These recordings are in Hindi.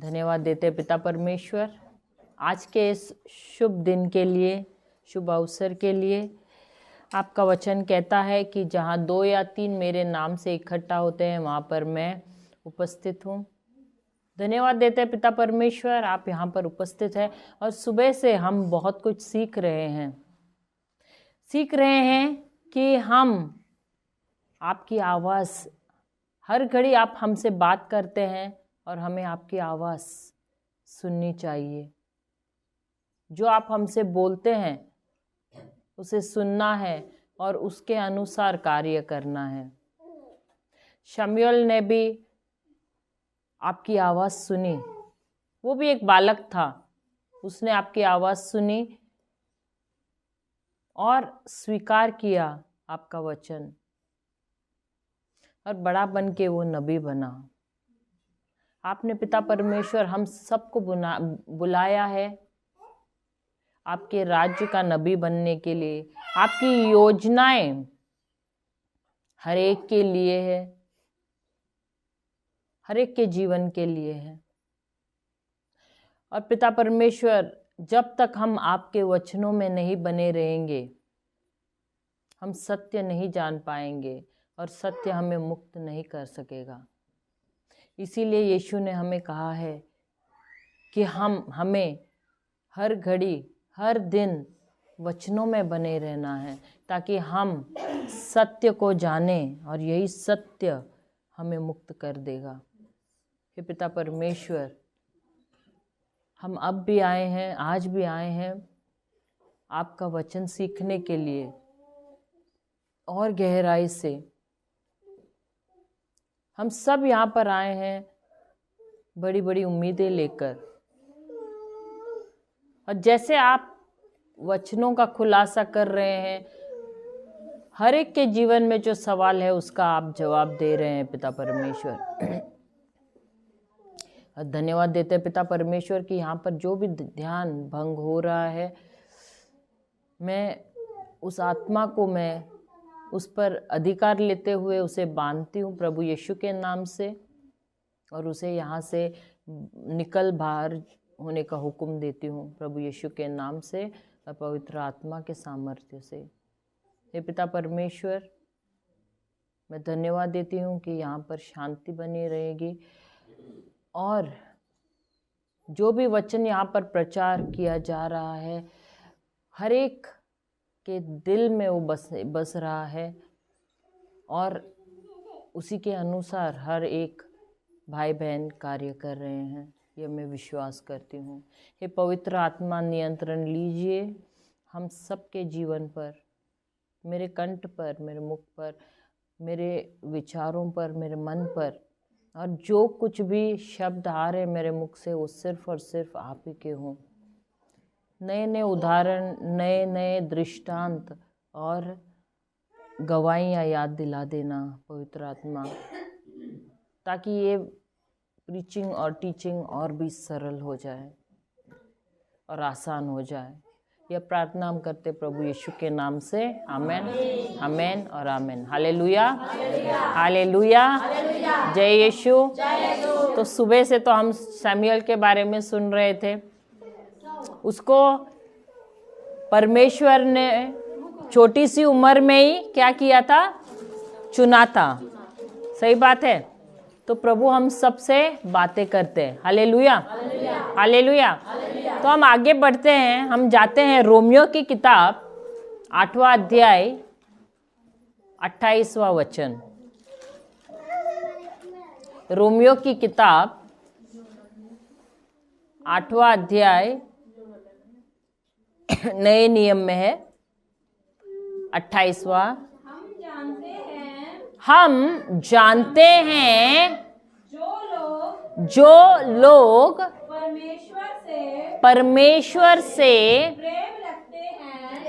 धन्यवाद देते पिता परमेश्वर आज के इस शुभ दिन के लिए, शुभ अवसर के लिए। आपका वचन कहता है कि जहाँ 2 या 3 मेरे नाम से इकट्ठा होते हैं वहाँ पर मैं उपस्थित हूँ। धन्यवाद देते हैं पिता परमेश्वर, आप यहाँ पर उपस्थित हैं और सुबह से हम बहुत कुछ सीख रहे हैं कि हम आपकी आवाज़, हर घड़ी आप हमसे बात करते हैं और हमें आपकी आवाज़ सुननी चाहिए। जो आप हमसे बोलते हैं उसे सुनना है और उसके अनुसार कार्य करना है। शमूएल ने भी आपकी आवाज़ सुनी, वो भी एक बालक था, उसने आपकी आवाज़ सुनी और स्वीकार किया आपका वचन और बड़ा बन के वो नबी बना। आपने पिता परमेश्वर हम सबको बुलाया है आपके राज्य का नबी बनने के लिए। आपकी योजनाएं हर एक के लिए है, हर एक के जीवन के लिए है। और पिता परमेश्वर, जब तक हम आपके वचनों में नहीं बने रहेंगे हम सत्य नहीं जान पाएंगे और सत्य हमें मुक्त नहीं कर सकेगा। इसीलिए यीशु ने हमें कहा है कि हमें हर घड़ी, हर दिन वचनों में बने रहना है ताकि हम सत्य को जानें और यही सत्य हमें मुक्त कर देगा। हे पिता परमेश्वर, हम अब भी आए हैं, आज भी आए हैं आपका वचन सीखने के लिए और गहराई से। हम सब यहाँ पर आए हैं बड़ी बड़ी उम्मीदें लेकर, और जैसे आप वचनों का खुलासा कर रहे हैं, हर एक के जीवन में जो सवाल है उसका आप जवाब दे रहे हैं पिता परमेश्वर। और धन्यवाद देते हैं पिता परमेश्वर कि यहाँ पर जो भी ध्यान भंग हो रहा है, मैं उस आत्मा को उस पर अधिकार लेते हुए उसे बांधती हूँ प्रभु यीशु के नाम से, और उसे यहाँ से निकल बाहर होने का हुक्म देती हूँ प्रभु यीशु के नाम से और पवित्र आत्मा के सामर्थ्य से। हे पिता परमेश्वर, मैं धन्यवाद देती हूँ कि यहाँ पर शांति बनी रहेगी और जो भी वचन यहाँ पर प्रचार किया जा रहा है हर एक के दिल में वो बस रहा है और उसी के अनुसार हर एक भाई बहन कार्य कर रहे हैं, ये मैं विश्वास करती हूँ। हे पवित्र आत्मा, नियंत्रण लीजिए हम सबके जीवन पर, मेरे कंठ पर, मेरे मुख पर, मेरे विचारों पर, मेरे मन पर, और जो कुछ भी शब्द आ रहे मेरे मुख से वो सिर्फ और सिर्फ आप ही के हों। नए नए उदाहरण, नए नए दृष्टांत और गवाहियाँ याद दिला देना पवित्र आत्मा, ताकि ये प्रीचिंग और टीचिंग और भी सरल हो जाए और आसान हो जाए। यह प्रार्थना हम करते प्रभु यीशु के नाम से। आमेन, आमेन और आमेन। हालेलुया, हालेलुया, जय यीशु। तो सुबह से तो हम शमूएल के बारे में सुन रहे थे। उसको परमेश्वर ने छोटी सी उम्र में ही क्या किया था? चुना था। सही बात है। तो प्रभु हम सबसे बातें करते हैं। Hallelujah, hallelujah. तो हम आगे बढ़ते हैं, हम जाते हैं रोमियो की किताब 8वां अध्याय 28वां वचन। रोमियो की किताब 8वां अध्याय नए नियम में है 28वां। हम जानते हैं जो लोग परमेश्वर से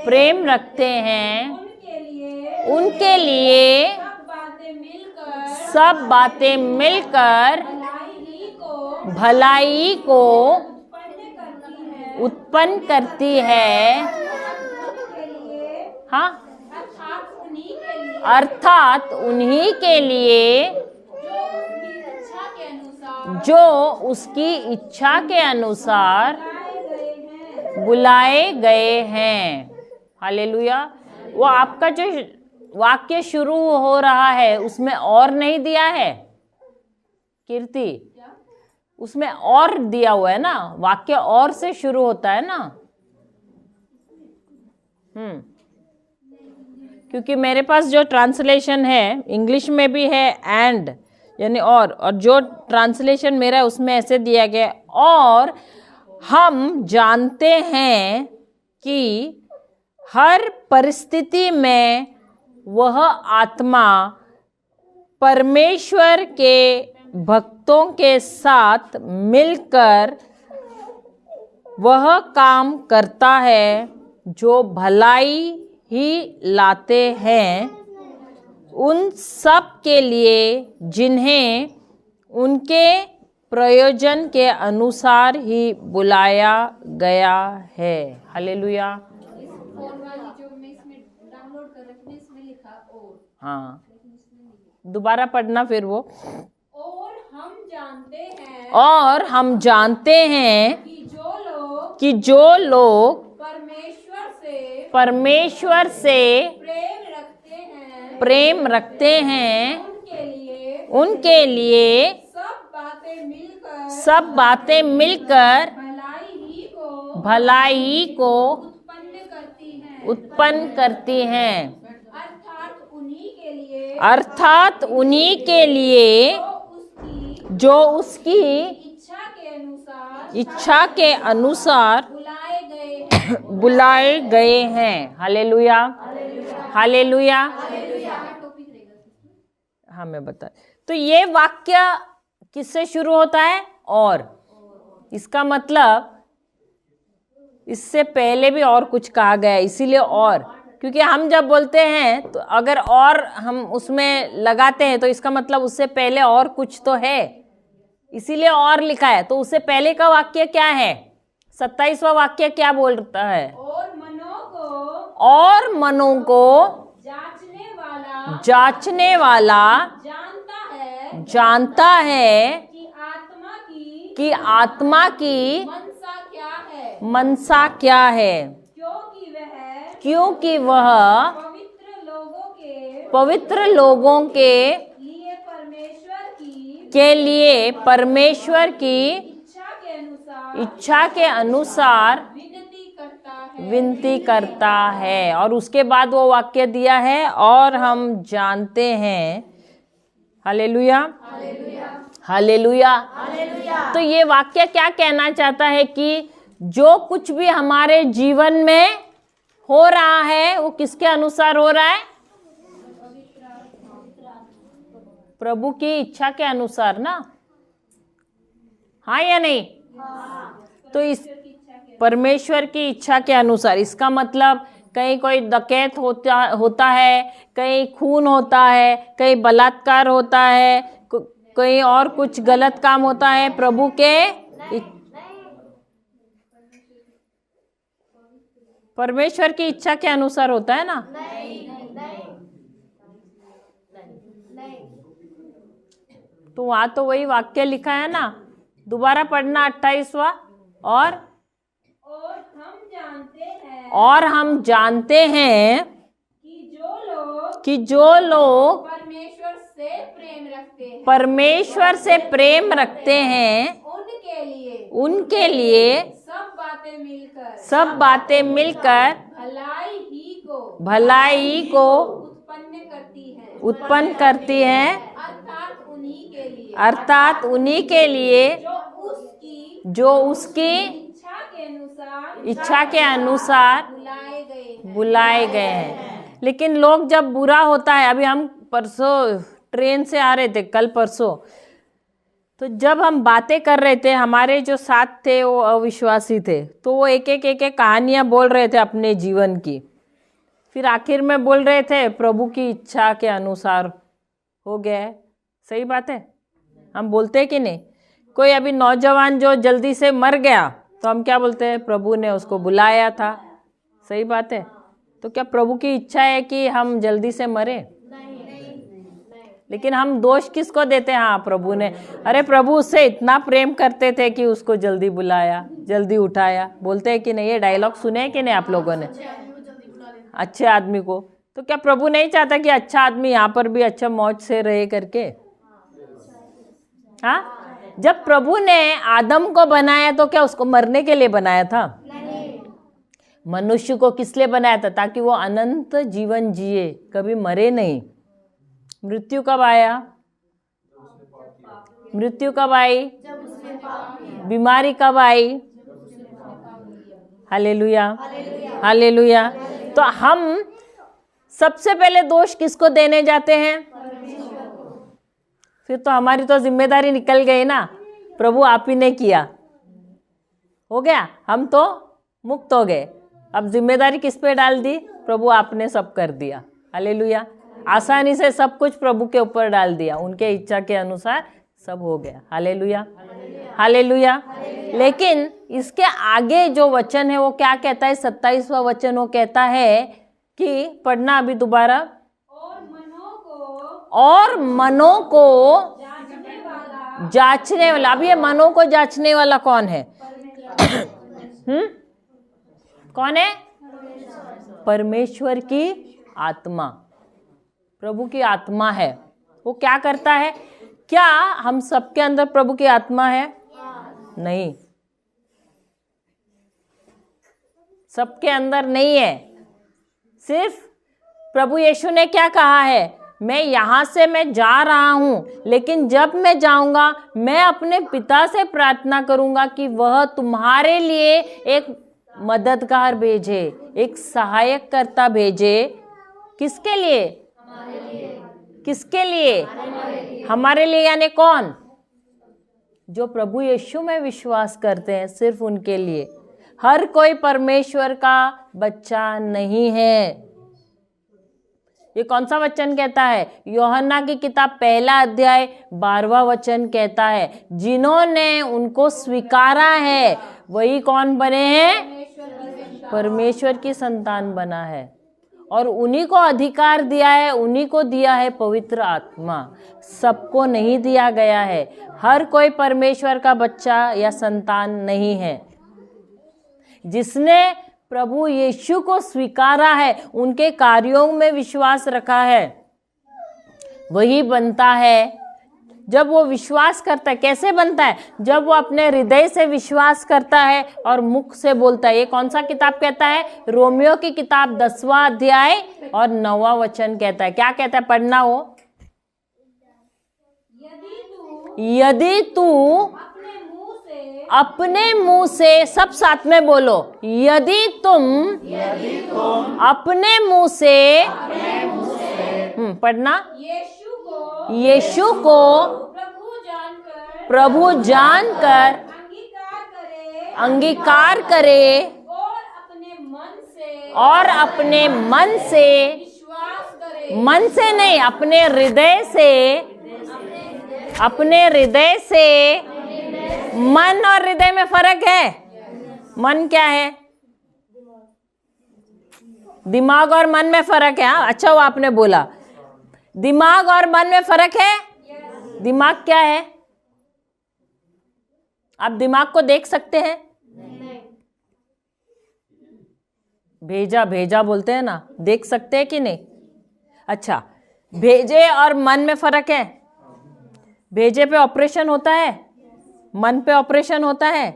प्रेम रखते हैं उनके लिए सब बातें मिलकर भलाई को उत्पन्न करती है। हाँ, अर्थात उन्हीं के लिए जो उसकी इच्छा के अनुसार बुलाए गए हैं। हालेलुया। वो आपका जो वाक्य शुरू हो रहा है उसमें और नहीं दिया है कीर्ति, उसमें और दिया हुआ है ना, वाक्य और से शुरू होता है ना। क्योंकि मेरे पास जो ट्रांसलेशन है इंग्लिश में भी है एंड यानी और जो ट्रांसलेशन मेरा है उसमें ऐसे दिया गया, और हम जानते हैं कि हर परिस्थिति में वह आत्मा परमेश्वर के भक्तों के साथ मिलकर वह काम करता है जो भलाई ही लाते हैं उन सब के लिए जिन्हें उनके प्रयोजन के अनुसार ही बुलाया गया है। हालेलुया। हाँ, दोबारा पढ़ना फिर वो। और हम जानते हैं कि जो लोग परमेश्वर से प्रेम रखते हैं उनके लिए सब बातें मिलकर भलाई को उत्पन्न करती हैं। अर्थात उन्हीं के लिए जो उसकी इच्छा के अनुसार बुलाए गए हैं। Hallelujah, hallelujah. हाँ, मैं बता। तो ये वाक्य किससे शुरू होता है? और इसका मतलब इससे पहले भी और कुछ कहा गया है, इसीलिए और, क्योंकि हम जब बोलते हैं तो अगर और हम उसमें लगाते हैं तो इसका मतलब उससे पहले और कुछ तो है, इसीलिए और लिखा है। तो उससे पहले का वाक्य क्या है? 27वां वाक्य क्या बोलता है? और मनों को जांचने वाला जानता है कि आत्मा की मनसा क्या है, क्योंकि वह पवित्र लोगों के लिए परमेश्वर की इच्छा के अनुसार विनती करता है। और उसके बाद वो वाक्य दिया है, और हम जानते हैं। Hallelujah, hallelujah. तो ये वाक्य क्या कहना चाहता है कि जो कुछ भी हमारे जीवन में हो रहा है वो किसके अनुसार हो रहा है? प्रभु की इच्छा के अनुसार ना। हाँ या नहीं? तो इस परमेश्वर की इच्छा के अनुसार, इसका मतलब कहीं कोई डकैत होता है, कहीं खून होता है, कहीं बलात्कार होता है, कहीं और कुछ गलत काम होता है, प्रभु के परमेश्वर की इच्छा के अनुसार होता है ना। तो वहां तो वही वाक्य लिखा है ना। दोबारा पढ़ना 28वां। और हम जानते हैं कि जो लोग परमेश्वर से प्रेम रखते हैं उनके लिए सब बातें मिलकर भलाई को उत्पन्न करती हैं। अर्थात उन्हीं के लिए जो उसकी इच्छा के अनुसार बुलाए गए हैं। लेकिन लोग जब बुरा होता है, अभी हम परसों ट्रेन से आ रहे थे, कल परसों, तो जब हम बातें कर रहे थे, हमारे जो साथ थे वो अविश्वासी थे, तो वो एक एक कहानियां बोल रहे थे अपने जीवन की। फिर आखिर में बोल रहे थे प्रभु की इच्छा के अनुसार हो गया है। सही बात है, हम बोलते हैं कि नहीं? कोई अभी नौजवान जो जल्दी से मर गया तो हम क्या बोलते हैं? प्रभु ने उसको बुलाया था। सही बात है। तो क्या प्रभु की इच्छा है कि हम जल्दी से मरे? लेकिन हम दोष किसको देते हैं? हाँ, प्रभु ने। अरे प्रभु उससे इतना प्रेम करते थे कि उसको जल्दी बुलाया, जल्दी उठाया। बोलते हैं कि नहीं? ये डायलॉग सुने हैं कि नहीं आप लोगों ने? अच्छे आदमी को। तो क्या प्रभु नहीं चाहता कि अच्छा आदमी यहाँ पर भी अच्छा मौज से रहे करके? हाँ, जब प्रभु ने आदम को बनाया तो क्या उसको मरने के लिए बनाया था? मनुष्य को किस लिए बनाया था? ताकि वो अनंत जीवन जिए, कभी मरे नहीं। मृत्यु कब आया? मृत्यु कब आई? बीमारी कब आई? Hallelujah, hallelujah. तो हम सबसे पहले दोष किसको देने जाते हैं? फिर तो हमारी तो जिम्मेदारी निकल गई ना। प्रभु आप ही ने किया, हो गया, हम तो मुक्त हो गए। अब जिम्मेदारी किस पे डाल दी? प्रभु आपने सब कर दिया। हालेलुया। आसानी से सब कुछ प्रभु के ऊपर डाल दिया, उनके इच्छा के अनुसार सब हो गया। Hallelujah, hallelujah. लेकिन इसके आगे जो वचन है वो क्या कहता है? 27वां वचन वो कहता है कि पढ़ना अभी दोबारा। और मनों को जांचने वाला। अब ये मनों को जांचने वाला कौन है? कौन है? परमेश्वर की आत्मा, प्रभु की आत्मा है। वो क्या करता है? क्या हम सबके अंदर प्रभु की आत्मा है? नहीं, सबके अंदर नहीं है। सिर्फ प्रभु यीशु ने क्या कहा है? मैं यहां से मैं जा रहा हूं, लेकिन जब मैं जाऊंगा मैं अपने पिता से प्रार्थना करूंगा कि वह तुम्हारे लिए एक मददगार भेजे, एक सहायक कर्ता भेजे। किसके लिए? किसके लिए? हमारे लिए। यानी कौन? जो प्रभु यीशु में विश्वास करते हैं, सिर्फ उनके लिए। हर कोई परमेश्वर का बच्चा नहीं है। ये कौन सा वचन कहता है? यूहन्ना की किताब 1 अध्याय 12वां वचन कहता है, जिन्होंने उनको स्वीकारा है वही कौन बने हैं? परमेश्वर की संतान बना है। और उन्हीं को अधिकार दिया है, उन्हीं को दिया है पवित्र आत्मा। सबको नहीं दिया गया है। हर कोई परमेश्वर का बच्चा या संतान नहीं है। जिसने प्रभु यीशु को स्वीकारा है, उनके कार्यों में विश्वास रखा है, वही बनता है। जब वो विश्वास करता है, कैसे बनता है? जब वो अपने हृदय से विश्वास करता है और मुख से बोलता है। ये कौन सा किताब कहता है? रोमियो की किताब 10वां अध्याय और 9वां वचन कहता है। क्या कहता है? पढ़ना हो। यदि तू अपने मुंह से, सब साथ में बोलो, यदि तुम अपने मुंह से पढ़ना, यीशु को प्रभु जानकर अंगीकार करे और अपने मन से, मन से नहीं, अपने हृदय से, अपने हृदय से। मन और हृदय में फर्क है। मन क्या है? दिमाग और मन में फर्क है। अच्छा हुआ आपने बोला, दिमाग और मन में फर्क है। दिमाग क्या है? आप दिमाग को देख सकते हैं? भेजा भेजा बोलते हैं ना, देख सकते हैं कि नहीं? अच्छा, भेजे और मन में फर्क है। भेजे पे ऑपरेशन होता है, मन पे ऑपरेशन होता है।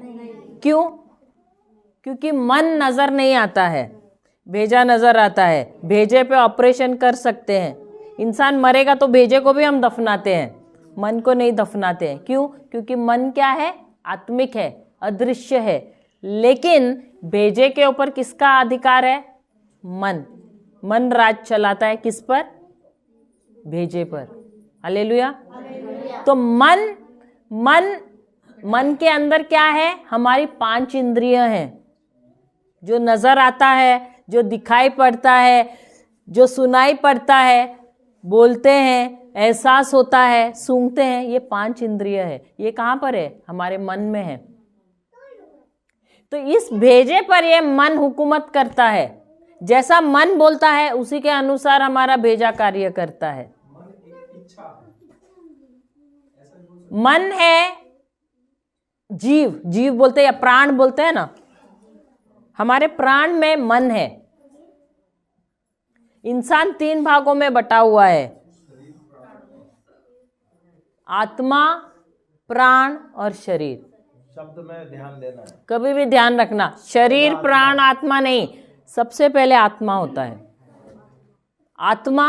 क्यों? क्योंकि मन नजर नहीं आता है, भेजा नजर आता है। भेजे पे ऑपरेशन कर सकते हैं। इंसान मरेगा तो भेजे को भी हम दफनाते हैं, मन को नहीं दफनाते हैं। क्यों? क्योंकि मन क्या है? आत्मिक है, अदृश्य है। लेकिन भेजे के ऊपर किसका अधिकार है? मन। मन राज चलाता है किस पर? भेजे पर। हालेलुया। तो मन के अंदर क्या है? हमारी 5 इंद्रियां हैं। जो नजर आता है, जो दिखाई पड़ता है, जो सुनाई पड़ता है, बोलते हैं, एहसास होता है, सूंघते हैं, ये 5 इंद्रियां है। ये कहाँ पर है? हमारे मन में है। तो इस भेजे पर ये मन हुकूमत करता है। जैसा मन बोलता है उसी के अनुसार हमारा भेजा कार्य करता है। मन है जीव, जीव बोलते हैं या प्राण बोलते हैं ना, हमारे प्राण में मन है। इंसान 3 भागों में बटा हुआ है, आत्मा, प्राण और शरीर। शब्द में ध्यान देना है। कभी भी ध्यान रखना, शरीर प्राण आत्मा नहीं, सबसे पहले आत्मा होता है। आत्मा,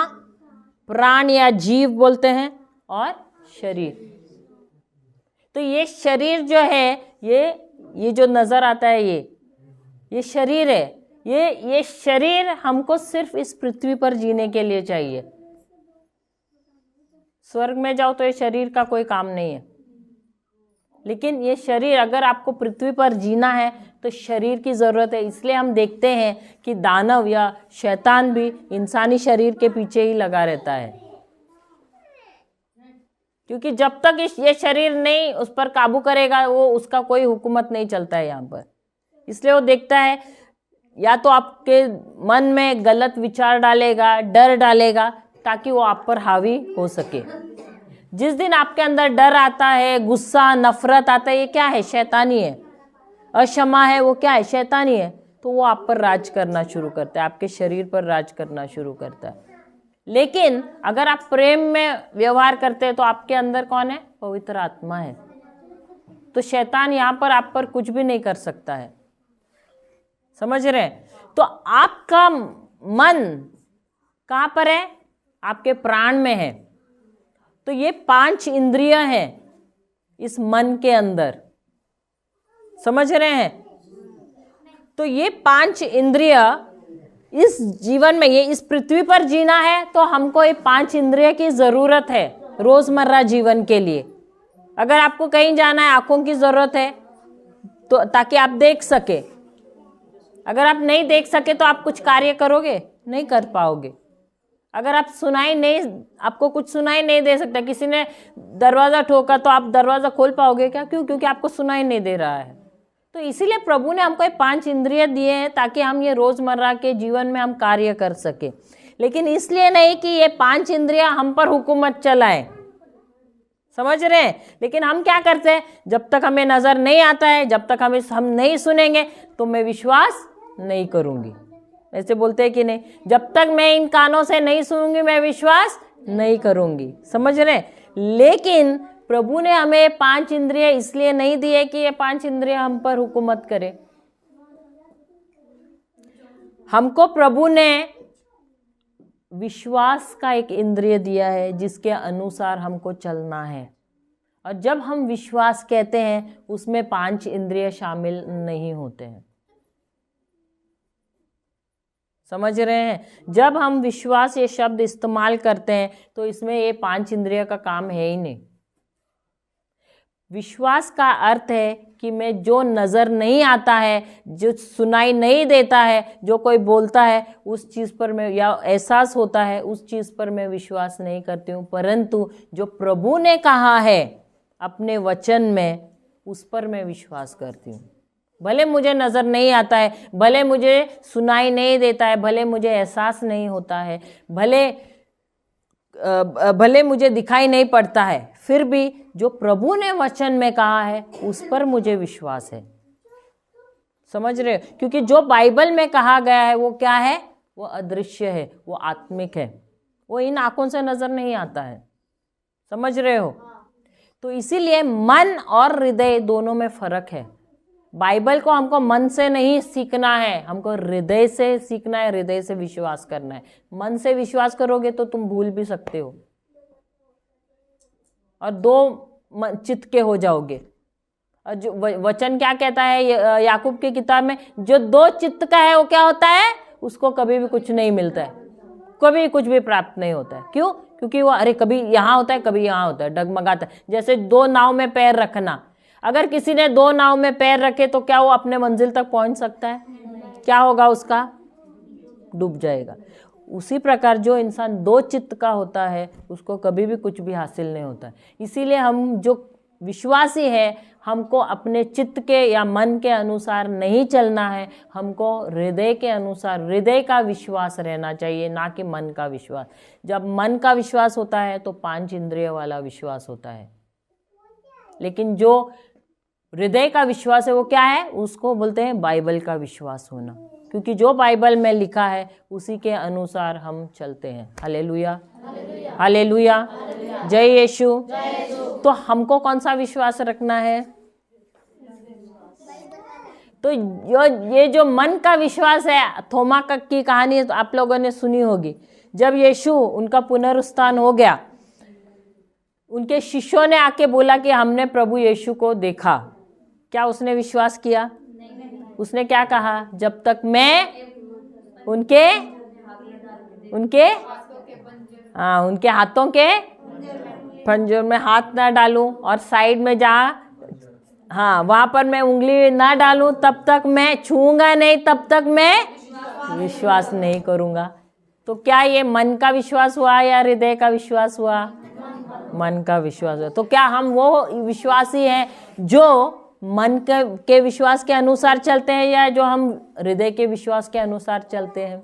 प्राण या जीव बोलते हैं, और शरीर। तो ये शरीर जो है, ये जो नजर आता है, ये शरीर है। ये शरीर हमको सिर्फ इस पृथ्वी पर जीने के लिए चाहिए। स्वर्ग में जाओ तो ये शरीर का कोई काम नहीं है, लेकिन ये शरीर अगर आपको पृथ्वी पर जीना है तो शरीर की जरूरत है। इसलिए हम देखते हैं कि दानव या शैतान भी इंसानी शरीर के पीछे ही लगा रहता है, क्योंकि जब तक ये शरीर नहीं उस पर काबू करेगा, वो उसका कोई हुकूमत नहीं चलता है यहाँ पर। इसलिए वो देखता है, या तो आपके मन में गलत विचार डालेगा, डर डालेगा, ताकि वो आप पर हावी हो सके। जिस दिन आपके अंदर डर आता है, गुस्सा, नफरत आता है, ये क्या है? शैतानी है। अक्षमा है, वो क्या है? शैतानी है। तो वो आप पर राज करना शुरू करता है, आपके शरीर पर राज करना शुरू करता है। लेकिन अगर आप प्रेम में व्यवहार करते हैं तो आपके अंदर कौन है? पवित्र आत्मा है। तो शैतान यहाँ पर आप पर कुछ भी नहीं कर सकता है। समझ रहे हैं? तो आपका मन कहाँ पर है? आपके प्राण में है। तो ये 5 इंद्रियां हैं इस मन के अंदर। समझ रहे हैं? तो ये 5 इंद्रिया इस जीवन में, ये इस पृथ्वी पर जीना है तो हमको ये 5 इंद्रिय की जरूरत है रोजमर्रा जीवन के लिए। अगर आपको कहीं जाना है, आंखों की जरूरत है तो ताकि आप देख सके। अगर आप नहीं देख सके तो आप कुछ कार्य करोगे? नहीं कर पाओगे। अगर आप आपको कुछ सुनाई नहीं दे सकता, किसी ने दरवाजा ठोका तो आप दरवाजा खोल पाओगे क्या? क्यों? क्योंकि आपको सुनाई नहीं दे रहा है। तो इसीलिए प्रभु ने हमको ये 5 इंद्रिय दिए हैं ताकि हम ये रोजमर्रा के जीवन में हम कार्य कर सके। लेकिन इसलिए नहीं कि ये 5 इंद्रियां हम पर हुकूमत चलाएं। समझ रहे हैं? लेकिन हम क्या करते हैं, जब तक हमें नजर नहीं आता है, जब तक हम नहीं सुनेंगे तो मैं विश्वास नहीं करूंगी। ऐसे बोलते हैं कि नहीं, जब तक मैं इन कानों से नहीं सुनूंगी मैं विश्वास नहीं करूंगी। समझ रहे हैं? लेकिन प्रभु ने हमें 5 इंद्रिय इसलिए नहीं दिए कि ये 5 इंद्रिय हम पर हुकूमत करे। हमको प्रभु ने विश्वास का एक इंद्रिय दिया है जिसके अनुसार हमको चलना है। और जब हम विश्वास कहते हैं उसमें 5 इंद्रिय शामिल नहीं होते हैं। समझ रहे हैं? जब हम विश्वास ये शब्द इस्तेमाल करते हैं तो इसमें ये 5 इंद्रिय का काम है ही नहीं। विश्वास का अर्थ है कि मैं जो नजर नहीं आता है, जो सुनाई नहीं देता है, जो कोई बोलता है उस चीज पर मैं, या एहसास होता है उस चीज पर मैं विश्वास नहीं करती हूँ, परंतु जो प्रभु ने कहा है अपने वचन में उस पर मैं विश्वास करती हूँ। भले मुझे नजर नहीं आता है, भले मुझे सुनाई नहीं देता है, भले मुझे एहसास नहीं होता है, भले मुझे दिखाई नहीं पड़ता है, फिर भी जो प्रभु ने वचन में कहा है उस पर मुझे विश्वास है। समझ रहे हो? क्योंकि जो बाइबल में कहा गया है वो क्या है? वो अदृश्य है, वो आत्मिक है, वो इन आंखों से नजर नहीं आता है। समझ रहे हो? तो इसीलिए मन और हृदय दोनों में फर्क है। बाइबल को हमको मन से नहीं सीखना है, हमको हृदय से सीखना है, हृदय से विश्वास करना है। मन से विश्वास करोगे तो तुम भूल भी सकते हो और 2 चित्त के हो जाओगे। और जो वचन क्या कहता है याकूब की किताब में, जो 2 चित्त का है वो क्या होता है? उसको कभी भी कुछ नहीं मिलता है, कभी कुछ भी प्राप्त नहीं होता है। क्यों? क्योंकि वो कभी यहाँ होता है, कभी यहाँ होता है, डगमगाता है। जैसे 2 नाव में पैर रखना, अगर किसी ने 2 नाव में पैर रखे तो क्या वो अपने मंजिल तक पहुंच सकता है? क्या होगा उसका? डूब जाएगा। उसी प्रकार जो इंसान 2 चित्त का होता है उसको कभी भी कुछ भी हासिल नहीं होता है। इसीलिए हम जो विश्वासी है, हमको अपने चित्त के या मन के अनुसार नहीं चलना है, हमको हृदय के अनुसार, हृदय का विश्वास रहना चाहिए, ना कि मन का विश्वास। जब मन का विश्वास होता है तो 5 इंद्रिय वाला विश्वास होता है। लेकिन जो हृदय का विश्वास है वो क्या है, उसको बोलते हैं बाइबल का विश्वास होना, क्योंकि जो बाइबल में लिखा है उसी के अनुसार हम चलते हैं। हालेलुया, हालेलुया, जय यीशु। तो हमको कौन सा विश्वास रखना है? तो ये जो मन का विश्वास है, थोमा की कहानी तो आप लोगों ने सुनी होगी। जब यीशु उनका पुनरुत्थान हो गया, उनके शिष्यों ने आके बोला कि हमने प्रभु यीशु को देखा। क्या उसने विश्वास किया? उसने क्या कहा? जब तक मैं उनके हाथों के पंजों में हाथ ना डालूं और साइड में वहां पर मैं उंगली ना डालूं, तब तक मैं छूऊंगा नहीं, तब तक मैं विश्वास नहीं करूंगा। तो क्या ये मन का विश्वास हुआ या हृदय का विश्वास हुआ? मन का विश्वास हुआ। तो क्या हम वो विश्वासी हैं जो मन के विश्वास के अनुसार चलते हैं, या जो हम हृदय के विश्वास के अनुसार चलते हैं?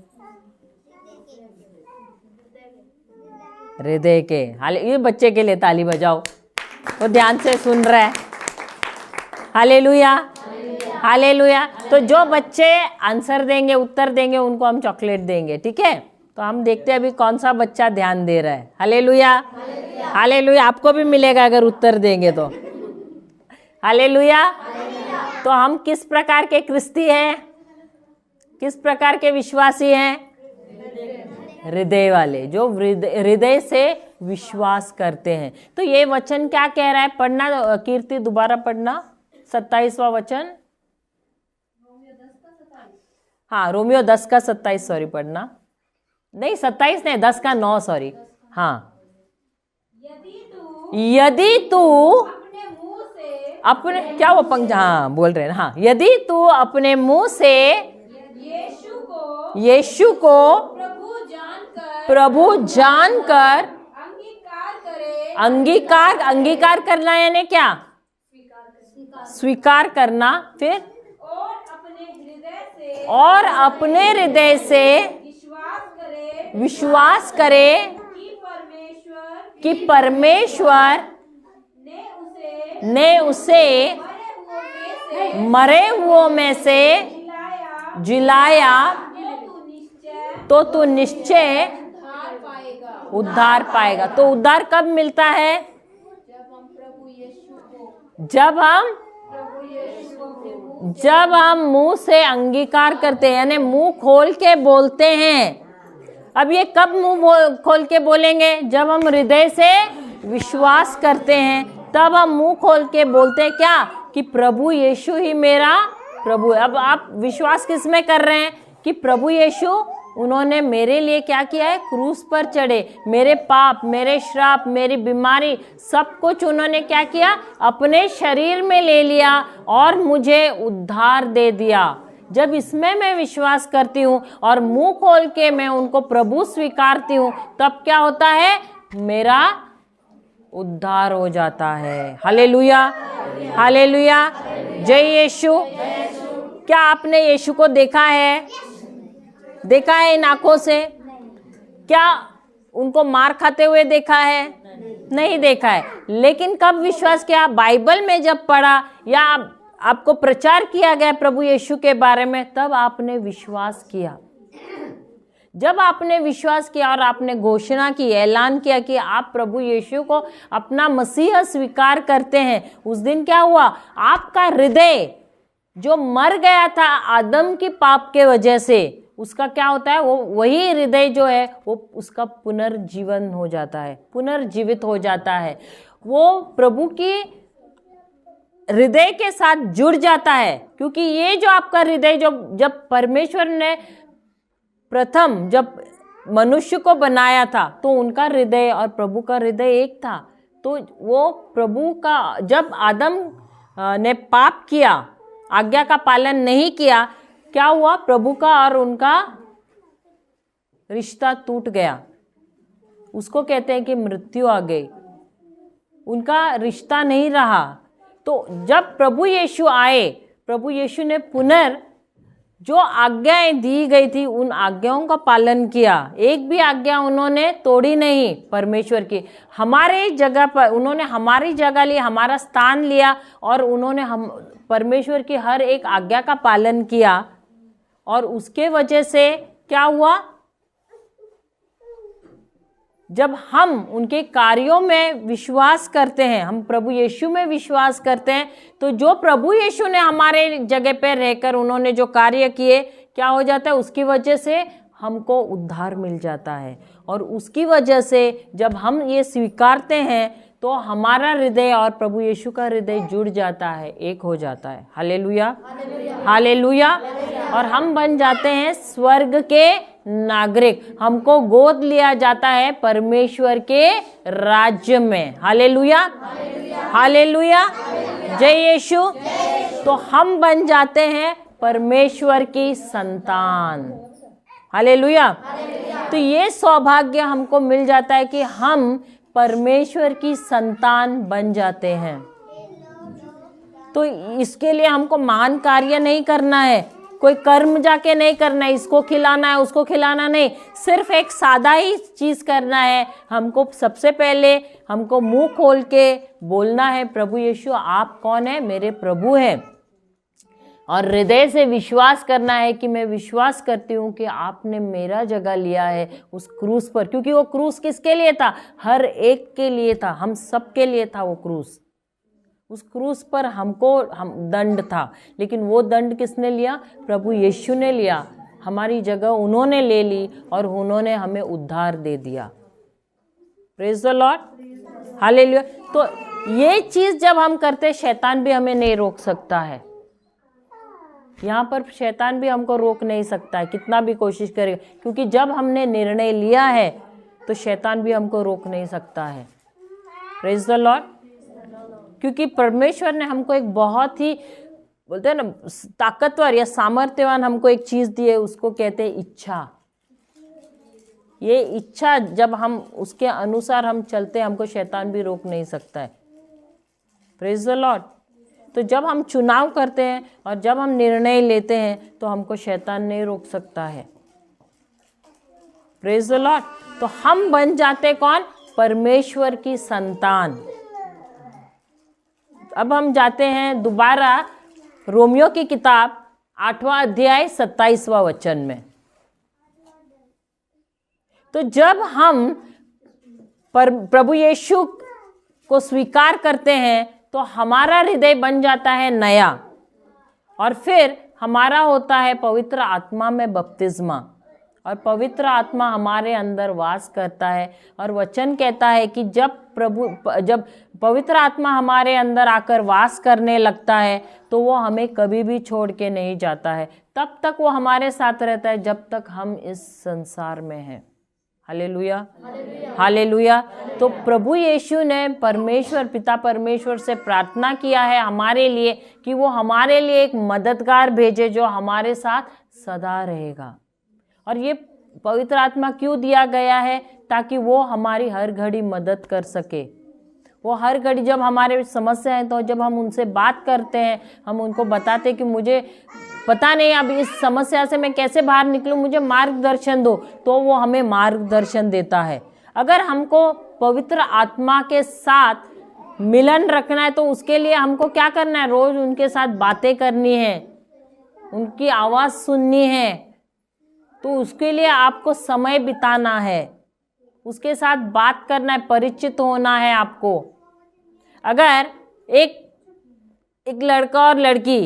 हृदय के। ये बच्चे के लिए ताली बजाओ, वो ध्यान से सुन रहा है। Hallelujah, hallelujah. तो जो बच्चे आंसर देंगे, उत्तर देंगे, उनको हम चॉकलेट देंगे, ठीक है? तो हम देखते हैं अभी कौन सा बच्चा ध्यान दे रहा है। Hallelujah, hallelujah. आपको भी मिलेगा अगर उत्तर देंगे तो। हालेलुया। तो हम किस प्रकार के क्रिस्ती हैं? किस प्रकार के विश्वासी हैं? हृदय वाले, जो हृदय से विश्वास करते हैं। तो ये वचन क्या कह रहा है? पढ़ना कीर्ति, दोबारा पढ़ना 27वां वचन। हाँ, रोमियो 10 का 27, सॉरी, पढ़ना नहीं 27 नहीं, 10 का 9, सॉरी। हाँ, यदि तू अपने क्या वो हाँ बोल रहे हैं, हाँ, यदि तू अपने मुंह से यीशु को प्रभु जानकर अंगीकार करना, यानी क्या? स्वीकार करना। फिर और अपने हृदय से विश्वास करे कि परमेश्वर ने उसे मरे हुओं में से जिलाया, तो तू निश्चय उद्धार पाएगा। तो उद्धार कब मिलता है? जब हम मुंह से अंगीकार करते हैं, यानी मुंह खोल के बोलते हैं। अब ये कब मुंह खोल के बोलेंगे? जब हम हृदय से विश्वास करते हैं, तब हम मुंह खोल के बोलते हैं क्या? कि प्रभु यीशु ही मेरा प्रभु है। अब आप विश्वास किस में कर रहे हैं? कि प्रभु यीशु, उन्होंने मेरे लिए क्या किया है? क्रूस पर चढ़े, मेरे पाप, मेरे श्राप, मेरी बीमारी, सब कुछ उन्होंने क्या किया? अपने शरीर में ले लिया और मुझे उद्धार दे दिया। जब इसमें मैं विश्वास करती हूँ और मुंह खोल के मैं उनको प्रभु स्वीकारती हूँ, तब क्या होता है? मेरा उद्धार हो जाता है। हालेलुया, हालेलुया, जय यीशु। क्या आपने यीशु को देखा है? देखा है इन आंखों से? क्या उनको मार खाते हुए देखा है? नहीं देखा है। लेकिन कब विश्वास किया? बाइबल में जब पढ़ा या आपको प्रचार किया गया प्रभु यीशु के बारे में, तब आपने विश्वास किया। जब आपने विश्वास किया और आपने घोषणा की, ऐलान किया कि आप प्रभु यीशु को अपना मसीहा स्वीकार करते हैं, उस दिन क्या हुआ? आपका हृदय जो मर गया था आदम की पाप के वजह से, उसका क्या होता है? वो वही हृदय जो है वो उसका पुनर्जीवन हो जाता है, पुनर्जीवित हो जाता है। वो प्रभु की हृदय के साथ जुड़ जाता है। क्योंकि ये जो आपका हृदय, जो जब परमेश्वर ने प्रथम जब मनुष्य को बनाया था, तो उनका हृदय और प्रभु का हृदय एक था। तो वो प्रभु का, जब आदम ने पाप किया, आज्ञा का पालन नहीं किया, क्या हुआ? प्रभु का और उनका रिश्ता टूट गया। उसको कहते हैं कि मृत्यु आ गई, उनका रिश्ता नहीं रहा। तो जब प्रभु यीशु आए, प्रभु यीशु ने जो आज्ञाएं दी गई थी उन आज्ञाओं का पालन किया, एक भी आज्ञा उन्होंने तोड़ी नहीं परमेश्वर की। हमारे जगह पर उन्होंने हमारी जगह ली, हमारा स्थान लिया और उन्होंने हम परमेश्वर की हर एक आज्ञा का पालन किया। और उसके वजह से क्या हुआ, जब हम उनके कार्यों में विश्वास करते हैं, हम प्रभु यीशु में विश्वास करते हैं, तो जो प्रभु यीशु ने हमारे जगह पर रहकर उन्होंने जो कार्य किए, क्या हो जाता है, उसकी वजह से हमको उद्धार मिल जाता है। और उसकी वजह से जब हम ये स्वीकारते हैं तो हमारा हृदय और प्रभु यीशु का हृदय जुड़ जाता है, एक हो जाता है। Hallelujah, hallelujah. और हम बन जाते हैं स्वर्ग के नागरिक, हमको गोद लिया जाता है परमेश्वर के राज्य में। हालेलुया, हालेलुया, जय यीशु। तो हम बन जाते हैं परमेश्वर की संतान। हालेलुया। तो ये सौभाग्य हमको मिल जाता है कि हम परमेश्वर की संतान बन जाते हैं। तो इसके लिए हमको महान कार्य नहीं करना है, कोई कर्म जाके नहीं करना है, इसको खिलाना है उसको खिलाना नहीं, सिर्फ एक सादा ही चीज करना है। हमको सबसे पहले हमको मुंह खोल के बोलना है, प्रभु यीशु आप कौन है, मेरे प्रभु है। और हृदय से विश्वास करना है कि मैं विश्वास करती हूँ कि आपने मेरा जगह लिया है उस क्रूस पर, क्योंकि वो क्रूस किसके लिए था, हर एक के लिए था, हम सब के लिए था वो क्रूस। उस क्रूस पर हम दंड था, लेकिन वो दंड किसने लिया, प्रभु यीशु ने लिया, हमारी जगह उन्होंने ले ली और उन्होंने हमें उद्धार दे दिया। Praise the Lord, hallelujah. तो ये चीज जब हम करते, शैतान भी हमें नहीं रोक सकता है। यहाँ पर शैतान भी हमको रोक नहीं सकता है, कितना भी कोशिश करेगा, क्योंकि जब हमने निर्णय लिया है तो शैतान भी हमको रोक नहीं सकता है। Praise the Lord. क्योंकि परमेश्वर ने हमको एक बहुत ही, बोलते हैं ना, ताकतवर या सामर्थ्यवान हमको एक चीज दी है, उसको कहते हैं इच्छा। ये इच्छा जब हम उसके अनुसार हम चलते हैं, हमको शैतान भी रोक नहीं सकता है। Praise the Lord. तो जब हम चुनाव करते हैं और जब हम निर्णय लेते हैं तो हमको शैतान नहीं रोक सकता है। Praise the Lord. तो हम बन जाते कौन, परमेश्वर की संतान। अब हम जाते हैं दोबारा रोमियो की किताब 8वां अध्याय 27वां वचन में। तो जब हम प्रभु यीशु को स्वीकार करते हैं तो हमारा हृदय बन जाता है नया, और फिर हमारा होता है पवित्र आत्मा में बपतिस्मा, और पवित्र आत्मा हमारे अंदर वास करता है। और वचन कहता है कि जब पवित्र आत्मा हमारे अंदर आकर वास करने लगता है तो वो हमें कभी भी छोड़ के नहीं जाता है, तब तक वो हमारे साथ रहता है जब तक हम इस संसार में हैं। Hallelujah, hallelujah. तो प्रभु यीशु ने परमेश्वर पिता परमेश्वर से प्रार्थना किया है हमारे लिए कि वो हमारे लिए एक मददगार भेजे जो हमारे साथ सदा रहेगा। और ये पवित्र आत्मा क्यों दिया गया है, ताकि वो हमारी हर घड़ी मदद कर सके। वो हर घड़ी जब हमारे समस्या है तो जब हम उनसे बात करते हैं, हम उनको बताते कि मुझे पता नहीं अब इस समस्या से मैं कैसे बाहर निकलूं, मुझे मार्गदर्शन दो, तो वो हमें मार्गदर्शन देता है। अगर हमको पवित्र आत्मा के साथ मिलन रखना है तो उसके लिए हमको क्या करना है, रोज उनके साथ बातें करनी है, उनकी आवाज सुननी है। तो उसके लिए आपको समय बिताना है, उसके साथ बात करना है, परिचित होना है आपको। अगर एक लड़का और लड़की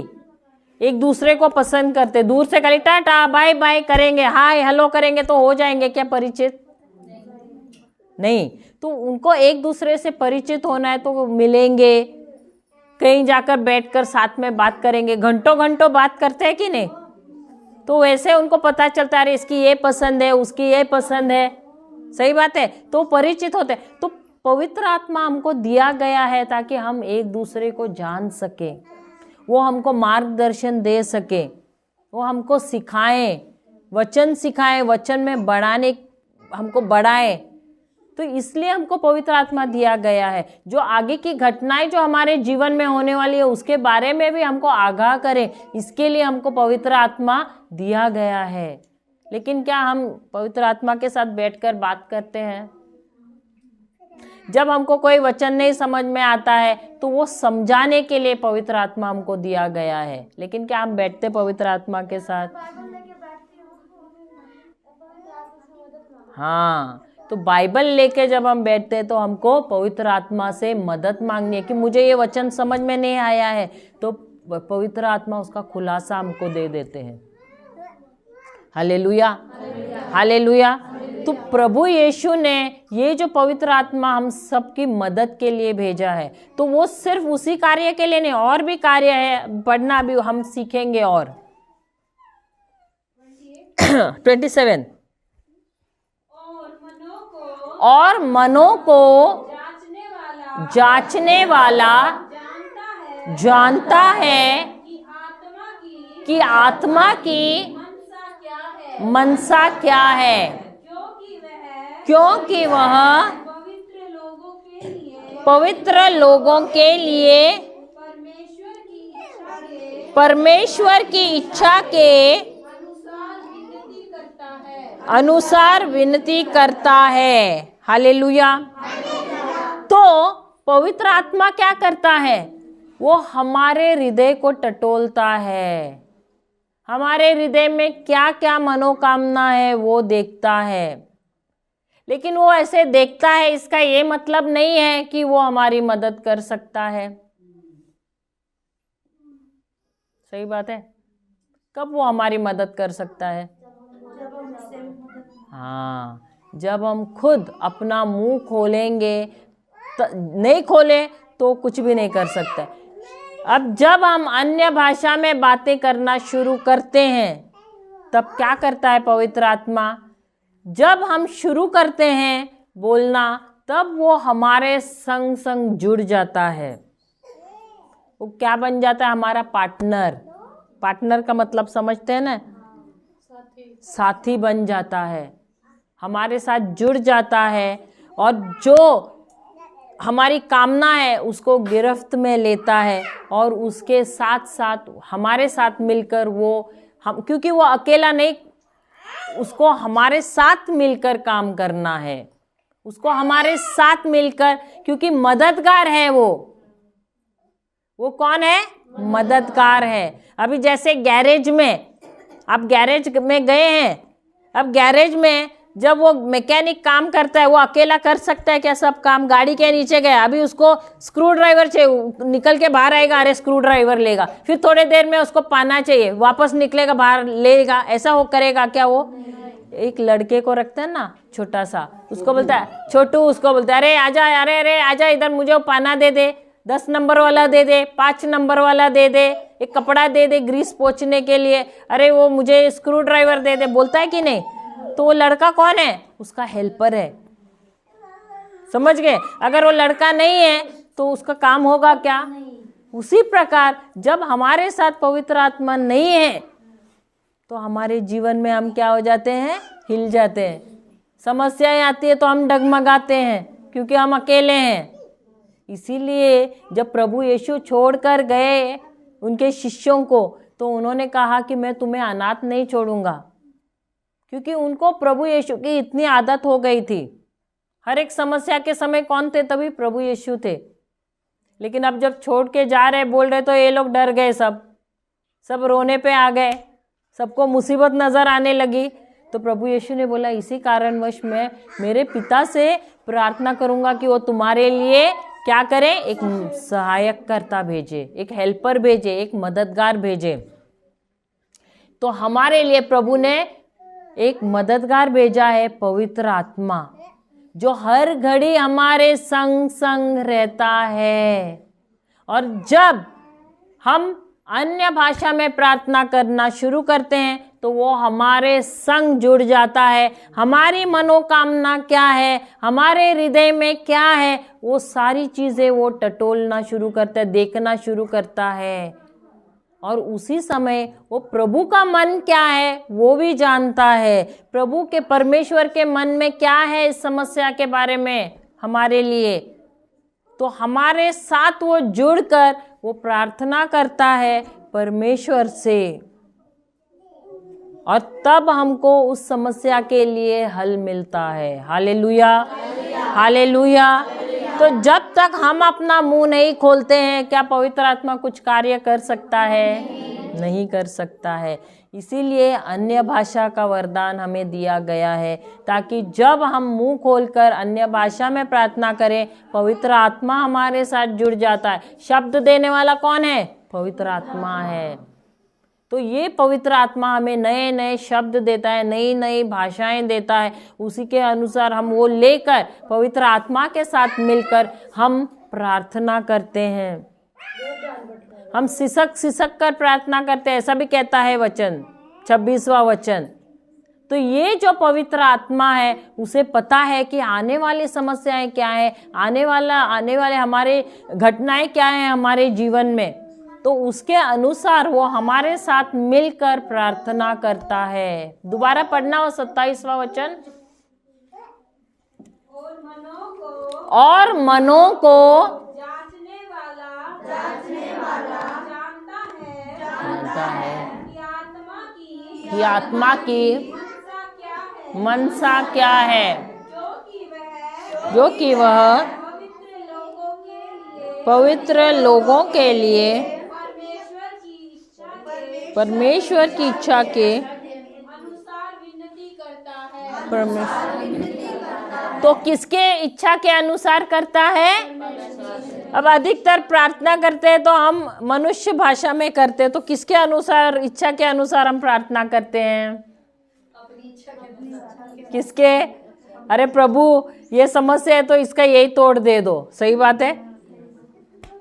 एक दूसरे को पसंद करते, दूर से खाली टाटा बाय बाय करेंगे, हाय हेलो करेंगे, तो हो जाएंगे क्या परिचित? नहीं। तो उनको एक दूसरे से परिचित होना है तो मिलेंगे, कहीं जाकर बैठकर साथ में बात करेंगे, घंटों घंटों बात करते हैं कि नहीं? तो वैसे उनको पता चलता है अरे इसकी ये पसंद है, उसकी ये पसंद है, सही बात है, तो परिचित होते हैं। तो पवित्र आत्मा हमको दिया गया है ताकि हम एक दूसरे को जान सके, वो हमको मार्गदर्शन दे सके, वो हमको सिखाएं, वचन सिखाएं, वचन में हमको बढ़ाएं, तो इसलिए हमको पवित्र आत्मा दिया गया है, जो आगे की घटनाएं जो हमारे जीवन में होने वाली है उसके बारे में भी हमको आगाह करे, इसके लिए हमको पवित्र आत्मा दिया गया है। लेकिन क्या हम पवित्र आत्मा के साथ बैठकर बात करते हैं? जब हमको कोई वचन नहीं समझ में आता है तो वो समझाने के लिए पवित्र आत्मा हमको दिया गया है। लेकिन क्या हम बैठते पवित्र आत्मा के साथ? हाँ, तो बाइबल लेके जब हम बैठते हैं तो हमको पवित्र आत्मा से मदद मांगनी है कि मुझे ये वचन समझ में नहीं आया है, तो पवित्र आत्मा उसका खुलासा हमको दे देते हैं। Hallelujah, hallelujah. तो प्रभु यीशु ने ये जो पवित्र आत्मा हम सबकी मदद के लिए भेजा है, तो वो सिर्फ उसी कार्य के लिए नहीं, और भी कार्य है, पढ़ना भी हम सीखेंगे। और 27 और मनों को जांचने वाला जानता है कि आत्मा की मनसा क्या है, क्योंकि वह पवित्र लोगों के लिए परमेश्वर की इच्छा के अनुसार विनती करता है। हालेलुया। तो पवित्र आत्मा क्या करता है? वो हमारे हृदय को टटोलता है, हमारे हृदय में क्या क्या मनोकामना है वो देखता है। लेकिन वो ऐसे देखता है, इसका ये मतलब नहीं है कि वो हमारी मदद कर सकता है। सही बात है। कब वो हमारी मदद कर सकता है? हाँ, जब हम खुद अपना मुंह खोलेंगे। नहीं खोले तो कुछ भी नहीं कर सकते। अब जब हम अन्य भाषा में बातें करना शुरू करते हैं तब क्या करता है पवित्र आत्मा? जब हम शुरू करते हैं बोलना, तब वो हमारे संग संग जुड़ जाता है। वो क्या बन जाता है? हमारा पार्टनर। पार्टनर का मतलब समझते हैं ना? साथी बन जाता है, हमारे साथ जुड़ जाता है, और जो हमारी कामना है उसको गिरफ्त में लेता है, और उसके साथ साथ हमारे साथ मिलकर हम, क्योंकि वो अकेला नहीं, उसको हमारे साथ मिलकर काम करना है, उसको हमारे साथ मिलकर, क्योंकि मददगार है वो कौन है? मददगार है। अभी जैसे गैरेज में, आप गैरेज में गए हैं, अब गैरेज में जब वो मैकेनिक काम करता है, वो अकेला कर सकता है क्या सब काम? गाड़ी के नीचे गया, अभी उसको स्क्रू ड्राइवर चाहिए, निकल के बाहर आएगा, अरे स्क्रू ड्राइवर लेगा, फिर थोड़े देर में उसको पाना चाहिए, वापस निकलेगा बाहर लेगा, ऐसा वो करेगा क्या? वो एक लड़के को रखते हैं ना छोटा सा, उसको बोलता है छोटू, उसको बोलता है अरे आजा, अरे आजा इधर, मुझे वो पाना दे दे, 10 नंबर वाला दे दे, 5 नंबर वाला दे दे, एक कपड़ा दे दे ग्रीस पोंछने के लिए, अरे वो मुझे स्क्रू ड्राइवर दे दे, बोलता है कि नहीं? तो वो लड़का कौन है? उसका हेल्पर है। समझ गए? अगर वो लड़का नहीं है तो उसका काम होगा क्या? उसी प्रकार जब हमारे साथ पवित्र आत्मा नहीं है तो हमारे जीवन में हम क्या हो जाते हैं? हिल जाते हैं। समस्याएं आती है तो हम डगमगाते हैं, क्योंकि हम अकेले हैं। इसीलिए जब प्रभु यीशु छोड़कर गए उनके शिष्यों को, तो उन्होंने कहा कि मैं तुम्हें अनाथ नहीं छोड़ूंगा, क्योंकि उनको प्रभु यीशु की इतनी आदत हो गई थी। हर एक समस्या के समय कौन थे? तभी प्रभु यीशु थे। लेकिन अब जब छोड़ के जा रहे, बोल रहे, तो ये लोग डर गए, सब रोने पे आ गए, सबको मुसीबत नजर आने लगी। तो प्रभु यीशु ने बोला इसी कारणवश मैं मेरे पिता से प्रार्थना करूंगा कि वो तुम्हारे लिए क्या करे? एक सहायक कर्ता भेजे, एक हेल्पर भेजे, एक मददगार भेजे। तो हमारे लिए प्रभु ने एक मददगार भेजा है, पवित्र आत्मा, जो हर घड़ी हमारे संग संग रहता है। और जब हम अन्य भाषा में प्रार्थना करना शुरू करते हैं तो वो हमारे संग जुड़ जाता है। हमारी मनोकामना क्या है, हमारे हृदय में क्या है, वो सारी चीजें वो टटोलना शुरू करता है, देखना शुरू करता है। और उसी समय वो प्रभु का मन क्या है वो भी जानता है। प्रभु के परमेश्वर के मन में क्या है इस समस्या के बारे में हमारे लिए, तो हमारे साथ वो जुड़कर वो प्रार्थना करता है परमेश्वर से, और तब हमको उस समस्या के लिए हल मिलता है। Hallelujah, hallelujah. तो जब तक हम अपना मुंह नहीं खोलते हैं, क्या पवित्र आत्मा कुछ कार्य कर सकता है? नहीं कर सकता है। इसीलिए अन्य भाषा का वरदान हमें दिया गया है, ताकि जब हम मुंह खोलकर अन्य भाषा में प्रार्थना करें, पवित्र आत्मा हमारे साथ जुड़ जाता है। शब्द देने वाला कौन है? पवित्र आत्मा है। तो ये पवित्र आत्मा हमें नए नए शब्द देता है, नई नई भाषाएं देता है। उसी के अनुसार हम वो लेकर पवित्र आत्मा के साथ मिलकर हम प्रार्थना करते हैं। हम सिसक सिसक कर प्रार्थना करते हैं, ऐसा भी कहता है वचन, 26वां वचन। तो ये जो पवित्र आत्मा है उसे पता है कि आने वाली समस्याएं क्या है, आने वाले हमारे घटनाएं क्या है हमारे जीवन में, तो उसके अनुसार वो हमारे साथ मिलकर प्रार्थना करता है। दोबारा पढ़ना वो 27वां वचन। और मनों को जांचने वाला जानता है कि आत्मा की मनसा क्या है, जो कि वह पवित्र लोगों के लिए परमेश्वर की इच्छा के अनुसार विनती करता है। तो किसके इच्छा के अनुसार करता है? अब अधिकतर प्रार्थना करते हैं तो हम मनुष्य भाषा में करते हैं, तो किसके अनुसार, इच्छा के अनुसार हम प्रार्थना करते हैं? किसके? अरे प्रभु ये समस्या है तो इसका यही तोड़ दे दो, सही बात है।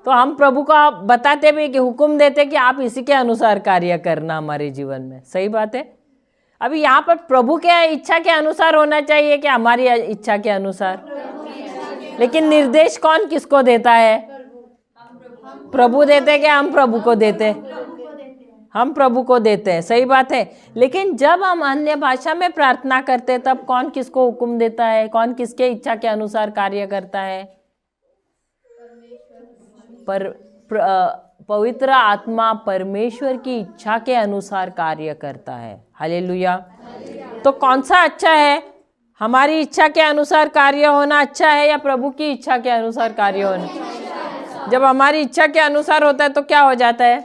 तो हम प्रभु को बताते भी कि हुक्म देते कि आप इसी के अनुसार कार्य करना हमारे जीवन में, सही बात है। अभी यहाँ पर प्रभु के इच्छा के अनुसार होना चाहिए कि हमारी इच्छा के अनुसार, लेकिन निर्देश कौन किसको देता है? प्रभु देते कि हम प्रभु को देते? हम प्रभु को देते हैं, सही बात है। लेकिन जब हम अन्य भाषा में प्रार्थना करते हैं तब कौन किसको हुक्म देता है, कौन किसके इच्छा के अनुसार कार्य करता है? पवित्र आत्मा परमेश्वर की इच्छा के अनुसार कार्य करता है। हालेलुया। तो कौन सा अच्छा है? हमारी इच्छा के अनुसार कार्य होना अच्छा है या प्रभु की इच्छा के अनुसार कार्य होना? जब हमारी इच्छा के अनुसार होता है तो क्या हो जाता है?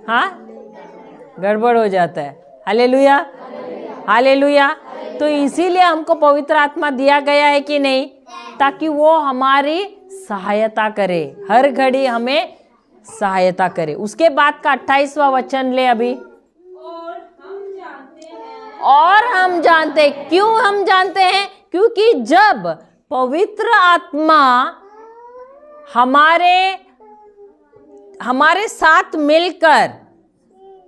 हाँ, गड़बड़ हो जाता है। Hallelujah, hallelujah. तो इसीलिए हमको पवित्र आत्मा दिया गया है कि नहीं, ताकि वो हमारी सहायता करे, हर घड़ी हमें सहायता करे। उसके बाद का 28वां वचन ले अभी। और हम जानते, क्यों हम जानते हैं? क्योंकि जब पवित्र आत्मा हमारे साथ मिलकर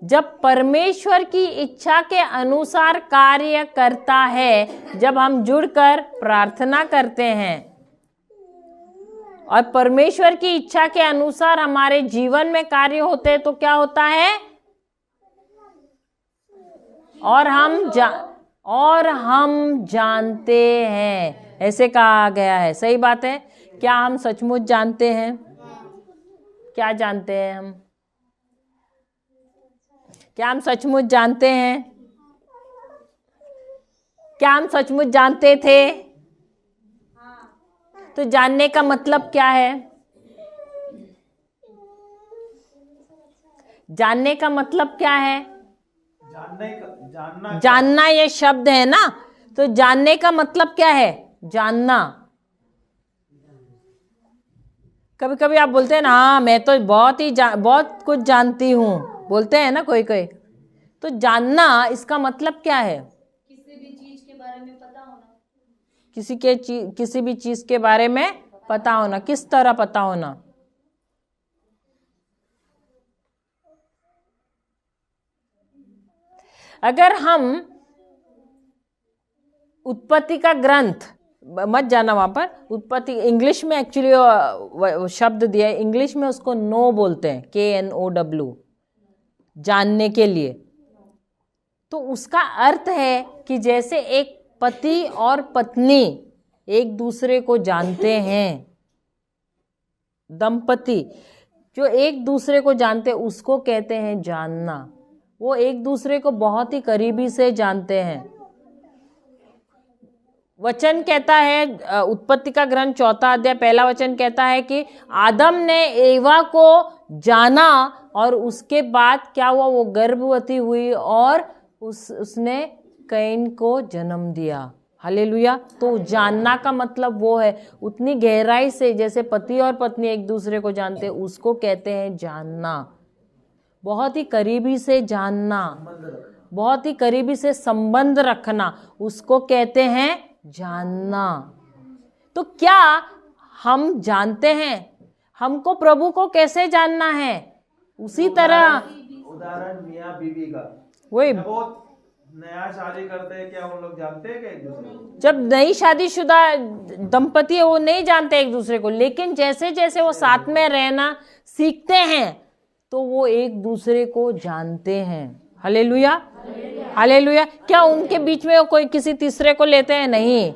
जब परमेश्वर की इच्छा के अनुसार कार्य करता है, जब हम जुड़कर प्रार्थना करते हैं और परमेश्वर की इच्छा के अनुसार हमारे जीवन में कार्य होते हैं, तो क्या होता है? और हम जानते हैं, ऐसे कहा गया है, सही बात है। क्या हम सचमुच जानते हैं? क्या जानते हैं हम? क्या हम सचमुच जानते हैं? क्या हम सचमुच जानते थे? तो जानने का मतलब क्या है? जानने का मतलब क्या है? जानना ये शब्द है ना, तो जानने का मतलब क्या है? जानना। कभी कभी आप बोलते हैं ना, हाँ मैं तो बहुत कुछ जानती हूँ, बोलते हैं ना कोई कोई। तो जानना इसका मतलब क्या है? किसी भी चीज के बारे में पता होना। किसी भी चीज के बारे में पता होना। किस तरह पता होना? अगर हम उत्पत्ति का ग्रंथ मत जाना वहाँ पर। उत्पत्ति इंग्लिश में एक्चुअली शब्द दिया है, इंग्लिश में उसको नो बोलते हैं, KNOW, जानने के लिए। तो उसका अर्थ है कि जैसे एक पति और पत्नी एक दूसरे को जानते हैं, दंपति जो एक दूसरे को जानते हैं उसको कहते हैं जानना। वो एक दूसरे को बहुत ही करीबी से जानते हैं। वचन कहता है, उत्पत्ति का ग्रंथ 4 अध्याय 1 वचन कहता है कि आदम ने एवा को जाना और उसके बाद क्या हुआ, वो गर्भवती हुई और उसने कैन को जन्म दिया। हालेलुया। तो जानना का मतलब वो है, उतनी गहराई से जैसे पति और पत्नी एक दूसरे को जानते हैं उसको कहते हैं जानना। बहुत ही करीबी से जानना, बहुत ही करीबी से संबंध रखना, उसको कहते हैं जानना। तो क्या हम जानते हैं हमको प्रभु को कैसे जानना है? उसी तरह उदाहरण मियाँ बीवी का, वही बहुत नया शादी करते हैं, क्या उन लोग जानते हैं क्या एक दूसरे को? जब नई शादीशुदा दंपति है वो नहीं जानते एक दूसरे को, लेकिन जैसे जैसे वो साथ में रहना सीखते हैं तो वो एक दूसरे को जानते हैं। Hallelujah, hallelujah. क्या उनके बीच में कोई किसी तीसरे को लेते हैं? नहीं,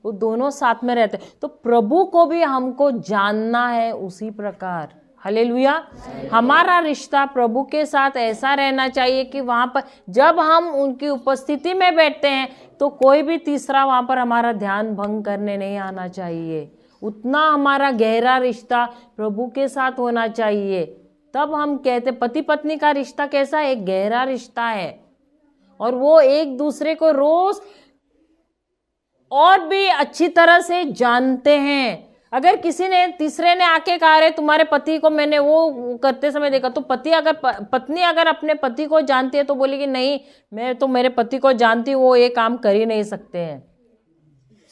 वो दोनों साथ में रहते हैं। तो प्रभु को भी हमको जानना है उसी प्रकार। हालेलुया। हमारा रिश्ता प्रभु के साथ ऐसा रहना चाहिए कि वहाँ पर जब हम उनकी उपस्थिति में बैठते हैं तो कोई भी तीसरा वहाँ पर हमारा ध्यान भंग करने नहीं आना चाहिए। उतना हमारा गहरा रिश्ता प्रभु के साथ होना चाहिए। तब हम कहते, पति पत्नी का रिश्ता कैसा, एक गहरा रिश्ता है और वो एक दूसरे को रोज और भी अच्छी तरह से जानते हैं। अगर किसी ने तीसरे ने आके कहा रे तुम्हारे पति को मैंने वो करते समय देखा, तो पत्नी अगर अपने पति को जानती है तो बोलेगी नहीं, मैं तो मेरे पति को जानती हूँ, वो ये काम कर ही नहीं सकते हैं।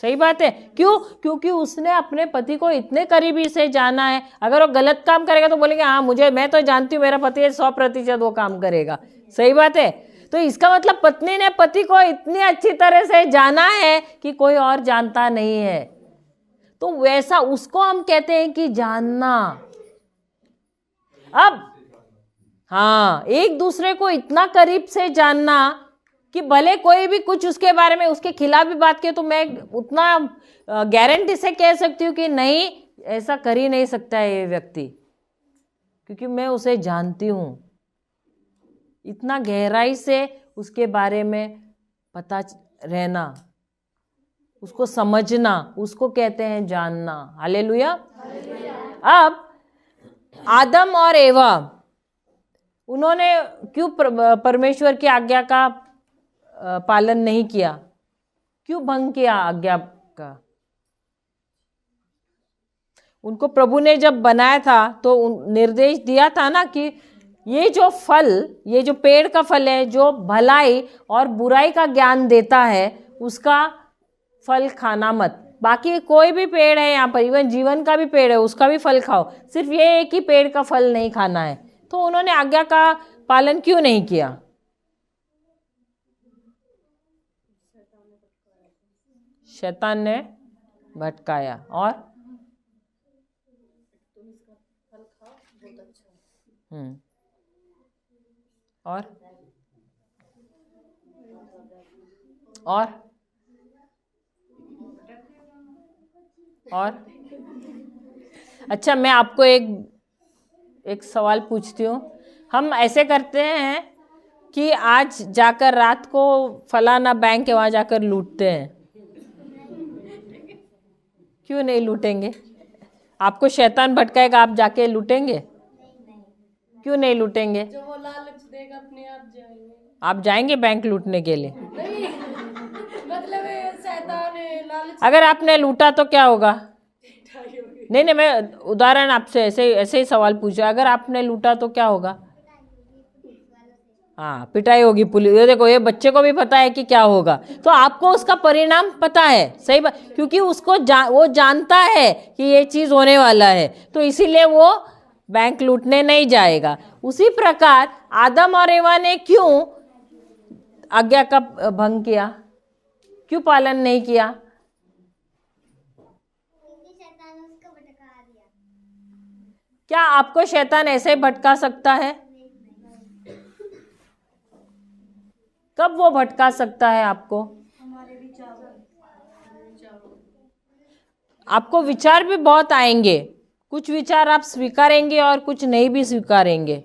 सही बात है। क्यों? क्योंकि उसने अपने पति को इतने करीबी से जाना है। अगर वो गलत काम करेगा तो बोलेंगे हाँ मैं तो जानती हूँ मेरा पति 100% वो काम करेगा। सही बात है। तो इसका मतलब पत्नी ने पति को इतनी अच्छी तरह से जाना है कि कोई और जानता नहीं है। तो वैसा उसको हम कहते हैं कि जानना। अब हाँ, एक दूसरे को इतना करीब से जानना कि भले कोई भी कुछ उसके बारे में उसके खिलाफ भी बात करे तो मैं उतना गारंटी से कह सकती हूँ कि नहीं, ऐसा कर ही नहीं सकता है ये व्यक्ति, क्योंकि मैं उसे जानती हूँ। इतना गहराई से उसके बारे में पता रहना, उसको समझना, उसको कहते हैं जानना। हालेलुया। अब आदम और एवा, उन्होंने क्यों परमेश्वर की आज्ञा का पालन नहीं किया? क्यों भंग किया आज्ञा का? उनको प्रभु ने जब बनाया था तो निर्देश दिया था ना कि ये जो फल, ये जो पेड़ का फल है जो भलाई और बुराई का ज्ञान देता है, उसका फल खाना मत। बाकी कोई भी पेड़ है यहाँ पर, इवन जीवन का भी पेड़ है, उसका भी फल खाओ, सिर्फ ये एक ही पेड़ का फल नहीं खाना है। तो उन्होंने आज्ञा का पालन क्यों नहीं किया? शैतान ने भटकाया। और और अच्छा, मैं आपको एक सवाल पूछती हूँ। हम ऐसे करते हैं कि आज जाकर रात को फलाना बैंक है वहाँ जाकर लूटते हैं। क्यों नहीं लूटेंगे? आपको शैतान भटकाएगा, आप जाके लूटेंगे? क्यों नहीं लूटेंगे? जो वो लालच देगा अपने आप जाएंगे। आप जाएंगे बैंक लूटने के लिए? नहीं, मतलब शैतान है, लालच। अगर आपने लूटा तो क्या होगा? नहीं, मैं उदाहरण आपसे ऐसे ही सवाल पूछा। अगर आपने लूटा तो क्या होगा? हाँ, पिटाई होगी, पुलिस। ये देखो, ये बच्चे को भी पता है कि क्या होगा, तो आपको उसका परिणाम पता है। सही बात, क्योंकि उसको वो जानता है कि ये चीज़ होने वाला है, तो इसीलिए वो बैंक लूटने नहीं जाएगा। उसी प्रकार आदम और एवा ने क्यों आज्ञा का भंग किया? क्यों पालन नहीं किया? क्या आपको शैतान ऐसे भटका सकता है? कब वो भटका सकता है आपको? आपको विचार भी बहुत आएंगे, कुछ विचार आप स्वीकारेंगे और कुछ नहीं भी स्वीकारेंगे।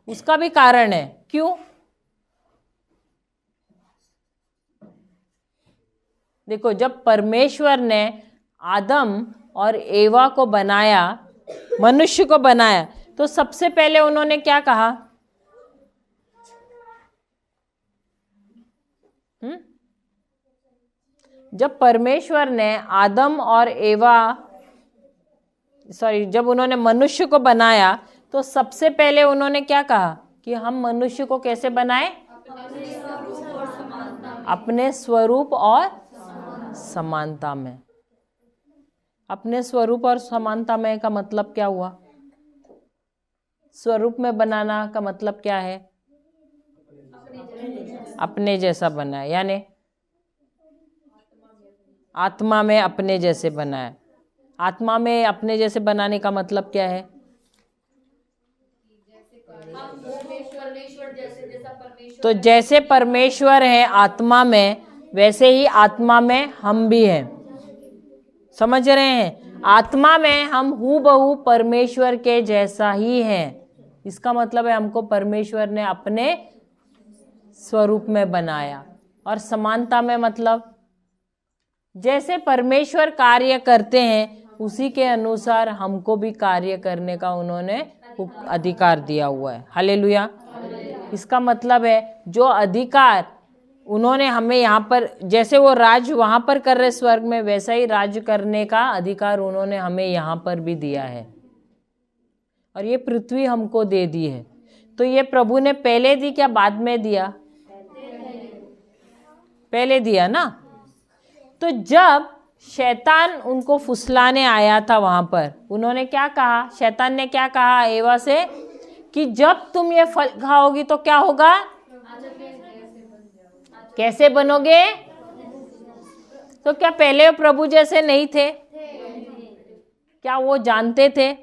उसका भी कारण है। क्यों? देखो, जब परमेश्वर ने आदम और एवा को बनाया, मनुष्य को बनाया, तो सबसे पहले उन्होंने क्या कहा? जब परमेश्वर ने आदम और एवा जब उन्होंने मनुष्य को बनाया, तो सबसे पहले उन्होंने क्या कहा कि हम मनुष्य को कैसे बनाए? अपने स्वरूप और समानता में। अपने स्वरूप और समानता में का मतलब क्या हुआ? स्वरूप में बनाना का मतलब क्या है? अपने जैसा बनाया, यानी आत्मा में अपने जैसे बनाया। आत्मा में अपने जैसे बनाने का मतलब क्या है? तो जैसे परमेश्वर है आत्मा में, वैसे ही आत्मा में हम भी हैं। समझ रहे हैं? आत्मा में हम हूबहू परमेश्वर के जैसा ही हैं। इसका मतलब है हमको परमेश्वर ने अपने स्वरूप में बनाया। और समानता में मतलब जैसे परमेश्वर कार्य करते हैं उसी के अनुसार हमको भी कार्य करने का उन्होंने अधिकार दिया हुआ है। हालेलुया। इसका मतलब है जो अधिकार उन्होंने हमें यहाँ पर, जैसे वो राज वहाँ पर कर रहे स्वर्ग में, वैसा ही राज करने का अधिकार उन्होंने हमें यहाँ पर भी दिया है। और ये पृथ्वी हमको दे दी है। तो ये प्रभु ने पहले दी क्या बाद में दिया? पहले दिया ना। तो जब शैतान उनको फुसलाने आया था वहां पर, उन्होंने क्या कहा? शैतान ने क्या कहा एवा से कि जब तुम ये फल खाओगी तो क्या होगा? कैसे बनोगे? तो क्या पहले प्रभु जैसे नहीं थे? क्या वो जानते थे?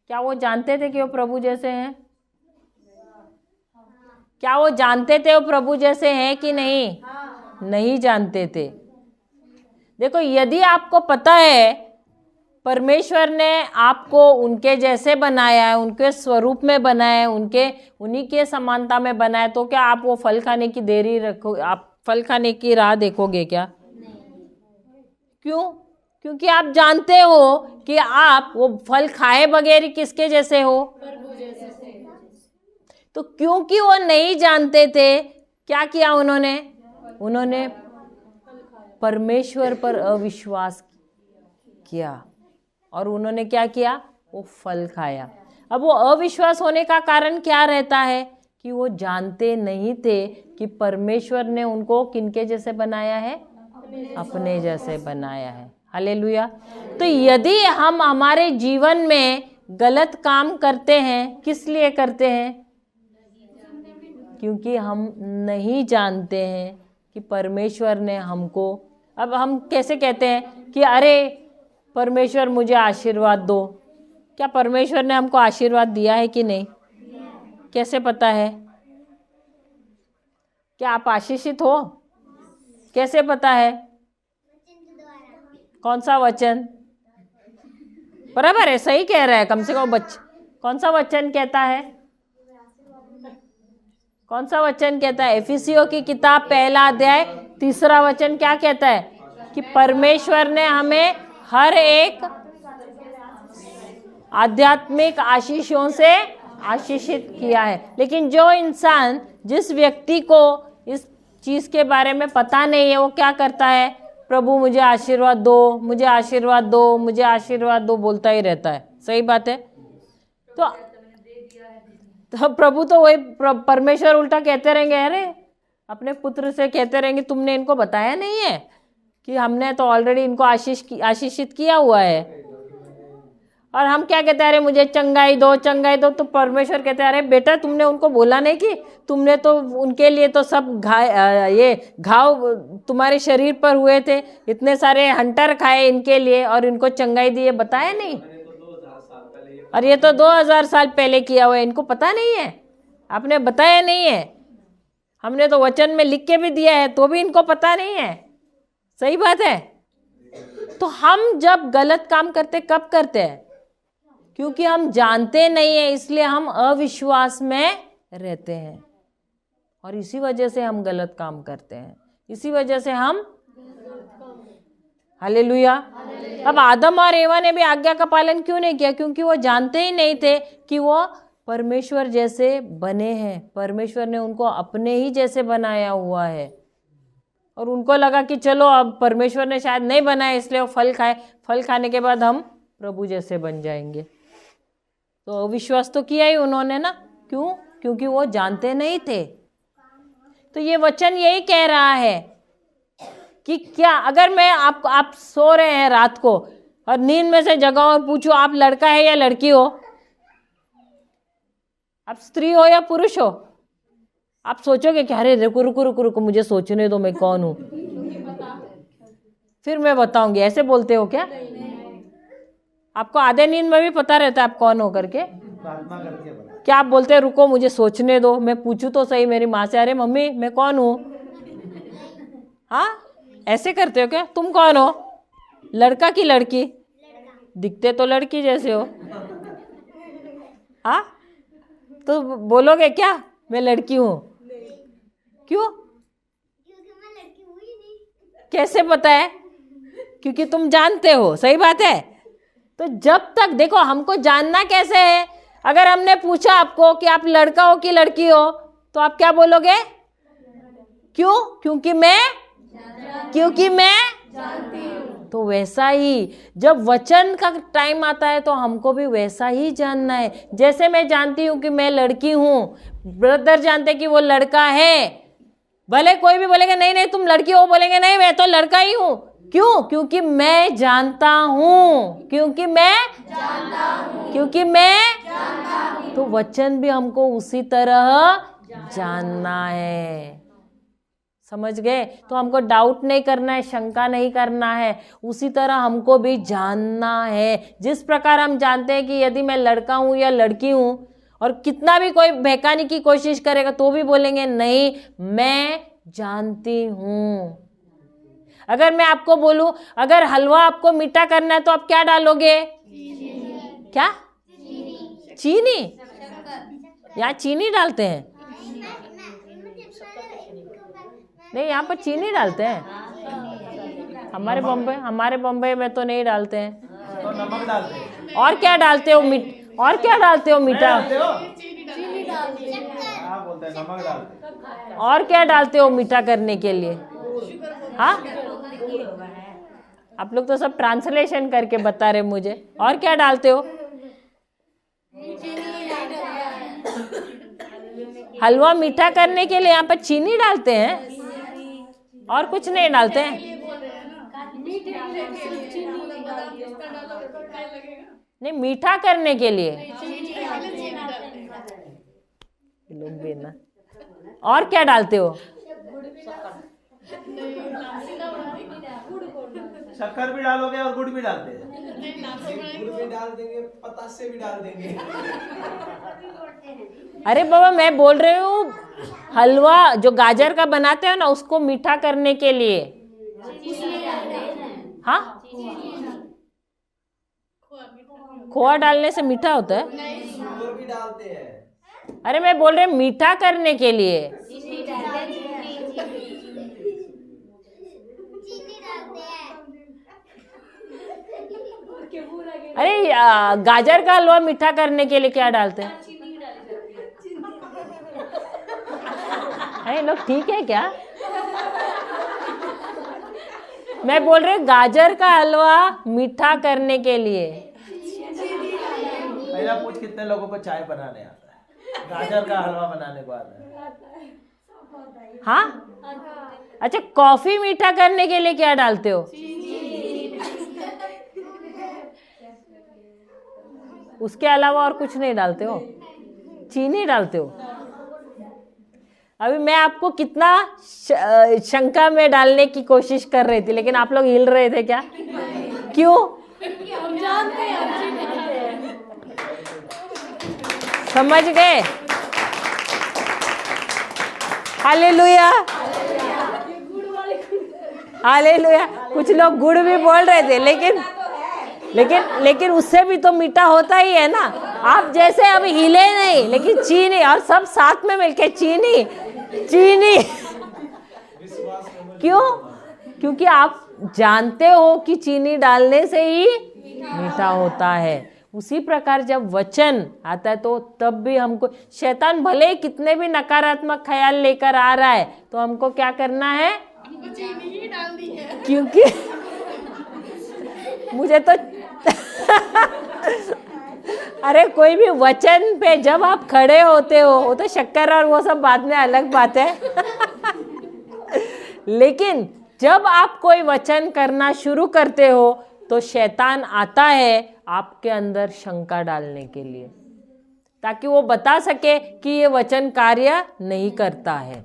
क्या वो जानते थे कि वो प्रभु जैसे हैं? क्या वो जानते थे वो प्रभु जैसे हैं कि नहीं? नहीं जानते थे। देखो, यदि आपको पता है परमेश्वर ने आपको उनके जैसे बनाया है, उनके स्वरूप में बनाया है, उन्हीं के समानता में बनाया, तो क्या आप वो फल खाने की देरी रखो? आप फल खाने की राह देखोगे क्या? क्यों? क्योंकि आप जानते हो कि आप वो फल खाए बगैर किसके जैसे हो? तो क्योंकि वो नहीं जानते थे, क्या किया उन्होंने परमेश्वर पर अविश्वास किया और उन्होंने क्या किया? वो फल खाया। अब वो अविश्वास होने का कारण क्या रहता है? कि वो जानते नहीं थे कि परमेश्वर ने उनको किनके जैसे बनाया है? अपने जैसे बनाया है। हालेलुया। तो यदि हम हमारे जीवन में गलत काम करते हैं, किस लिए करते हैं? क्योंकि हम नहीं जानते हैं कि परमेश्वर ने हमको, अब हम कैसे कहते हैं कि अरे परमेश्वर मुझे आशीर्वाद दो। क्या परमेश्वर ने हमको आशीर्वाद दिया है कि नहीं? कैसे पता है? क्या आप आशीषित हो? कैसे पता है? कौन सा वचन? बराबर है, सही कह रहा है। कम से कम कौन सा वचन कहता है? कौन सा वचन कहता है? एफिसियों की किताब 1 अध्याय 3 वचन क्या कहता है? कि परमेश्वर ने हमें हर एक आध्यात्मिक आशीषों से आशीषित किया है। लेकिन जो इंसान, जिस व्यक्ति को इस चीज के बारे में पता नहीं है, वो क्या करता है? प्रभु मुझे आशीर्वाद दो, मुझे आशीर्वाद दो, मुझे आशीर्वाद दो बोलता ही रहता है। सही बात है। तो प्रभु तो वही परमेश्वर उल्टा कहते रहेंगे, अरे अपने पुत्र से कहते रहेंगे तुमने इनको बताया नहीं है कि हमने तो ऑलरेडी इनको आशीषित किया हुआ है। और हम क्या कहते हैं? अरे मुझे चंगाई दो, चंगाई दो। तो परमेश्वर कहते हैं अरे बेटा तुमने उनको बोला नहीं कि तुमने तो उनके लिए तो सब घाव तुम्हारे शरीर पर हुए थे, इतने सारे हंटर खाए इनके लिए और इनको चंगाई दी है, बताया नहीं? और ये तो 2000 साल पहले किया हुआ है, इनको पता नहीं है, आपने बताया नहीं है, हमने तो वचन में लिख के भी दिया है तो भी इनको पता नहीं है। सही बात है। तो हम जब गलत काम करते कब करते हैं? क्योंकि हम जानते नहीं है, इसलिए हम अविश्वास में रहते हैं और इसी वजह से हम गलत काम करते हैं, इसी वजह से हम हालेलुया। अब आदम और एवा ने भी आज्ञा का पालन क्यों नहीं किया? क्योंकि वो जानते ही नहीं थे कि वो परमेश्वर जैसे बने हैं, परमेश्वर ने उनको अपने ही जैसे बनाया हुआ है और उनको लगा कि चलो अब परमेश्वर ने शायद नहीं बनाया इसलिए वो फल खाए, फल खाने के बाद हम प्रभु जैसे बन जाएंगे। तो अविश्वास तो किया ही उन्होंने ना। क्यों? क्योंकि वो जानते नहीं थे। तो ये वचन यही कह रहा है कि क्या अगर मैं आप सो रहे हैं रात को और नींद में से जगाऊं और पूछूं आप लड़का है या लड़की हो, आप स्त्री हो या पुरुष हो, आप सोचोगे कि अरे रुको रुको रुको रुको मुझे सोचने दो मैं कौन हूं, फिर मैं बताऊंगी। ऐसे बोलते हो क्या? आपको आधे नींद में भी पता रहता है आप कौन हो करके? प्रार्थना करके बता। क्या आप बोलते हैं रुको मुझे सोचने दो, मैं पूछूं तो सही मेरी माँ से, अरे मम्मी मैं कौन हूं? हाँ, ऐसे करते हो क्या? तुम कौन हो, लड़का की लड़की? दिखते तो लड़की जैसे हो। हाँ, तो बोलोगे क्या मैं लड़की हूं? क्यों? क्योंकि मैं लड़की हुई नहीं। कैसे पता है? क्योंकि तुम जानते हो। सही बात है। तो जब तक देखो हमको जानना कैसे है? अगर हमने पूछा आपको कि आप लड़का हो कि लड़की हो तो आप क्या बोलोगे? क्यों? क्योंकि मैं जानती हूँ। तो वैसा ही जब वचन का टाइम आता है तो हमको भी वैसा ही जानना है। जैसे मैं जानती हूँ कि मैं लड़की हूँ, ब्रदर जानते कि वो लड़का है, भले कोई भी बोलेगा नहीं नहीं तुम लड़की हो, बोलेंगे नहीं मैं तो लड़का ही हूँ। क्यों? क्योंकि मैं जानता हूँ, क्योंकि मैं जानता हूँ। तो वचन भी हमको उसी तरह जानना है। समझ गए? तो हमको डाउट नहीं करना है, शंका नहीं करना है, उसी तरह हमको भी जानना है। जिस प्रकार हम जानते हैं कि यदि मैं लड़का हूँ या लड़की हूँ, और कितना भी कोई बहकाने की कोशिश करेगा तो भी बोलेंगे नहीं मैं जानती हूँ। अगर मैं आपको बोलूं अगर हलवा आपको मीठा करना है तो आप क्या डालोगे? क्या? चीनी? यहाँ चीनी डालते हैं? नहीं, यहाँ पर चीनी डालते हैं। हमारे बम्बई में तो नहीं डालते हैं। तो नमक डालते हैं। और क्या डालते हो? और क्या डालते हो मीठा? हाँ बोलते हैं नमक डालते हैं। और क्या डालते हो मीठा करने के लिए? हाँ, आप लोग तो सब ट्रांसलेशन करके बता रहे मुझे। और क्या डालते हो? हलवा मीठा करने के लिए यहाँ पर चीनी डालते हैं और कुछ नहीं डालते हैं। नहीं, मीठा करने के लिए लोग भी ना। और क्या डालते हो? शक्कर भी डालोगे और गुड़ भी डालते हैं। गुड़ भी डाल देंगे, पतासे भी डाल देंगे। अरे बाबा मैं बोल रही हूँ हलवा जो गाजर का बनाते हैं ना उसको मीठा करने के लिए। हाँ, खोआ डालने से मीठा होता है? शुगर भी डालते हैं। अरे मैं बोल रही हूँ मीठा करने के लिए। अरे गाजर का हलवा मीठा करने के लिए क्या डालते हैं? अरे लोग ठीक है क्या? मैं बोल रही हूँ गाजर का हलवा मीठा करने के लिए। पहला पूछ कितने लोगों को चाय बनाने आता है? गाजर का हलवा बनाने को आता है? हाँ, अच्छा कॉफी मीठा करने के लिए क्या डालते हो? उसके अलावा और कुछ नहीं डालते हो? चीनी डालते हो? अभी मैं आपको कितना शंका में डालने की कोशिश कर रही थी लेकिन आप लोग हिल रहे थे क्या? क्यों? हम जानते हैं। समझ गए? Hallelujah, hallelujah. कुछ लोग गुड़ भी बोल रहे थे, लेकिन उससे भी तो मीठा होता ही है ना। आप जैसे अभी हिले नहीं, लेकिन चीनी और सब साथ में मिलके चीनी चीनी क्यों? क्योंकि आप जानते हो कि चीनी डालने से ही मीठा होता है। उसी प्रकार जब वचन आता है तो तब भी हमको, शैतान भले ही कितने भी नकारात्मक ख्याल लेकर आ रहा है, तो हमको क्या करना है? चीनी ही डालनी है। क्योंकि मुझे तो अरे कोई भी वचन पे जब आप खड़े होते हो, वो तो शक्कर और वो सब बाद में अलग बात है लेकिन जब आप कोई वचन करना शुरू करते हो तो शैतान आता है आपके अंदर शंका डालने के लिए, ताकि वो बता सके कि ये वचन कार्य नहीं करता है।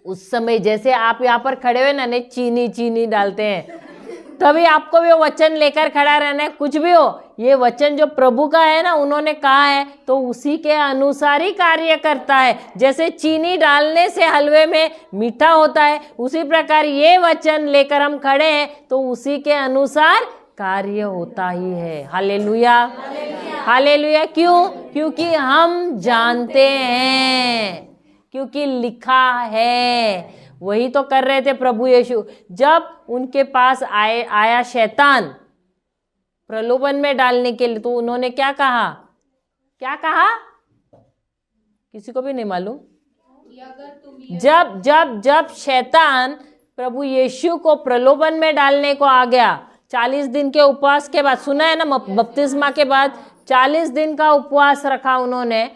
उस समय जैसे आप यहाँ पर खड़े हुए ना, चीनी चीनी डालते हैं, तभी आपको भी वो वचन लेकर खड़ा रहना है। कुछ भी हो, ये वचन जो प्रभु का है ना, उन्होंने कहा है, तो उसी के अनुसार ही कार्य करता है। जैसे चीनी डालने से हलवे में मीठा होता है, उसी प्रकार ये वचन लेकर हम खड़े हैं तो उसी के अनुसार कार्य होता ही है। Hallelujah, hallelujah. क्यों? क्योंकि हम जानते हैं, क्योंकि लिखा है। वही तो कर रहे थे प्रभु यीशु। जब उनके पास आया शैतान प्रलोभन में डालने के लिए, तो उन्होंने क्या कहा? क्या कहा? किसी को भी नहीं मालूम। जब शैतान प्रभु यीशु को प्रलोभन में डालने को आ गया, 40 दिन के उपवास के बाद, सुना है ना, बपतिस्मा के बाद 40 दिन का उपवास रखा उन्होंने।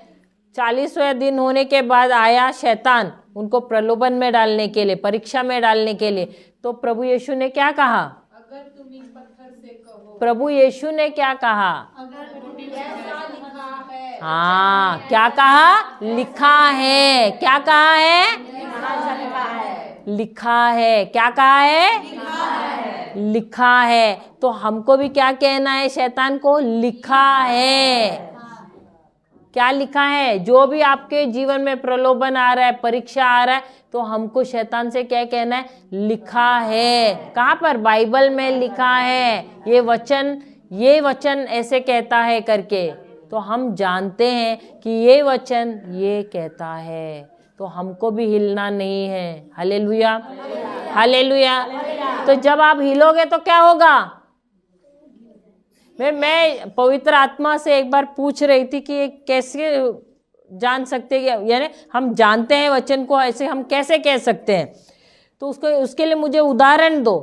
40वें दिन होने के बाद आया शैतान उनको प्रलोभन में डालने के लिए, परीक्षा में डालने के लिए। तो प्रभु यीशु ने क्या कहा? अगर तुम इस पत्थर से कहो। प्रभु यीशु ने क्या कहा? अगर तुम ऐसा लिखा है। हाँ, क्या कहा? लिखा है। क्या कहा है? लिखा है। क्या कहा है? लिखा है। तो हमको भी क्या कहना है शैतान को? लिखा है। क्या लिखा है? जो भी आपके जीवन में प्रलोभन आ रहा है, परीक्षा आ रहा है, तो हमको शैतान से क्या कहना है? लिखा है। कहाँ पर? बाइबल में लिखा है। ये वचन ऐसे कहता है करके। तो हम जानते हैं कि ये वचन ये कहता है, तो हमको भी हिलना नहीं है। Hallelujah, hallelujah. तो जब आप हिलोगे तो क्या होगा? मैं पवित्र आत्मा से एक बार पूछ रही थी कि ये कैसे जान सकते हैं, यानी हम जानते हैं वचन को, ऐसे हम कैसे कह सकते हैं? तो उसके लिए मुझे उदाहरण दो।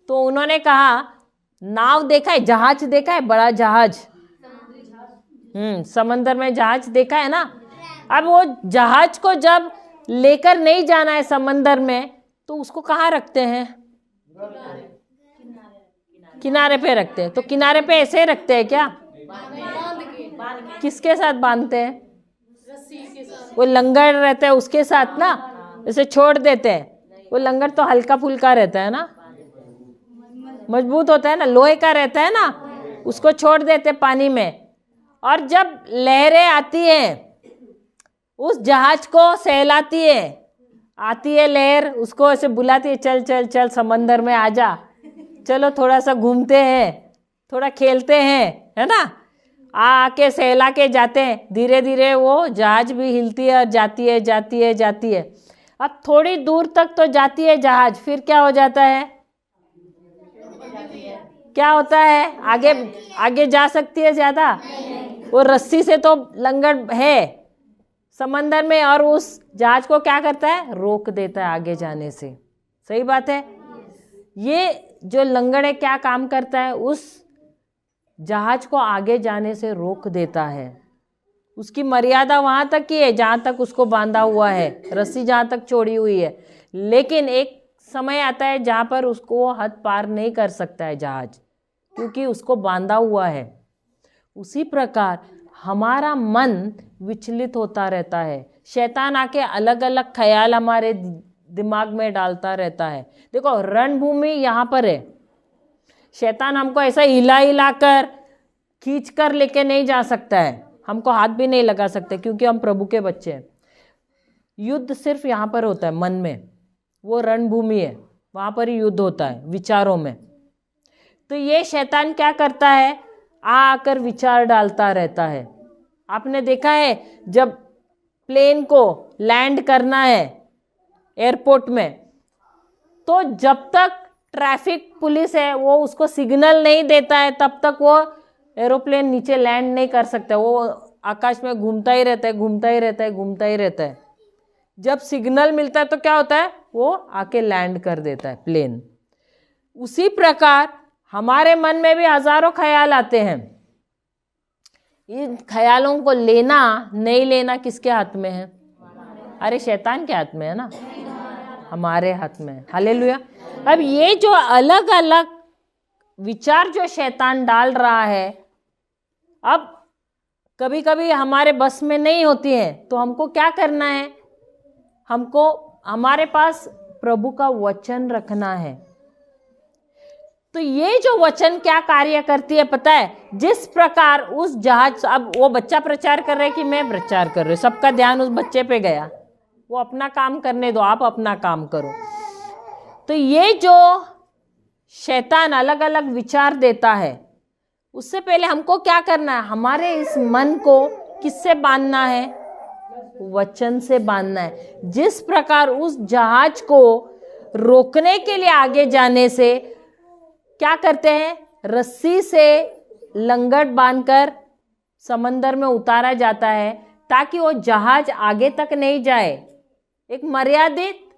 तो उन्होंने कहा, नाव देखा है, जहाज देखा है, बड़ा जहाज, समंदर में जहाज देखा है ना। अब वो जहाज को जब लेकर नहीं जाना है समंदर में, तो उसको कहाँ रखते हैं? किनारे पे रखते हैं। तो किनारे पे ऐसे रखते हैं क्या? किसके साथ बांधते हैं? रस्सी के साथ। वो लंगर रहता है उसके साथ ना, ऐसे छोड़ देते हैं। वो लंगर तो हल्का फुल्का रहता है ना, मजबूत होता है ना, लोहे का रहता है ना, उसको छोड़ देते पानी में। और जब लहरें आती हैं, उस जहाज को सहलाती है, आती है लहर, उसको ऐसे बुलाती है, चल चल चल समंदर में आ जा, चलो थोड़ा सा घूमते हैं, थोड़ा खेलते हैं, है ना। आके सहला के जाते हैं। धीरे धीरे वो जहाज भी हिलती है और जाती है, जाती है, जाती है। अब थोड़ी दूर तक तो जाती है जहाज, फिर क्या हो जाता है? क्या होता है? आगे जा सकती है ज़्यादा? वो रस्सी से तो लंगर है समंदर में, और उस जहाज को क्या करता है? रोक देता है आगे जाने से। सही बात है। ये जो लंगर है क्या काम करता है? उस जहाज को आगे जाने से रोक देता है। उसकी मर्यादा वहाँ तक ही है जहाँ तक उसको बांधा हुआ है, रस्सी जहाँ तक छोड़ी हुई है। लेकिन एक समय आता है जहाँ पर उसको हद पार नहीं कर सकता है जहाज, क्योंकि उसको बांधा हुआ है। उसी प्रकार हमारा मन विचलित होता रहता है। शैतान आके अलग अलग ख्याल हमारे दिमाग में डालता रहता है। देखो, रणभूमि यहाँ पर है। शैतान हमको ऐसा हिला हिला कर खींच कर लेके नहीं जा सकता है। हमको हाथ भी नहीं लगा सकते, क्योंकि हम प्रभु के बच्चे हैं। युद्ध सिर्फ यहाँ पर होता है, मन में, वो रणभूमि है, वहाँ पर ही युद्ध होता है, विचारों में। तो ये शैतान क्या करता है, आकर विचार डालता रहता है। आपने देखा है जब प्लेन को लैंड करना है एयरपोर्ट में, तो जब तक ट्रैफिक पुलिस है वो उसको सिग्नल नहीं देता है, तब तक वो एरोप्लेन नीचे लैंड नहीं कर सकता। वो आकाश में घूमता ही रहता है, घूमता ही रहता है, घूमता ही रहता है। जब सिग्नल मिलता है तो क्या होता है, वो आके लैंड कर देता है प्लेन। उसी प्रकार हमारे मन में भी हजारों ख्याल आते हैं। इन ख्यालों को लेना नहीं लेना किसके हाथ में है? अरे शैतान के हाथ में है ना, हमारे हाथ में है। हालेलुया। अब ये जो अलग अलग विचार जो शैतान डाल रहा है, अब कभी कभी हमारे बस में नहीं होती है, तो हमको क्या करना है, हमको हमारे पास प्रभु का वचन रखना है। तो ये जो वचन क्या कार्य करती है पता है? जिस प्रकार उस जहाज, अब वो बच्चा प्रचार कर रहा है कि मैं प्रचार कर रही हूँ, सबका ध्यान उस बच्चे पे गया, वो अपना काम करने दो, आप अपना काम करो। तो ये जो शैतान अलग अलग विचार देता है, उससे पहले हमको क्या करना है, हमारे इस मन को किससे बांधना है? वचन से बांधना है। जिस प्रकार उस जहाज को रोकने के लिए आगे जाने से क्या करते हैं, रस्सी से लंगट बांधकर समंदर में उतारा जाता है, ताकि वो जहाज आगे तक नहीं जाए, एक मर्यादित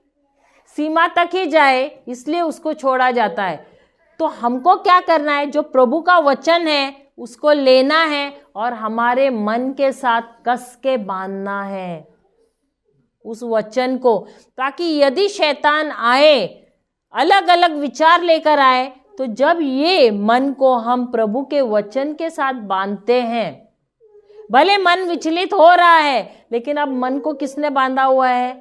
सीमा तक ही जाए, इसलिए उसको छोड़ा जाता है। तो हमको क्या करना है, जो प्रभु का वचन है उसको लेना है और हमारे मन के साथ कस के बांधना है उस वचन को, ताकि यदि शैतान आए, अलग अलग विचार लेकर आए, तो जब ये मन को हम प्रभु के वचन के साथ बांधते हैं, भले मन विचलित हो रहा है, लेकिन अब मन को किसने बांधा हुआ है?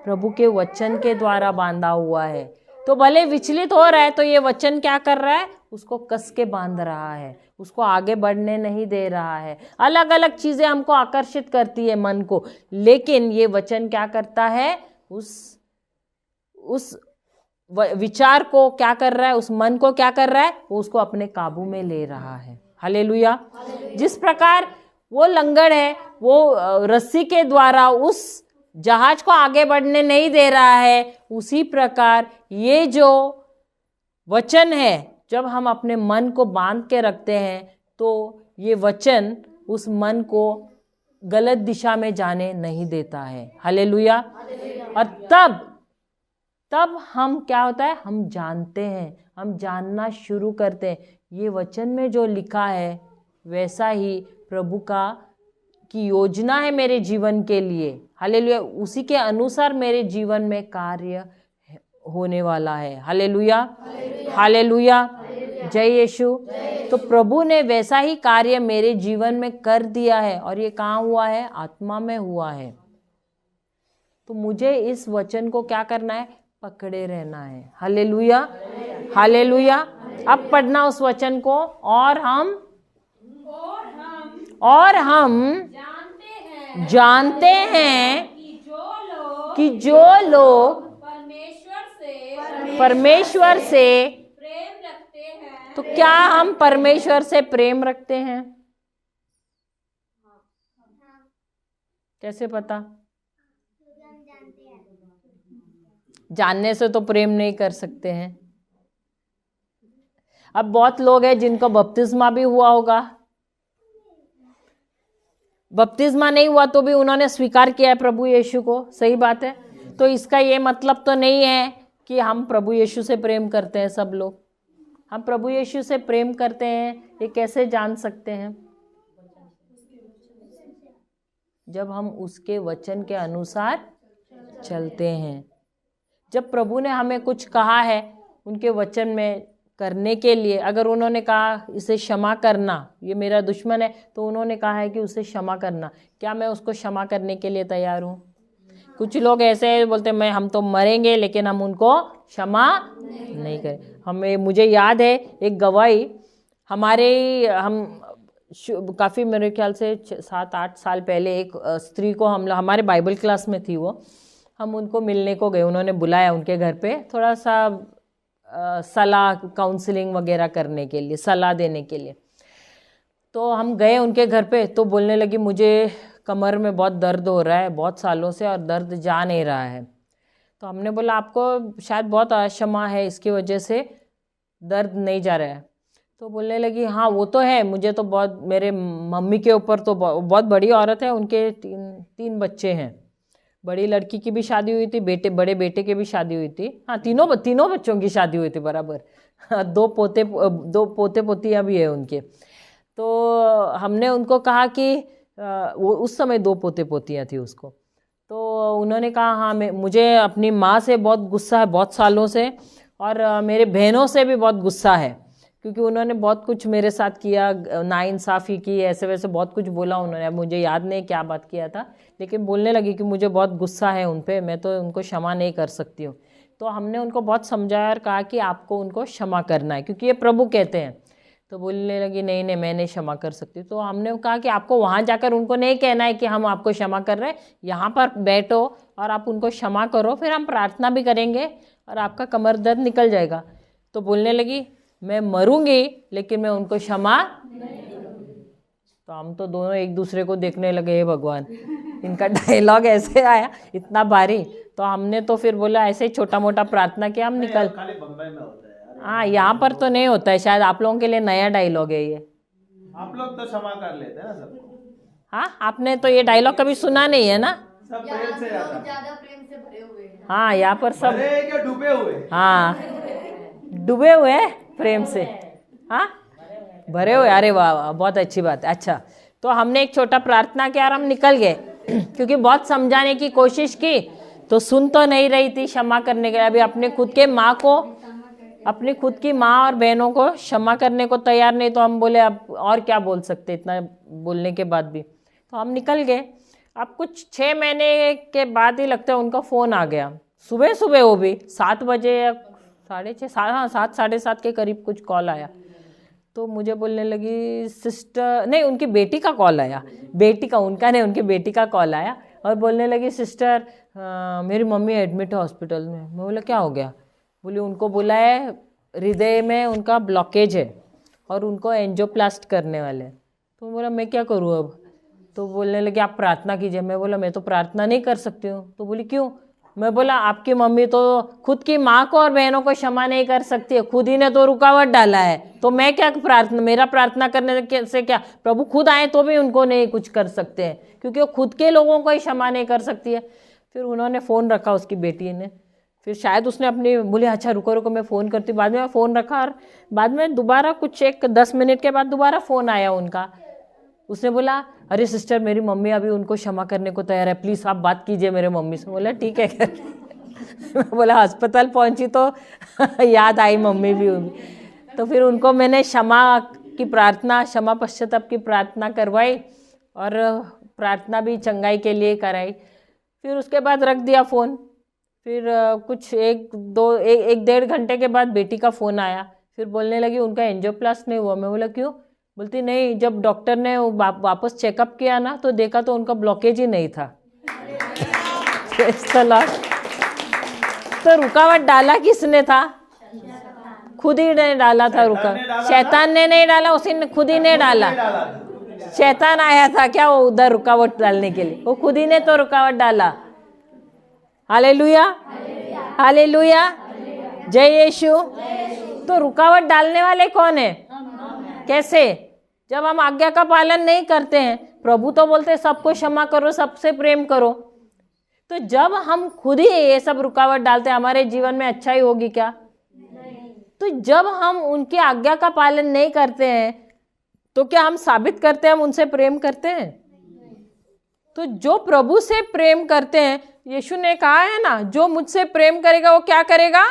प्रभु के वचन के द्वारा बांधा हुआ है। तो भले विचलित हो रहा है, तो ये वचन क्या कर रहा है, उसको कस के बांध रहा है, उसको आगे बढ़ने नहीं दे रहा है। अलग अलग चीजें हमको आकर्षित करती है मन को, लेकिन ये वचन क्या करता है, उस विचार को क्या कर रहा है, उस मन को क्या कर रहा है, वो उसको अपने काबू में ले रहा है। हालेलुया। जिस प्रकार वो लंगड़ है, वो रस्सी के द्वारा उस जहाज को आगे बढ़ने नहीं दे रहा है, उसी प्रकार ये जो वचन है, जब हम अपने मन को बांध के रखते हैं, तो ये वचन उस मन को गलत दिशा में जाने नहीं देता है। हालेलुया। और तब हम क्या होता है, हम जानते हैं, हम जानना शुरू करते हैं, ये वचन में जो लिखा है वैसा ही प्रभु की योजना है मेरे जीवन के लिए। हालेलुया। उसी के अनुसार मेरे जीवन में कार्य होने वाला है। हालेलुया, हालेलुया, जय यीशु। तो प्रभु ने वैसा ही कार्य मेरे जीवन में कर दिया है, और ये कहाँ हुआ है? आत्मा में हुआ है। तो मुझे इस वचन को क्या करना है? पकड़े रहना है। Hallelujah, hallelujah. अब पढ़ना उस वचन को, और हम जानते हैं कि जो लोग परमेश्वर से प्रेम रखते हैं, तो क्या हम परमेश्वर से प्रेम रखते हैं? कैसे पता? जानने से तो प्रेम नहीं कर सकते हैं। अब बहुत लोग हैं जिनको बपतिस्मा भी हुआ होगा, बपतिस्मा नहीं हुआ तो भी उन्होंने स्वीकार किया है प्रभु यीशु को। सही बात है। तो इसका ये मतलब तो नहीं है कि हम प्रभु यीशु से प्रेम करते हैं। सब लोग हम प्रभु यीशु से प्रेम करते हैं, ये कैसे जान सकते हैं? जब हम उसके वचन के अनुसार चलते हैं। जब प्रभु ने हमें कुछ कहा है उनके वचन में करने के लिए, अगर उन्होंने कहा इसे क्षमा करना, ये मेरा दुश्मन है, तो उन्होंने कहा है कि उसे क्षमा करना, क्या मैं उसको क्षमा करने के लिए तैयार हूँ? कुछ लोग ऐसे बोलते हैं हम तो मरेंगे लेकिन हम उनको क्षमा नहीं करें। मुझे याद है एक गवाही, हम काफ़ी मेरे ख्याल से 7-8 साल पहले एक स्त्री को हम हमारे बाइबल क्लास में थी वो, हम उनको मिलने को गए, उन्होंने बुलाया उनके घर पे थोड़ा सा सलाह काउंसलिंग वगैरह करने के लिए, सलाह देने के लिए। तो हम गए उनके घर पे, तो बोलने लगी मुझे कमर में बहुत दर्द हो रहा है बहुत सालों से और दर्द जा नहीं रहा है। तो हमने बोला आपको शायद बहुत अक्षमा है, इसकी वजह से दर्द नहीं जा रहा है। तो बोलने लगी हाँ वो तो है, मुझे तो बहुत, मेरे मम्मी के ऊपर तो बहुत बड़ी औरत है, उनके तीन बच्चे हैं, बड़ी लड़की की भी शादी हुई थी, बड़े बेटे की भी शादी हुई थी, हाँ तीनों बच्चों की शादी हुई थी बराबर, 2 पोते पोतियाँ भी है उनके। तो हमने उनको कहा कि वो उस समय 2 पोते पोतियाँ थी उसको। तो उन्होंने कहा हाँ मुझे अपनी माँ से बहुत गुस्सा है बहुत सालों से, और मेरे बहनों से भी बहुत गुस्सा है, क्योंकि उन्होंने बहुत कुछ मेरे साथ किया, नाइंसाफ़ी की, ऐसे वैसे बहुत कुछ बोला उन्होंने। अब मुझे याद नहीं क्या बात किया था, लेकिन बोलने लगी कि मुझे बहुत गुस्सा है उन पे, मैं तो उनको क्षमा नहीं कर सकती हूँ। तो हमने उनको बहुत समझाया और कहा कि आपको उनको क्षमा करना है, क्योंकि ये प्रभु कहते हैं। तो बोलने लगी नहीं मैं नहीं क्षमा कर सकती। तो हमने कहा कि आपको वहाँ जाकर उनको नहीं कहना है कि हम आपको क्षमा कर रहे हैं, यहाँ पर बैठो और आप उनको क्षमा करो, फिर हम प्रार्थना भी करेंगे और आपका कमर दर्द निकल जाएगा। तो बोलने लगी मैं मरूंगी लेकिन मैं उनको क्षमा। तो हम तो दोनों एक दूसरे को देखने लगे, हे भगवान इनका डायलॉग ऐसे आया इतना भारी। तो हमने तो फिर बोला ऐसे ही छोटा मोटा प्रार्थना किया, हम निकल। खाली बम्बई में होता है यार, हाँ यहाँ पर तो नहीं होता है, शायद आप लोगों के लिए नया डायलॉग है ये। आप लोग तो क्षमा कर लेते हैं ना सबको। हाँ आपने तो ये डायलॉग कभी सुना नहीं है ना। सब प्रेम से जाता है। ज्यादा प्रेम से भरे हुए हैं। हाँ यहाँ पर सब, अरे क्या डूबे हुए। हाँ डूबे हुए हैं प्रेम से, हाँ भरे हुए। अरे वाह वाह बहुत अच्छी बात है। अच्छा तो हमने एक छोटा प्रार्थना किया और हम निकल गए क्योंकि बहुत समझाने की कोशिश की तो सुन तो नहीं रही थी क्षमा करने के लिए। अभी अपने खुद के माँ को, अपनी खुद की माँ और बहनों को क्षमा करने को तैयार नहीं, तो हम बोले अब और क्या बोल सकते इतना बोलने के बाद भी। तो हम निकल गए। अब कुछ 6 महीने के बाद ही लगता है उनका फ़ोन आ गया, सुबह सुबह, वो भी 7 बजे या 6:30, हाँ 7 साढ़े 7 के करीब कुछ कॉल आया। तो मुझे बोलने लगी सिस्टर, नहीं उनकी बेटी का कॉल आया, बेटी का, उनका नहीं उनकी बेटी का कॉल आया, और बोलने लगी सिस्टर मेरी मम्मी एडमिट है हॉस्पिटल में। मैं बोला क्या हो गया? बोली उनको बोला है हृदय में उनका ब्लॉकेज है और उनको एंजियोप्लास्ट करने वाले हैं। तो बोला मैं क्या करूँ अब? तो बोलने लगे आप प्रार्थना कीजिए। मैं बोला मैं तो प्रार्थना नहीं कर सकती हूँ। तो बोली क्यों? मैं बोला आपकी मम्मी तो खुद की माँ को और बहनों को क्षमा नहीं कर सकती है, खुद ही ने तो रुकावट डाला है, तो मैं क्या प्रार्थना, मेरा प्रार्थना करने से क्या? प्रभु खुद आए तो भी उनको नहीं कुछ कर सकते हैं, क्योंकि वो खुद के लोगों को ही क्षमा नहीं कर सकती है। फिर उन्होंने फ़ोन रखा, उसकी बेटी ने। फिर शायद उसने अपनी, बोली अच्छा रुको मैं फ़ोन करती। बाद में फ़ोन रखा और बाद में दोबारा कुछ 10 मिनट के बाद दोबारा फ़ोन आया उनका। उसने बोला अरे सिस्टर मेरी मम्मी अभी उनको क्षमा करने को तैयार है, प्लीज़ आप बात कीजिए मेरे मम्मी से। बोला ठीक है। मैं बोला अस्पताल पहुंची तो याद आई मम्मी भी होगी। तो फिर उनको मैंने क्षमा की प्रार्थना, क्षमा पश्चाताप की प्रार्थना करवाई और प्रार्थना भी चंगाई के लिए कराई। फिर उसके बाद रख दिया फ़ोन। फिर कुछ 1-1.5 घंटे के बाद बेटी का फ़ोन आया। फिर बोलने लगी उनका एंजियोप्लास्ट नहीं हुआ। मैं बोला क्यों? बोलती नहीं, जब डॉक्टर ने वापस चेकअप किया ना तो देखा तो उनका ब्लॉकेज ही नहीं था। तो रुकावट डाला किसने था? खुद ही ने डाला था रुकावट। शैतान ने नहीं डाला, उसी खुद ही ने डाला। शैतान आया था क्या वो उधर रुकावट डालने के लिए? वो खुद ही ने तो रुकावट डाला। हालेलुया, हालेलुया, जय यीशु। तो रुकावट डालने वाले कौन है? कैसे? जब हम आज्ञा का पालन नहीं करते हैं। प्रभु तो बोलते हैं सबको क्षमा करो, सबसे प्रेम करो। तो जब हम खुद ही ये सब रुकावट डालते हैं, हमारे जीवन में अच्छाई होगी क्या? तो जब हम उनकी आज्ञा का पालन नहीं करते हैं तो क्या हम साबित करते हैं हम उनसे प्रेम करते हैं? तो जो प्रभु से प्रेम करते हैं, यीशु ने कहा है ना, जो मुझसे प्रेम करेगा वो क्या करेगा?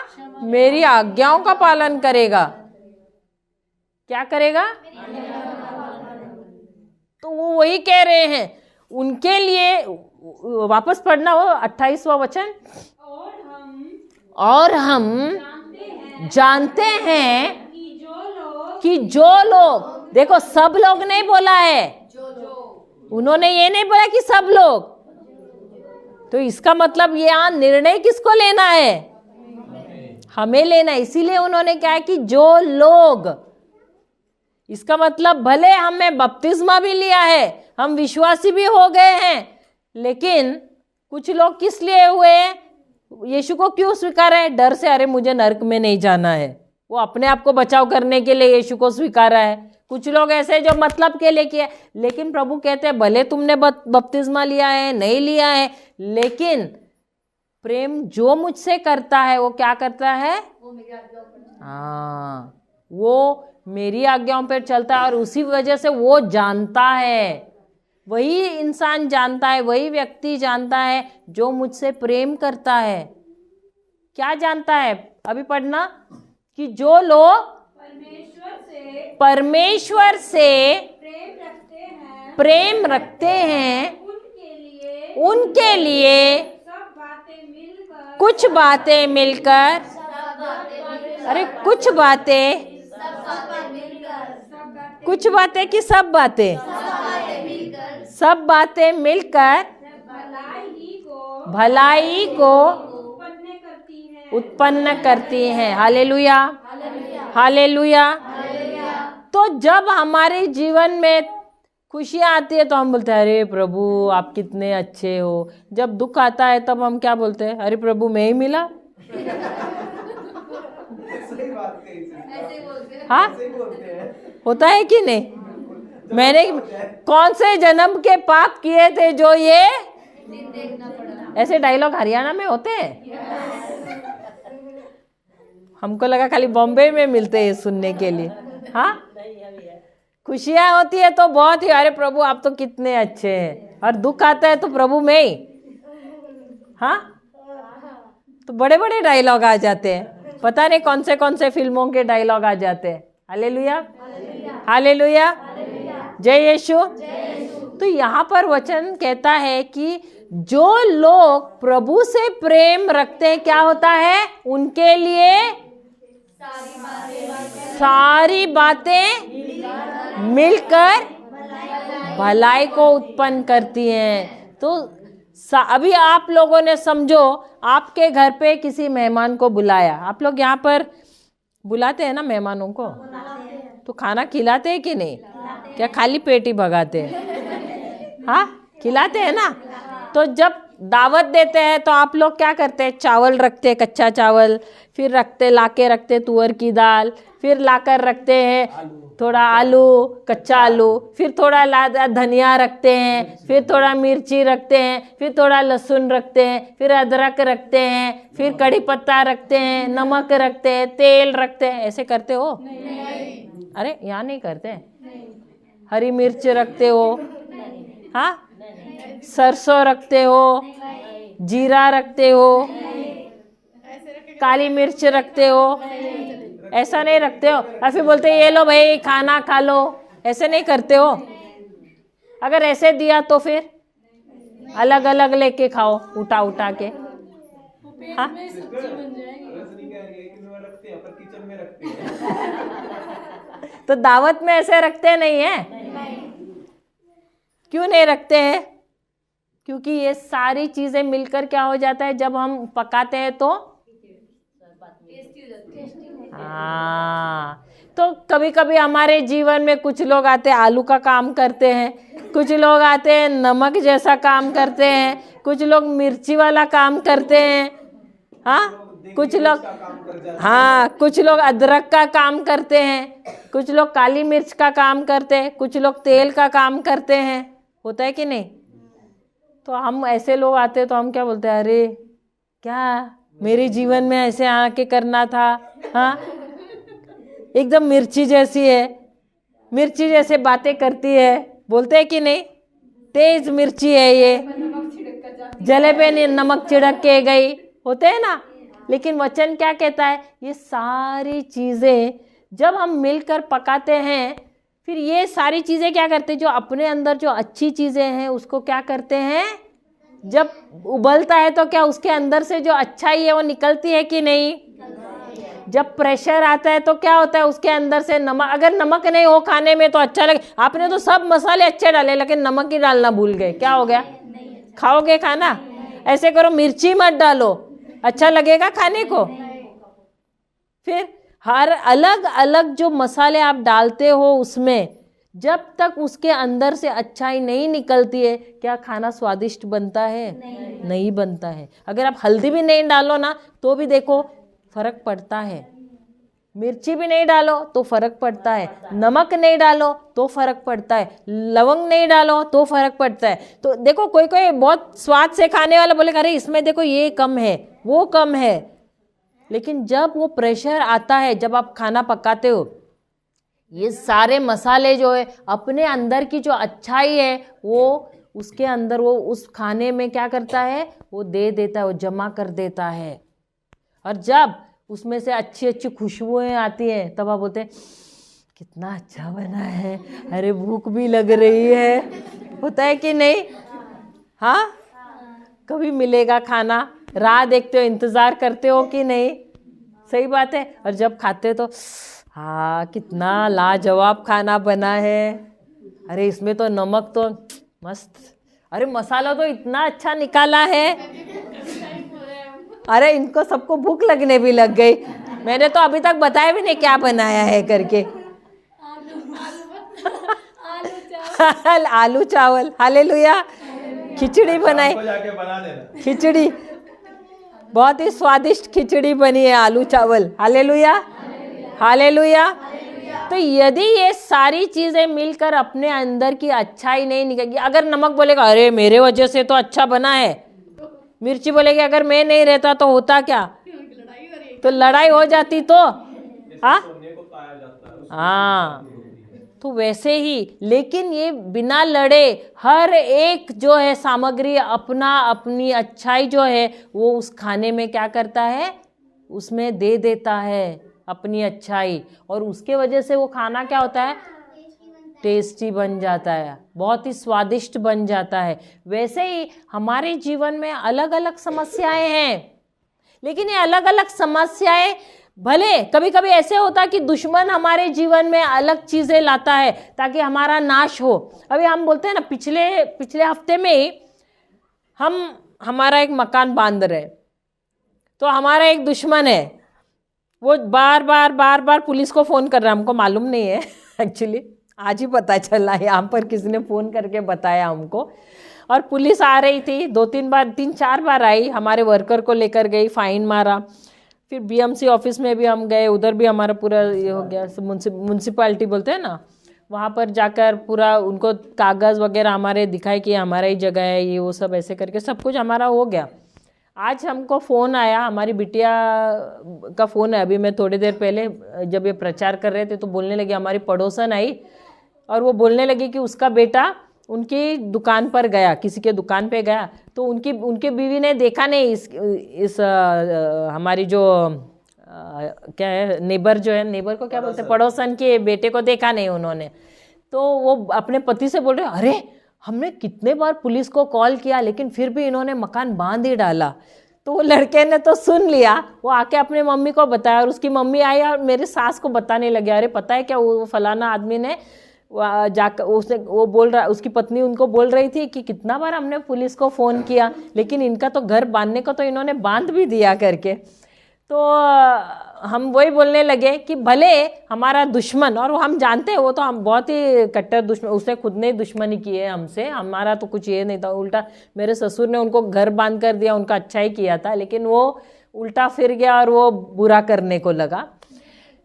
मेरी आज्ञाओं का पालन करेगा। क्या करेगा? तो वो वही कह रहे हैं उनके लिए। वापस पढ़ना वो 28वां वचन। और हम जानते हैं कि जो लोग, देखो सब लोग नहीं बोला है, उन्होंने ये नहीं बोला कि सब लोग। तो इसका मतलब यहाँ निर्णय किसको लेना है? हमें लेना। इसीलिए उन्होंने कहा कि जो लोग, इसका मतलब भले हमें बपतिस्मा भी लिया है, हम विश्वासी भी हो गए हैं, लेकिन कुछ लोग किस लिए हुए हैं? यीशु को क्यों स्वीकार है? डर से, अरे मुझे नरक में नहीं जाना है। वो अपने आप को बचाव करने के लिए यीशु को स्वीकारा है। कुछ लोग ऐसे जो मतलब के लिए किया, लेकिन प्रभु कहते हैं भले तुमने बपतिस्मा लिया है, नहीं लिया है, लेकिन प्रेम जो मुझसे करता है वो क्या करता है? हाँ, वो मेरी आज्ञाओं पर चलता है। और उसी वजह से वो जानता है, वही इंसान जानता है, वही व्यक्ति जानता है जो मुझसे प्रेम करता है। क्या जानता है? अभी पढ़ना कि जो लोग परमेश्वर से प्रेम रखते हैं उनके लिए कुछ बातें मिलकर, अरे कुछ बातें कि सब बातें, सब बातें मिलकर भलाई को उत्पन्न करती हैं। Hallelujah, hallelujah. तो जब हमारे जीवन में खुशियाँ आती है तो हम बोलते हैं अरे प्रभु आप कितने अच्छे हो। जब दुख आता है तब हम क्या बोलते हैं? अरे प्रभु मैं ही मिला। सही बात कही। हाँ, सही बोलते हैं। होता है कि नहीं? मैंने कौन से जन्म के पाप किए थे जो ये ऐसे डायलॉग हरियाणा में होते हैं? हमको लगा खाली बॉम्बे में मिलते हैं सुनने के लिए। हाँ, खुशियाँ होती है तो बहुत ही अरे प्रभु आप तो कितने अच्छे हैं, और दुख आता है तो प्रभु मैं ही। हाँ, तो बड़े बड़े डायलॉग आ जाते हैं, पता नहीं कौन से फिल्मों के डायलॉग आ जाते हैं। हालेलुया, हालेलुया, जय यीशु। तो यहाँ पर वचन कहता है कि जो लोग प्रभु से प्रेम रखते हैं क्या होता है? उनके लिए सारी बातें मिलकर भलाई को उत्पन्न करती हैं। तो अभी आप लोगों ने समझो, आपके घर पे किसी मेहमान को बुलाया। आप लोग यहाँ पर बुलाते हैं ना मेहमानों को, तो खाना खिलाते हैं कि नहीं? क्या खाली पेट ही भगाते हैं? हाँ, खिलाते हैं ना। तो जब दावत देते हैं तो आप लोग क्या करते हैं? चावल रखते हैं, कच्चा चावल, फिर लाके रखते तुअर की दाल, फिर लाकर रखते हैं थोड़ा आलू, कच्चा आलू, फिर थोड़ा धनिया रखते हैं, फिर थोड़ा मिर्ची रखते हैं, फिर थोड़ा लहसुन रखते हैं, फिर अदरक रखते हैं, फिर कड़ी पत्ता रखते हैं, नमक रखते हैं, तेल रखते हैं। ऐसे करते हो? अरे यहाँ नहीं करते। हरी मिर्च रखते हो, हाँ, सरसों रखते हो, जीरा रखते हो, काली मिर्च रखते हो। ऐसा नहीं रखते हो और फिर बोलते ये लो भाई खाना खा लो। ऐसे नहीं करते हो। अगर ऐसे दिया तो फिर अलग अलग लेके खाओ, उठा उठा के। हाँ, किचन में रखते हैं। तो दावत में ऐसे रखते नहीं है। क्यों नहीं रखते हैं? क्योंकि ये सारी चीजें मिलकर क्या हो जाता है जब हम पकाते हैं तो हाँ। तो कभी कभी हमारे जीवन में कुछ लोग आते हैं आलू का काम करते हैं, कुछ लोग आते हैं नमक जैसा काम करते हैं, कुछ लोग मिर्ची वाला काम करते हैं, हाँ, कुछ लोग हाँ, कुछ लोग अदरक का काम करते हैं, कुछ लोग काली मिर्च का काम करते हैं, कुछ लोग तेल का काम करते हैं। होता है कि नहीं? तो हम ऐसे लोग आते हैं तो हम क्या बोलते हैं? अरे क्या मेरे जीवन में ऐसे आके करना था। हाँ, एकदम मिर्ची जैसी है, मिर्ची जैसे बातें करती है। बोलते हैं कि नहीं? तेज मिर्ची है ये, जले पे नमक छिड़क के गई। होते हैं ना। लेकिन वचन क्या कहता है? ये सारी चीज़ें जब हम मिलकर पकाते हैं, फिर ये सारी चीज़ें क्या करते हैं? जो अपने अंदर जो अच्छी चीज़ें हैं उसको क्या करते हैं? जब उबलता है तो क्या उसके अंदर से जो अच्छाई है वो निकलती है कि नहीं? जब प्रेशर आता है तो क्या होता है, उसके अंदर से नमक, अगर नमक नहीं हो खाने में तो अच्छा लगे। आपने तो सब मसाले अच्छे डाले लेकिन नमक ही डालना भूल गए, क्या हो गया? खाओगे खाना? ऐसे करो, मिर्ची मत डालो, अच्छा लगेगा खाने को? फिर हर अलग अलग जो मसाले आप डालते हो उसमें, जब तक उसके अंदर से अच्छाई नहीं निकलती है, क्या खाना स्वादिष्ट बनता है? नहीं बनता है। अगर आप हल्दी भी नहीं डालो ना तो भी देखो फर्क पड़ता है, मिर्ची भी नहीं डालो तो फर्क पड़ता है, नमक नहीं डालो तो फर्क पड़ता है, लवंग नहीं डालो तो फर्क पड़ता है। तो देखो कोई कोई बहुत स्वाद से खाने वाला बोलेगा अरे इसमें देखो ये कम है, वो कम है, लेकिन जब वो प्रेशर आता है, जब आप खाना पकाते हो, ये सारे मसाले जो है अपने अंदर की जो अच्छाई है वो उसके अंदर, वो उस खाने में क्या करता है, वो दे देता है, वो जमा कर देता है। और जब उसमें से अच्छी अच्छी खुशबुएं आती हैं तब आप बोलते हैं कितना अच्छा बना है, अरे भूख भी लग रही है, होता है कि नहीं? हाँ, कभी मिलेगा खाना, राह देखते हो, इंतज़ार करते हो कि नहीं? सही बात है। और जब खाते हो तो हाँ कितना लाजवाब खाना बना है, अरे इसमें तो नमक तो मस्त, अरे मसाला तो इतना अच्छा निकाला है, अरे इनको सबको भूख लगने भी लग गई, मैंने तो अभी तक बताया भी नहीं क्या बनाया है करके। आलू चावल, हालेलुया। खिचड़ी बनाई, खिचड़ी बहुत ही स्वादिष्ट खिचड़ी बनी है, आलू चावल, हालेलुया हालेलुया। तो यदि ये सारी चीजें मिलकर अपने अंदर की अच्छाई नहीं निकलेगी, अगर नमक बोलेगा अरे मेरे वजह से तो अच्छा बना है, मिर्ची बोलेगी अगर मैं नहीं रहता तो होता क्या, तो लड़ाई हो जाती तो हाँ, तो वैसे ही, लेकिन ये बिना लड़े हर एक जो है सामग्री अपना अपनी अच्छाई जो है वो उस खाने में क्या करता है, उसमें दे देता है अपनी अच्छाई, और उसके वजह से वो खाना क्या होता है, टेस्टी बन जाता है, बहुत ही स्वादिष्ट बन जाता है। वैसे ही हमारे जीवन में अलग अलग समस्याएं हैं, लेकिन ये अलग अलग समस्याएं, भले कभी कभी ऐसे होता है कि दुश्मन हमारे जीवन में अलग चीज़ें लाता है ताकि हमारा नाश हो। अभी हम बोलते हैं ना, पिछले हफ्ते में ही हमारा एक मकान बांध रहे, तो हमारा एक दुश्मन है, वो बार बार पुलिस को फ़ोन कर रहा है, हमको मालूम नहीं है एक्चुअली, आज ही पता चला यहाँ पर किसी ने फ़ोन करके बताया हमको। और पुलिस आ रही थी, 3-4 बार आई, हमारे वर्कर को लेकर गई, फाइन मारा। फिर बीएमसी ऑफिस में भी हम गए, उधर भी हमारा पूरा ये हो गया, म्यूनसिपालिटी बोलते हैं ना, वहाँ पर जाकर पूरा उनको कागज़ वगैरह हमारे दिखाए कि हमारा ही जगह है, ये वो सब ऐसे करके सब कुछ हमारा हो गया। आज हमको फ़ोन आया, हमारी बिटिया का फ़ोन है, अभी मैं थोड़ी देर पहले जब ये प्रचार कर रहे थे तो बोलने लगी, हमारी पड़ोसन आई और वो बोलने लगी कि उसका बेटा उनकी दुकान पर गया, किसी के दुकान पे गया, तो उनकी बीवी ने देखा नहीं इस हमारी जो क्या है, नेबर जो है, नेबर को क्या बोलते हैं, पड़ोसन के बेटे को देखा नहीं उन्होंने। तो वो अपने पति से बोल रहे, अरे हमने कितने बार पुलिस को कॉल किया लेकिन फिर भी इन्होंने मकान बांध ही डाला। तो वो लड़के ने तो सुन लिया, वो आके अपने मम्मी को बताया, और उसकी मम्मी आई और मेरे सास को बताने लगे, अरे पता है क्या, वो फलाना आदमी ने जाकर उसने, वो बोल रहा, उसकी पत्नी उनको बोल रही थी कि कितना बार हमने पुलिस को फ़ोन किया लेकिन इनका तो घर बांधने को तो इन्होंने बांध भी दिया करके। तो हम वही बोलने लगे कि भले हमारा दुश्मन, और हम जानते हैं वो तो हम बहुत ही कट्टर दुश्मन, उसने खुद ने दुश्मनी की है हमसे, हमारा तो कुछ ये नहीं था, उल्टा मेरे ससुर ने उनको घर बांध कर दिया, उनका अच्छा ही किया था, लेकिन वो उल्टा फिर गया और वो बुरा करने को लगा,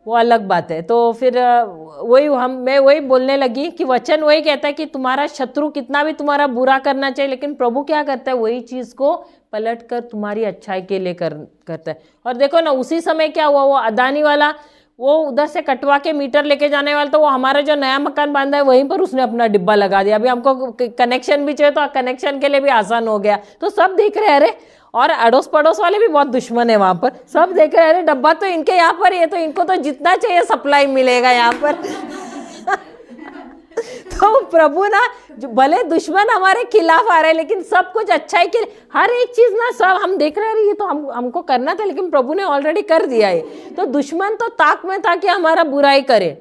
वो अलग बात है। तो फिर मैं वही बोलने लगी कि वचन वही कहता है कि तुम्हारा शत्रु कितना भी तुम्हारा बुरा करना चाहिए, लेकिन प्रभु क्या करता है, वही चीज़ को पलट कर तुम्हारी अच्छाई के लिए करता है। और देखो ना, उसी समय क्या हुआ, वो अदानी वाला, वो उधर से कटवा के मीटर लेके जाने वाला, तो वो हमारा जो नया मकान बांधा है वहीं पर उसने अपना डिब्बा लगा दिया। अभी हमको कनेक्शन भी चाहिए तो कनेक्शन के लिए भी आसान हो गया। तो सब देख रहे हैं, अरे, और अड़ोस पड़ोस वाले भी बहुत दुश्मन है वहाँ पर, सब देख रहे हैं, अरे डब्बा तो इनके यहाँ पर, ये तो इनको तो जितना चाहिए सप्लाई मिलेगा यहाँ पर तो प्रभु ना भले दुश्मन हमारे खिलाफ आ रहे हैं लेकिन सब कुछ अच्छाई के हर एक चीज ना सब हम देख रहे हैं, तो हमको करना था लेकिन प्रभु ने ऑलरेडी कर दिया है। तो दुश्मन तो ताक में था कि हमारा बुराई करे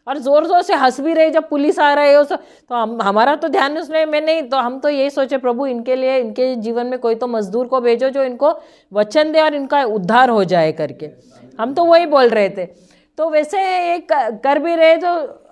और जोर जोर से हंस भी रहे जब पुलिस आ रहे हो, तो हमारा तो ध्यान उसमें में नहीं। तो हम तो यही सोचे प्रभु इनके लिए इनके जीवन में कोई तो मजदूर को भेजो जो इनको वचन दे और इनका उद्धार हो जाए करके, हम तो वही बोल रहे थे। तो वैसे एक कर भी रहे, तो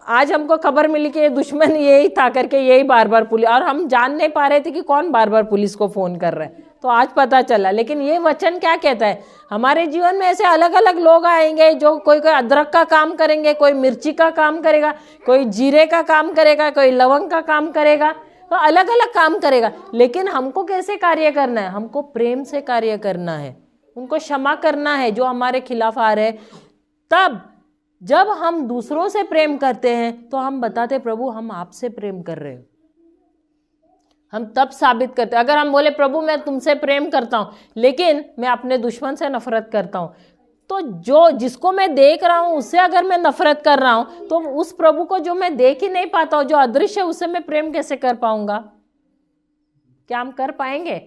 आज हमको खबर मिली कि ये दुश्मन यही था करके यही बार बार पुलिस, और हम जान नहीं पा रहे थे कि कौन बार बार पुलिस को फ़ोन कर रहे हैं, तो आज पता चला। लेकिन ये वचन क्या कहता है, हमारे जीवन में ऐसे अलग अलग लोग आएंगे जो कोई अदरक का काम करेंगे, कोई मिर्ची का काम करेगा, कोई जीरे का काम करेगा, कोई लवंग का काम करेगा, तो अलग अलग काम करेगा। लेकिन हमको कैसे कार्य करना है, हमको प्रेम से कार्य करना है, उनको क्षमा करना है जो हमारे खिलाफ आ रहे हैं। तब जब हम दूसरों से प्रेम करते हैं तो हम बताते प्रभु हम आपसे प्रेम कर रहे हो, हम तब साबित करते। अगर हम बोले प्रभु मैं तुमसे प्रेम करता हूं लेकिन मैं अपने दुश्मन से नफरत करता हूं, तो जो जिसको मैं देख रहा हूं उससे अगर मैं नफरत कर रहा हूं तो उस प्रभु को जो मैं देख ही नहीं पाता हूं, जो अदृश्य है, उससे मैं प्रेम कैसे कर पाऊंगा? क्या हम कर पाएंगे?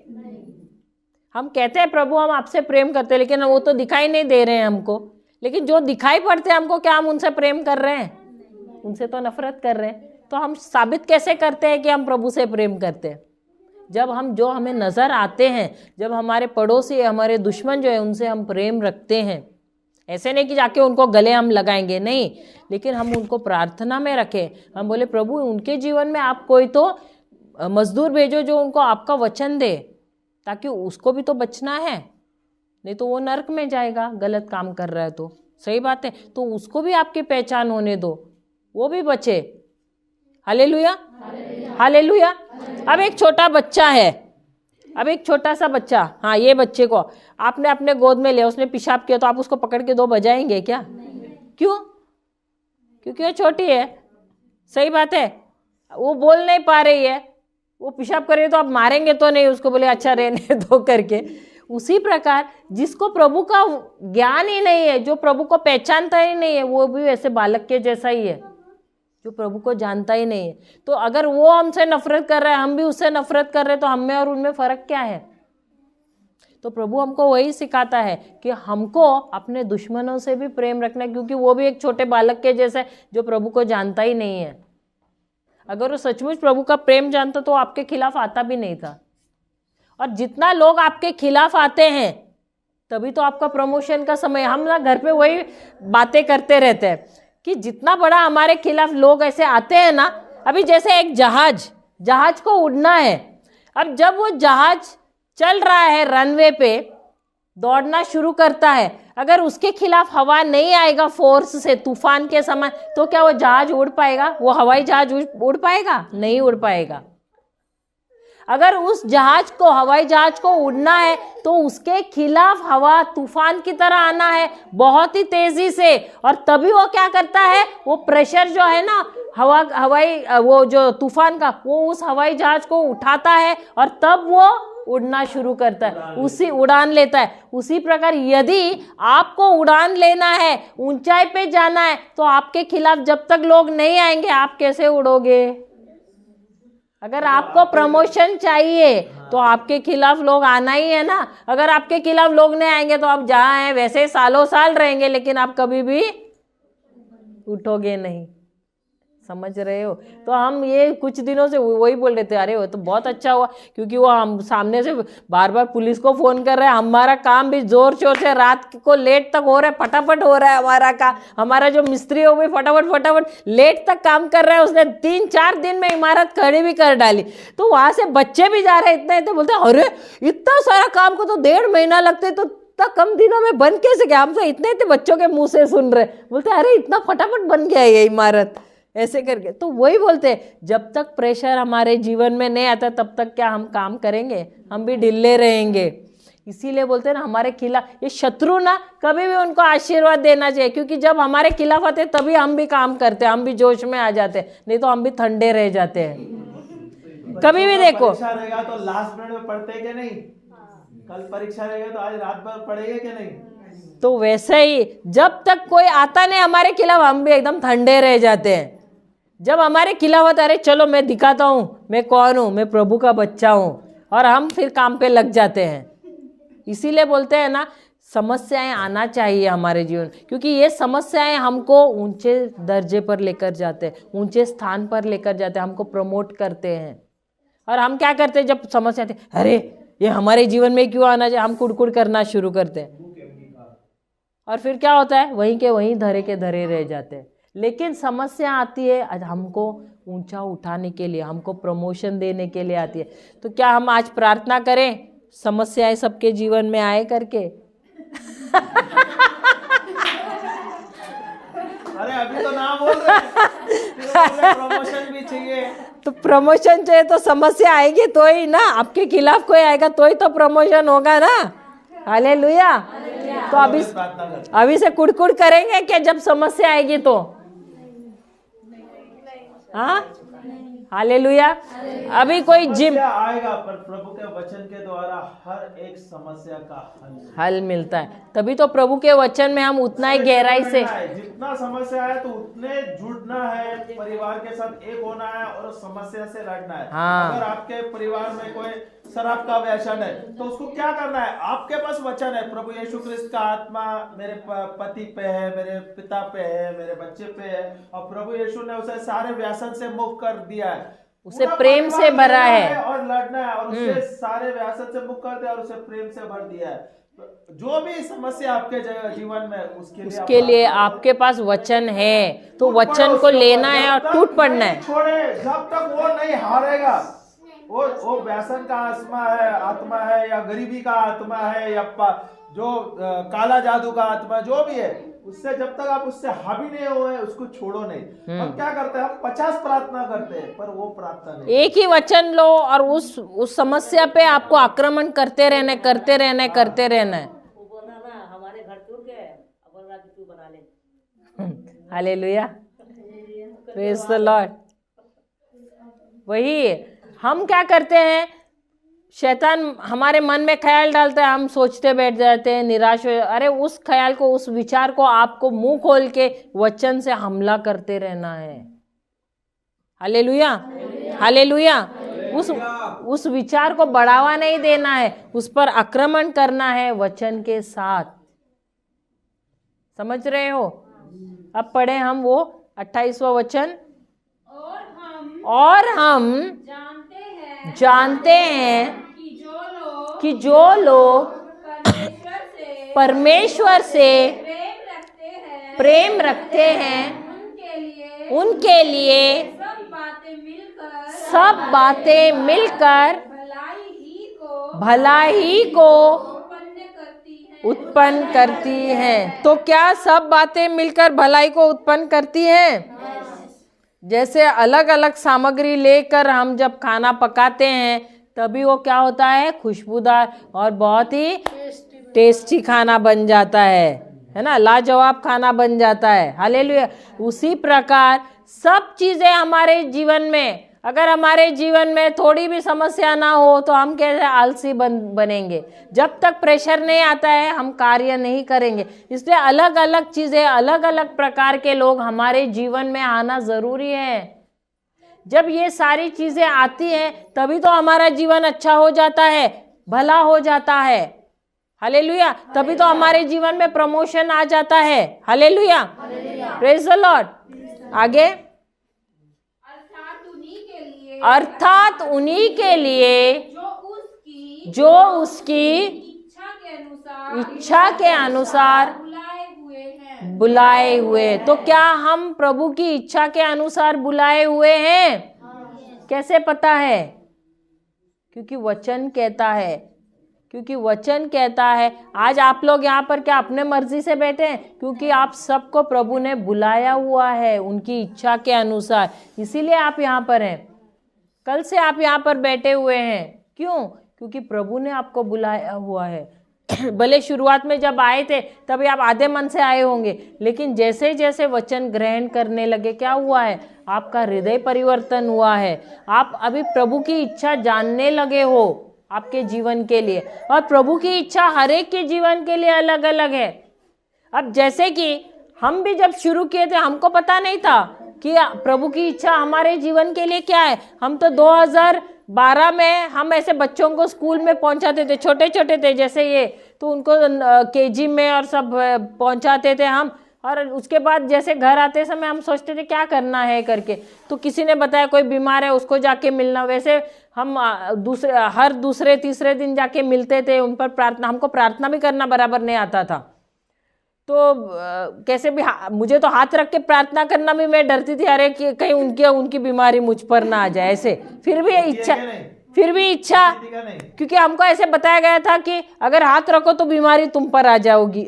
हम कहते हैं प्रभु हम आपसे प्रेम करते हैं लेकिन वो तो दिखाई नहीं दे रहे हैं हमको। लेकिन जो दिखाई पड़ते हैं हमको, क्या हम उनसे प्रेम कर रहे हैं? उनसे तो नफरत कर रहे हैं। तो हम साबित कैसे करते हैं कि हम प्रभु से प्रेम करते हैं? जब हम जो हमें नज़र आते हैं, जब हमारे पड़ोसी हमारे दुश्मन जो है उनसे हम प्रेम रखते हैं। ऐसे नहीं कि जाके उनको गले हम लगाएंगे, नहीं, लेकिन हम उनको प्रार्थना में रखें। हम बोले प्रभु उनके जीवन में आप कोई तो मजदूर भेजो जो उनको आपका वचन दे, ताकि उसको भी तो बचना है, नहीं तो वो नरक में जाएगा गलत काम कर रहा है। तो सही बात है, तो उसको भी आपकी पहचान होने दो, वो भी बचे। Hallelujah, hallelujah. अब एक छोटा बच्चा है, अब एक छोटा सा बच्चा, हाँ ये बच्चे को आपने अपने गोद में लिया, उसने पेशाब किया तो आप उसको पकड़ के 2 बजाएंगे क्या? क्यों? क्योंकि वो छोटी है। सही बात है, वो बोल नहीं पा रही है, वो पेशाब कर रही है, तो आप मारेंगे तो नहीं उसको, बोले अच्छा रहने दो करके। उसी प्रकार जिसको प्रभु का ज्ञान ही नहीं है, जो प्रभु को पहचानता ही नहीं है, वो भी ऐसे बालक के जैसा ही है जो प्रभु को जानता ही नहीं है। तो अगर वो हमसे नफरत कर रहा है, हम भी उससे नफरत कर रहे हैं, तो हम में और उनमें फर्क क्या है? तो प्रभु हमको वही सिखाता है कि हमको अपने दुश्मनों से भी प्रेम रखना, क्योंकि वो भी एक छोटे बालक के जैसा जो प्रभु को जानता ही नहीं है। अगर वो सचमुच प्रभु का प्रेम जानता तो आपके खिलाफ आता भी नहीं था। और जितना लोग आपके खिलाफ आते हैं तभी तो आपका प्रमोशन का समय। हम ना घर पे वही बातें करते रहते हैं कि जितना बड़ा हमारे खिलाफ लोग ऐसे आते हैं ना, अभी जैसे एक जहाज को उड़ना है, अब जब वो जहाज चल रहा है रनवे पे, दौड़ना शुरू करता है, अगर उसके खिलाफ हवा नहीं आएगा फोर्स से तूफान के समय, तो क्या वो जहाज उड़ पाएगा? वो हवाई जहाज उड़ पाएगा? नहीं उड़ पाएगा। अगर उस जहाज को, हवाई जहाज को उड़ना है तो उसके खिलाफ हवा तूफान की तरह आना है बहुत ही तेजी से, और तभी वो क्या करता है, वो प्रेशर जो है ना हवाई वो जो तूफान का, वो उस हवाई जहाज को उठाता है और तब वो उड़ना शुरू करता है, उसी उड़ान लेता है। उसी प्रकार यदि आपको उड़ान लेना है, ऊंचाई पे जाना है, तो आपके खिलाफ जब तक लोग नहीं आएंगे आप कैसे उड़ोगे? अगर आपको प्रमोशन चाहिए तो आपके खिलाफ लोग आना ही है ना। अगर आपके खिलाफ लोग नहीं आएंगे तो आप जहाँ हैं वैसे सालों साल रहेंगे, लेकिन आप कभी भी उठोगे नहीं। समझ रहे हो? तो हम ये कुछ दिनों से वही बोल रहे थे, अरे वो तो बहुत अच्छा हुआ, क्योंकि वो हम सामने से बार बार पुलिस को फ़ोन कर रहे हैं, हमारा काम भी ज़ोर शोर से रात को लेट तक हो रहा है, फटाफट हो रहा है हमारा काम। हमारा जो मिस्त्री हो भी फटाफट लेट तक काम कर रहा है, उसने 3-4 दिन में इमारत खड़ी भी कर डाली। तो वहाँ से बच्चे भी जा रहे हैं, इतने बोलते हैं अरे इतना सारा काम को तो 1.5 महीना लगते, तो इतना कम दिनों में बन कैसे गया? हम तो इतने बच्चों के मुँह से सुन रहे, बोलते अरे इतना फटाफट बन गया ये इमारत, ऐसे करके। तो वही बोलते हैं, जब तक प्रेशर हमारे जीवन में नहीं आता तब तक क्या हम काम करेंगे? हम भी ढिल्ले रहेंगे। इसीलिए बोलते हैं ना, हमारे खिलाफ ये शत्रु ना, कभी भी उनको आशीर्वाद देना चाहिए, क्योंकि जब हमारे खिलाफ आते तभी हम भी काम करते हैं, हम भी जोश में आ जाते हैं, नहीं तो हम भी ठंडे रह जाते हैं। कभी भी देखो, परीक्षा रहेगा तो लास्ट मिनट में पढ़ते क्या नहीं, कल परीक्षा रहेगा तो आज रात भर पढ़ेगा क्या नहीं। तो वैसे ही जब तक कोई आता नहीं हमारे खिलाफ, हम भी एकदम ठंडे रह जाते हैं। जब हमारे खिलाफ अरे चलो मैं दिखाता हूँ मैं कौन हूँ, मैं प्रभु का बच्चा हूँ, और हम फिर काम पे लग जाते हैं। इसीलिए बोलते हैं ना, समस्याएं आना चाहिए हमारे जीवन, क्योंकि ये समस्याएं हमको ऊंचे दर्जे पर लेकर जाते हैं, ऊंचे स्थान पर लेकर जाते हैं, हमको प्रमोट करते हैं। और हम क्या करते हैं जब समस्या आती है, अरे ये हमारे जीवन में क्यों आना चाहिए, हम कुड़कुड़ करना शुरू करते हैं, और फिर क्या होता है, वहीं के वहीं धरे के धरे रह जाते हैं। लेकिन समस्या आती है हमको ऊंचा उठाने के लिए, हमको प्रमोशन देने के लिए आती है। तो क्या हम आज प्रार्थना करें समस्याएं सबके जीवन में आए करके? अरे अभी तो ना बोल रहे, प्रमोशन भी चाहिए। तो प्रमोशन चाहिए तो समस्या आएगी तो ही ना, आपके खिलाफ कोई आएगा तो ही तो प्रमोशन होगा ना। हालेलुया। तो अभी से कुड़कुड़ करेंगे क्या जब समस्या आएगी तो? हाँ, हालेलुया। अभी कोई जिम आएगा, पर प्रभु के वचन के द्वारा हर एक समस्या का हल मिलता है। तभी तो प्रभु के वचन में हम उतना ही गहराई से, जितना समस्या है तो उतने जुड़ना है, परिवार के साथ एक होना है और उस समस्या से लड़ना है। हाँ। अगर आपके परिवार में कोई शराब का व्यसन है तो उसको क्या करना है, आपके पास वचन है, प्रभु यीशु क्रिस्त का आत्मा मेरे पति पे है, मेरे पिता पे है, मेरे बच्चे पे है, और प्रभु यीशु ने उसे सारे व्यसन से मुक्त कर दिया है, उसे प्रेम से भरा है और लड़ना है, और उसे सारे व्यसन से मुक्त कर दिया और उसे प्रेम से भर दिया है। जो भी समस्या आपके जीवन में उसके लिए आपके पास वचन है, तो वचन को लेना है और टूट पड़ना है। छोड़े, जब तक वो नहीं हारेगा, वो व्यसन का आत्मा है या गरीबी का आत्मा है या जो काला जादू का आत्मा जो भी है, उससे जब तक आप उससे हावी नहीं हुए उसको छोड़ो नहीं। हम क्या करते हैं, हम 50 प्रार्थना करते हैं पर वो प्रार्थना नहीं। एक ही वचन लो और उस समस्या पे आपको आक्रमण करते रहना है। हमारे घर क्यों के अपना तू बना ले। Hallelujah, praise the Lord. वही हम क्या करते हैं, शैतान हमारे मन में ख्याल डालता है, हम सोचते बैठ जाते हैं, निराश हो। अरे उस ख्याल को, उस विचार को आपको मुंह खोल के वचन से हमला करते रहना है। Hallelujah, hallelujah. उस विचार को बढ़ावा नहीं देना है, उस पर आक्रमण करना है वचन के साथ। समझ रहे हो? अब पढ़े हम वो 28वां वचन। और हम जानते हैं कि जो लोग परमेश्वर से प्रेम रखते हैं उनके लिए सब बातें मिलकर भलाई को उत्पन्न करती हैं। तो क्या सब बातें मिलकर भलाई को उत्पन्न करती हैं? जैसे अलग अलग सामग्री लेकर हम जब खाना पकाते हैं तभी वो क्या होता है, खुशबूदार और बहुत ही टेस्टी खाना बन जाता है ना, लाजवाब खाना बन जाता है। हालेलुया। उसी प्रकार सब चीजें हमारे जीवन में, अगर हमारे जीवन में थोड़ी भी समस्या ना हो तो हम कैसे आलसी बनेंगे। जब तक प्रेशर नहीं आता है हम कार्य नहीं करेंगे। इसलिए अलग अलग चीजें, अलग अलग प्रकार के लोग हमारे जीवन में आना जरूरी है। जब ये सारी चीजें आती हैं तभी तो हमारा जीवन अच्छा हो जाता है, भला हो जाता है। हालेलुया। तभी तो हमारे जीवन में प्रमोशन आ जाता है। Hallelujah, praise the Lord. आगे, अर्थात उन्हीं के लिए जो उसकी इच्छा के अनुसार बुलाए हुए। तो क्या हम प्रभु की इच्छा के अनुसार बुलाए हुए हैं? कैसे पता है? क्योंकि वचन कहता है, क्योंकि वचन कहता है। आज आप लोग यहाँ पर क्या अपने मर्जी से बैठे हैं? क्योंकि आप सबको प्रभु ने बुलाया हुआ है उनकी इच्छा के अनुसार, इसीलिए आप यहाँ पर हैं। कल से आप यहाँ पर बैठे हुए हैं, क्यों? क्योंकि प्रभु ने आपको बुलाया हुआ है। भले शुरुआत में जब आए थे तभी आप आधे मन से आए होंगे, लेकिन जैसे जैसे वचन ग्रहण करने लगे क्या हुआ है? आपका हृदय परिवर्तन हुआ है। आप अभी प्रभु की इच्छा जानने लगे हो आपके जीवन के लिए, और प्रभु की इच्छा हर एक के जीवन के लिए अलग अलग है। अब जैसे कि हम भी जब शुरू किए थे हमको पता नहीं था कि प्रभु की इच्छा हमारे जीवन के लिए क्या है। हम तो 2012 में हम ऐसे बच्चों को स्कूल में पहुंचाते थे, छोटे छोटे थे जैसे ये, तो उनको केजी में और सब पहुंचाते थे हम, और उसके बाद जैसे घर आते समय हम सोचते थे क्या करना है करके, तो किसी ने बताया कोई बीमार है उसको जाके मिलना। वैसे हम हर दूसरे तीसरे दिन जाके मिलते थे, उन पर प्रार्थना, हमको प्रार्थना भी करना बराबर नहीं आता था, तो कैसे भी मुझे तो हाथ रख के प्रार्थना करना भी मैं डरती थी, अरे कि कहीं उनकी बीमारी मुझ पर ना आ जाए ऐसे। फिर भी इच्छा क्योंकि हमको ऐसे बताया गया था कि अगर हाथ रखो तो बीमारी तुम पर आ जाएगी,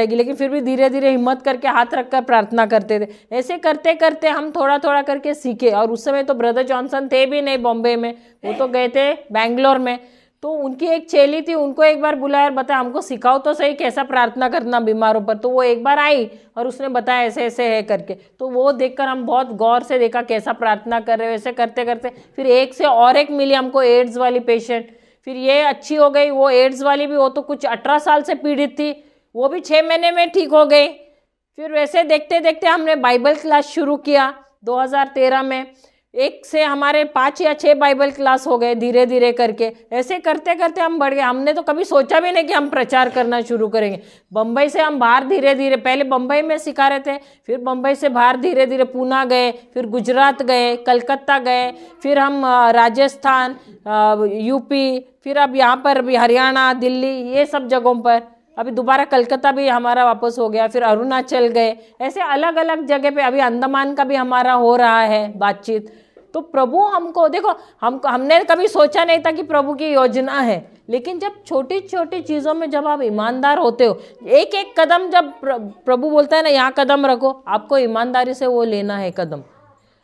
लेकिन फिर भी धीरे धीरे हिम्मत करके हाथ रखकर प्रार्थना करते थे। ऐसे करते करते हम थोड़ा थोड़ा करके सीखे। और उस समय तो ब्रदर जॉनसन थे भी नहीं बॉम्बे में, वो तो गए थे बैंगलोर में। तो उनकी एक चेली थी, उनको एक बार बुलाया और बताया हमको सिखाओ तो सही कैसा प्रार्थना करना बीमारों पर। तो वो एक बार आई और उसने बताया ऐसे ऐसे है करके, तो वो देखकर हम बहुत गौर से देखा कैसा प्रार्थना कर रहे हो। ऐसे करते करते फिर एक से और एक मिली हमको, एड्स वाली पेशेंट। फिर ये अच्छी हो गई, वो एड्स वाली भी, वो तो कुछ 18 साल से पीड़ित थी, वो भी 6 महीने में ठीक हो गई। फिर वैसे देखते देखते हमने बाइबल क्लास शुरू किया 2013 में। 1 से हमारे 5 या 6 बाइबल क्लास हो गए धीरे धीरे करके। ऐसे करते करते हम बढ़ गए। हमने तो कभी सोचा भी नहीं कि हम प्रचार करना शुरू करेंगे। बम्बई से हम बाहर धीरे धीरे, पहले बम्बई में सिखा रहे थे, फिर बम्बई से बाहर धीरे धीरे पूना गए, फिर गुजरात गए, कलकत्ता गए, फिर हम राजस्थान, यूपी, फिर अब यहाँ पर भी हरियाणा, दिल्ली, ये सब जगहों पर। अभी दोबारा कलकत्ता भी हमारा वापस हो गया, फिर अरुणाचल गए। ऐसे अलग अलग जगह पे, अभी अंडमान का भी हमारा हो रहा है बातचीत। तो प्रभु हमको देखो, हमने कभी सोचा नहीं था कि प्रभु की योजना है, लेकिन जब छोटी छोटी चीज़ों में जब आप ईमानदार होते हो, एक एक कदम जब प्रभु बोलता है ना यहाँ कदम रखो, आपको ईमानदारी से वो लेना है कदम।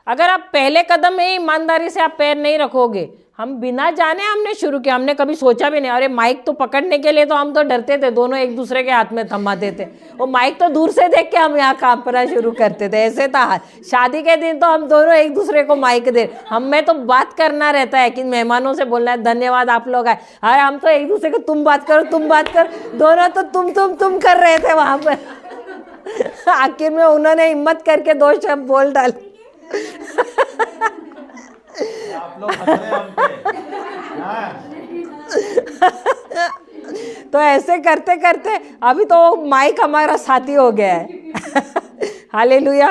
अगर आप पहले कदम में ईमानदारी से आप पैर नहीं रखोगे, हम बिना जाने हमने शुरू किया, हमने कभी सोचा भी नहीं। अरे माइक तो पकड़ने के लिए तो हम तो डरते थे, दोनों एक दूसरे के हाथ में थमाते थे, वो माइक तो दूर से देख के हम यहाँ काम करना शुरू करते थे। ऐसे था शादी के दिन तो हम दोनों एक दूसरे को माइक दे, हमें तो बात करना रहता है कि मेहमानों से बोलना है धन्यवाद आप लोग आए। अरे हम तो एक दूसरे को तुम बात करो तुम बात करो, दोनों तो तुम कर रहे थे वहाँ पर। आखिर में उन्होंने हिम्मत करके 2 शब्द बोल डाले। आप लोग हंस रहे हैं हम पे। हाँ। तो ऐसे करते करते अभी तो माइक हमारा साथी हो गया है। हालेलुया।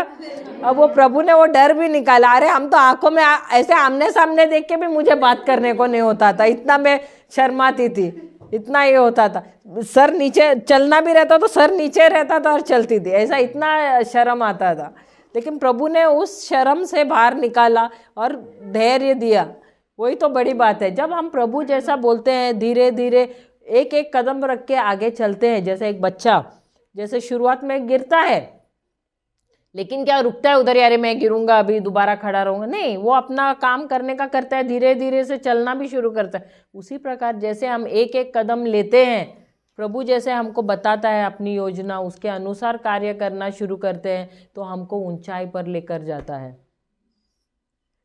अब वो प्रभु ने वो डर भी निकाला। अरे हम तो आंखों में ऐसे आमने सामने देख के भी मुझे बात करने को नहीं होता था, इतना मैं शर्माती थी, इतना ये होता था। सर नीचे चलना भी रहता तो सर नीचे रहता था और चलती थी, ऐसा इतना शर्म आता था। लेकिन प्रभु ने उस शर्म से बाहर निकाला और धैर्य दिया, वही तो बड़ी बात है। जब हम प्रभु जैसा बोलते हैं, धीरे धीरे एक एक कदम रख के आगे चलते हैं, जैसे एक बच्चा जैसे शुरुआत में गिरता है, लेकिन क्या रुकता है उधर, यार मैं गिरूंगा अभी दोबारा खड़ा रहूंगा, नहीं, वो अपना काम करने का करता है, धीरे धीरे से चलना भी शुरू करता है। उसी प्रकार जैसे हम एक एक कदम लेते हैं, प्रभु जैसे हमको बताता है अपनी योजना, उसके अनुसार कार्य करना शुरू करते हैं, तो हमको ऊंचाई पर लेकर जाता है।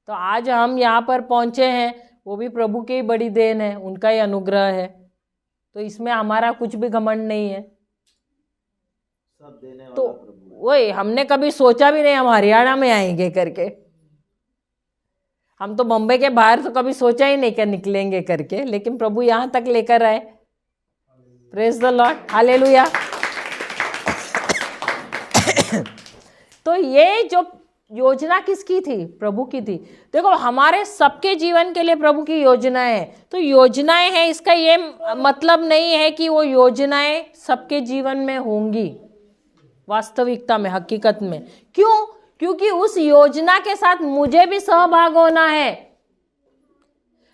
तो आज हम यहाँ पर पहुँचे हैं, वो भी प्रभु की बड़ी देन है, उनका ही अनुग्रह है। तो इसमें हमारा कुछ भी घमंड नहीं है। सब देने वाला तो प्रभु। वही हमने कभी सोचा भी नहीं हम हरियाणा में आएंगे करके। हम तो बम्बई के बाहर तो कभी सोचा ही नहीं कि निकलेंगे करके, लेकिन प्रभु यहाँ तक लेकर आए। Praise the Lord, hallelujah. तो ये जो योजना किसकी थी? प्रभु की थी। देखो हमारे सबके जीवन के लिए प्रभु की योजनाएं हैं। तो योजनाएं हैं, इसका ये मतलब नहीं है कि वो योजनाएं सबके जीवन में होंगी वास्तविकता में, हकीकत में। क्यों? क्योंकि उस योजना के साथ मुझे भी सहभाग होना है।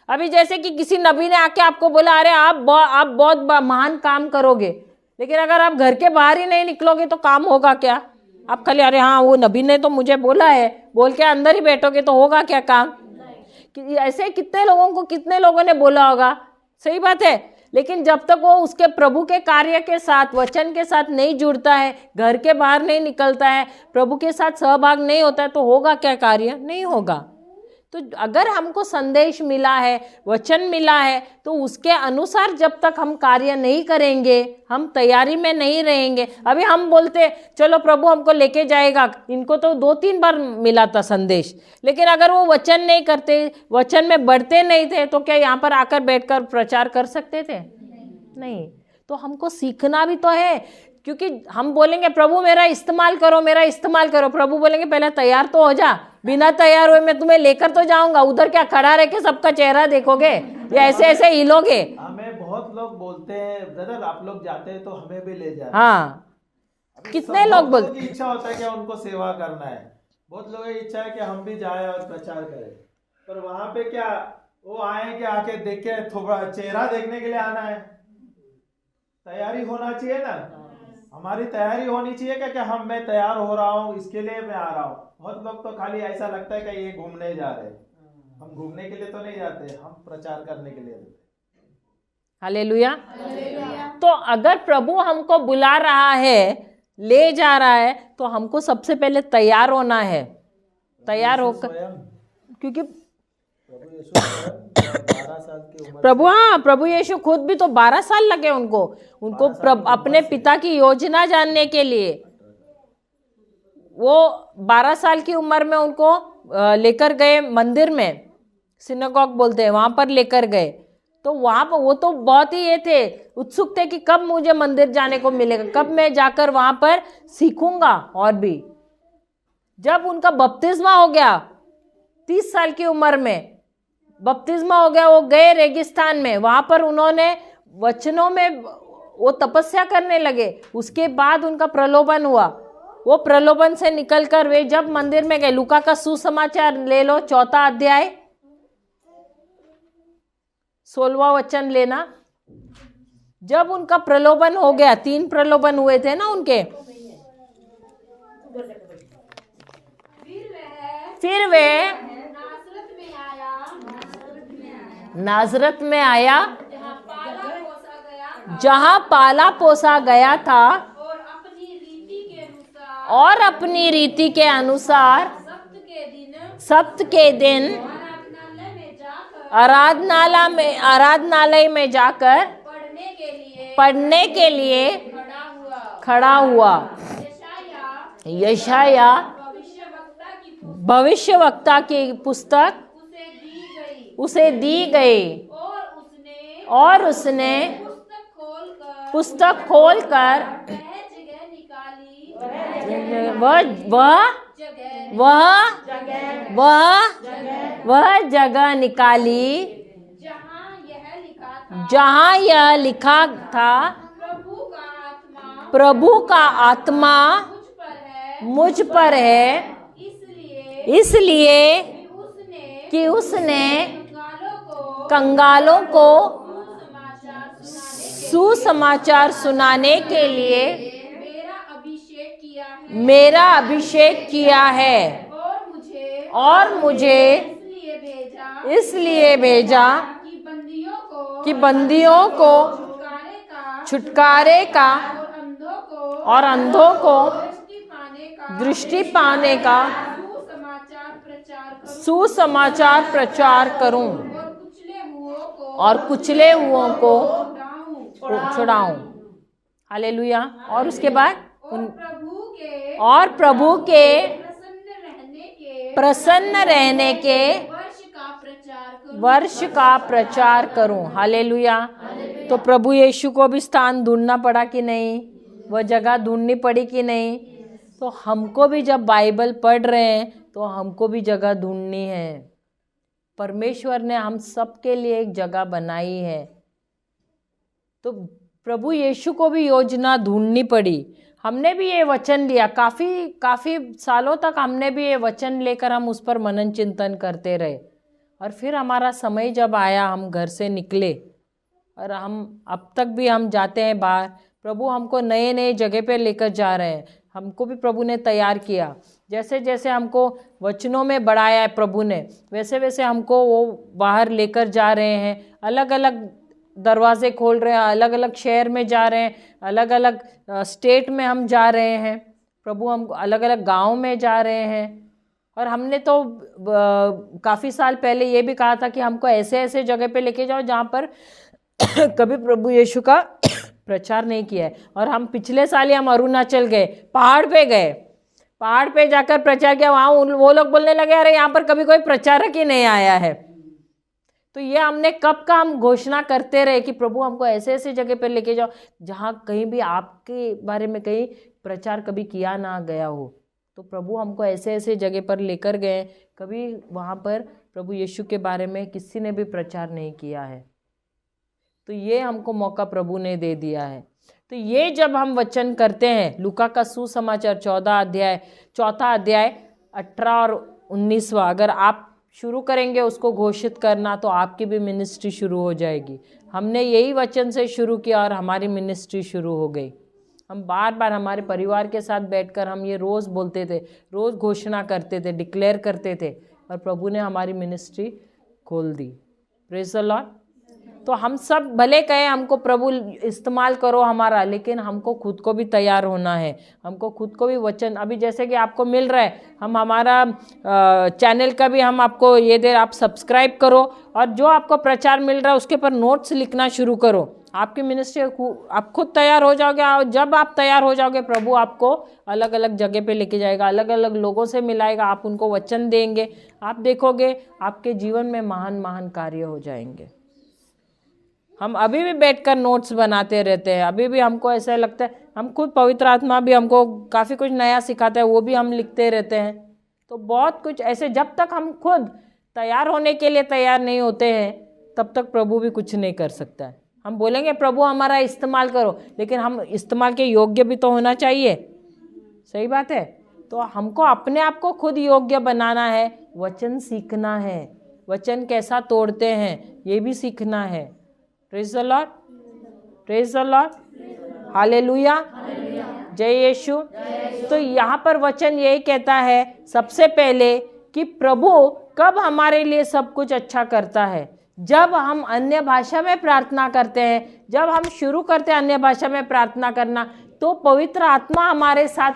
अभी जैसे कि किसी नबी ने आके आपको बोला, अरे आप बहुत महान काम करोगे, लेकिन अगर आप घर के बाहर ही नहीं निकलोगे तो काम होगा क्या? आप खाली अरे हाँ वो नबी ने तो मुझे बोला है बोल के अंदर ही बैठोगे तो होगा क्या काम? ऐसे कितने लोगों ने बोला होगा, सही बात है। लेकिन जब तक वो उसके प्रभु के कार्य के साथ, वचन के साथ नहीं जुड़ता है, घर के बाहर नहीं निकलता है, प्रभु के साथ सहभाग नहीं होता है, तो होगा क्या कार्य? नहीं होगा। तो अगर हमको संदेश मिला है, वचन मिला है, तो उसके अनुसार जब तक हम कार्य नहीं करेंगे, हम तैयारी में नहीं रहेंगे। अभी हम बोलते चलो प्रभु हमको लेके जाएगा, इनको तो 2-3 बार मिला था संदेश, लेकिन अगर वो वचन नहीं करते, वचन में बढ़ते नहीं थे, तो क्या यहाँ पर आकर बैठकर प्रचार कर सकते थे? नहीं। तो हमको सीखना भी तो है, क्योंकि हम बोलेंगे प्रभु मेरा इस्तेमाल करो, मेरा इस्तेमाल करो, प्रभु बोलेंगे पहले तैयार तो हो जा, बिना तैयार हुए मैं तुम्हें लेकर तो जाऊंगा, उधर क्या खड़ा रह के सबका चेहरा देखोगे या ऐसे ऐसे हिलोगे? हमें बहुत लोग बोलते हैं ब्रदर आप लोग जाते हैं तो हमें भी ले जाए। हाँ, कितने लोग बोलते, की इच्छा होता है कि उनको सेवा करना है, बहुत लोगों की इच्छा है कि हम भी जाए और प्रचार करें, पर वहां पे क्या वो आए कि आके देखे, थोड़ा चेहरा देखने के लिए आना है? तैयारी होना चाहिए ना, हमारी तैयारी होनी चाहिए क्या हम मैं तैयार हो रहा हूँ इसके लिए मैं आ रहा हूँ। बहुत लोग तो खाली ऐसा लगता है कि ये घूमने जा रहे हैं, हम घूमने के लिए तो नहीं जाते, हम प्रचार करने के लिए जाते। हालेलुया। तो अगर प्रभु हमको बुला रहा है, ले जा रहा है, तो हमको सबसे पहले तैयार होना है। तैयार होकर, क्योंकि प्रभु यीशु खुद भी तो 12 साल लगे उनको अपने पिता की योजना जानने के लिए। वो 12 साल की उम्र में उनको लेकर गए मंदिर में, सिनेगॉग बोलते हैं, वहां पर लेकर गए। तो वहां पर वो तो बहुत ही ये थे, उत्सुक थे कि कब मुझे मंदिर जाने को मिलेगा, कब मैं जाकर वहां पर सीखूंगा। और भी जब उनका बपतिस्मा हो गया 30 साल की उम्र में बपतिस्मा हो गया, वो गए रेगिस्तान में, वहां पर उन्होंने वचनों में वो तपस्या करने लगे। उसके बाद उनका प्रलोभन हुआ, वो प्रलोभन से निकलकर वे जब मंदिर में गए, लूका का सुसमाचार ले लो 4 अध्याय 16वां वचन लेना। जब उनका प्रलोभन हो गया, 3 प्रलोभन हुए थे ना उनके, फिर वे नाजरत में आया, जहां पाला पोसा गया था, और अपनी रीति के अनुसार सप्त के दिन आराधनालय में जाकर पढ़ने के लिए खड़ा हुआ। यशाया भविष्यवक्ता की पुस्तक उसे दी गई, और उसने पुस्तक खोलकर वह जगह निकाली जहां यह लिखा था, प्रभु का आत्मा मुझ पर है, इसलिए कि उसने कंगालों को सुसमाचार सुनाने के लिए मेरा अभिषेक किया है, और मुझे इसलिए भेजा कि बंदियों को छुटकारे का और अंधों को दृष्टि पाने का सुसमाचार प्रचार करूं, और कुचले हुओं को छुड़ाऊं। हालेलुया। और उसके बाद प्रभु के प्रसन्न रहने के वर्ष का प्रचार करूं। हालेलुया। तो प्रभु यीशु को भी स्थान ढूंढना पड़ा कि नहीं, वह जगह ढूंढनी पड़ी कि नहीं। तो हमको भी जब बाइबल पढ़ रहे हैं तो हमको भी जगह ढूंढनी है। परमेश्वर ने हम सबके लिए एक जगह बनाई है, तो प्रभु यीशु को भी योजना ढूंढनी पड़ी। हमने भी ये वचन लिया, काफ़ी सालों तक हमने भी ये वचन लेकर हम उस पर मनन चिंतन करते रहे, और फिर हमारा समय जब आया हम घर से निकले, और हम अब तक भी हम जाते हैं बाहर, प्रभु हमको नए नए जगह पे लेकर जा रहे हैं। हमको भी प्रभु ने तैयार किया, जैसे जैसे हमको वचनों में बढ़ाया है प्रभु ने, वैसे वैसे हमको वो बाहर लेकर जा रहे हैं। अलग अलग दरवाजे खोल रहे हैं, अलग अलग शहर में जा रहे हैं, अलग अलग स्टेट में हम जा रहे हैं, प्रभु हमको अलग अलग गांव में जा रहे हैं। और हमने तो काफ़ी साल पहले ये भी कहा था कि हमको ऐसे ऐसे जगह पे लेके जाओ जहाँ पर कभी प्रभु यीशु का प्रचार नहीं किया है। और हम पिछले साल ही हम अरुणाचल गए, पहाड़ पे जाकर प्रचार किया। वहाँ वो लोग बोलने लगे अरे यहाँ पर कभी कोई प्रचारक ही नहीं आया है। तो ये हमने कब का हम घोषणा करते रहे कि प्रभु हमको ऐसे ऐसे जगह पर लेके जाओ जहाँ कहीं भी आपके बारे में कहीं प्रचार कभी किया ना गया हो। तो प्रभु हमको ऐसे ऐसे जगह पर लेकर गए, कभी वहाँ पर प्रभु यीशु के बारे में किसी ने भी प्रचार नहीं किया है। तो ये हमको मौका प्रभु ने दे दिया है। तो ये जब हम वचन करते हैं, लूका का सुसमाचार 4 अध्याय 18 और 19, अगर आप शुरू करेंगे उसको घोषित करना तो आपकी भी मिनिस्ट्री शुरू हो जाएगी। हमने यही वचन से शुरू किया और हमारी मिनिस्ट्री शुरू हो गई। हम बार बार हमारे परिवार के साथ बैठकर हम ये रोज़ बोलते थे, रोज़ घोषणा करते थे, डिक्लेयर करते थे, और प्रभु ने हमारी मिनिस्ट्री खोल दी। Praise the Lord. तो हम सब भले कहे हमको प्रभु इस्तेमाल करो हमारा, लेकिन हमको खुद को भी तैयार होना है। हमको खुद को भी वचन, अभी जैसे कि आपको मिल रहा है, हम हमारा चैनल का भी हम आपको ये दे, आप सब्सक्राइब करो और जो आपको प्रचार मिल रहा है उसके पर नोट्स लिखना शुरू करो। आपकी मिनिस्ट्री आप खुद तैयार हो जाओगे। और जब आप तैयार हो जाओगे प्रभु आपको अलग अलग जगह पे लेके जाएगा, अलग अलग लोगों से मिलाएगा, आप उनको वचन देंगे, आप देखोगे आपके जीवन में महान महान कार्य हो जाएंगे। हम अभी भी बैठकर नोट्स बनाते रहते हैं, अभी भी हमको ऐसा लगता है, हम खुद पवित्र आत्मा भी हमको काफ़ी कुछ नया सिखाता है, वो भी हम लिखते रहते हैं। तो बहुत कुछ ऐसे, जब तक हम खुद तैयार होने के लिए तैयार नहीं होते हैं तब तक प्रभु भी कुछ नहीं कर सकता है। हम बोलेंगे प्रभु हमारा इस्तेमाल करो, लेकिन हम इस्तेमाल के योग्य भी तो होना चाहिए। सही बात है। तो हमको अपने आप को खुद योग्य बनाना है, वचन सीखना है, वचन कैसा तोड़ते हैं ये भी सीखना है। Praise the Lord, praise the Lord, hallelujah, जय यीशु। तो यहाँ पर वचन यही कहता है सबसे पहले कि प्रभु कब हमारे लिए सब कुछ अच्छा करता है, जब हम अन्य भाषा में प्रार्थना करते हैं। जब हम शुरू करते हैं अन्य भाषा में प्रार्थना करना, तो पवित्र आत्मा हमारे साथ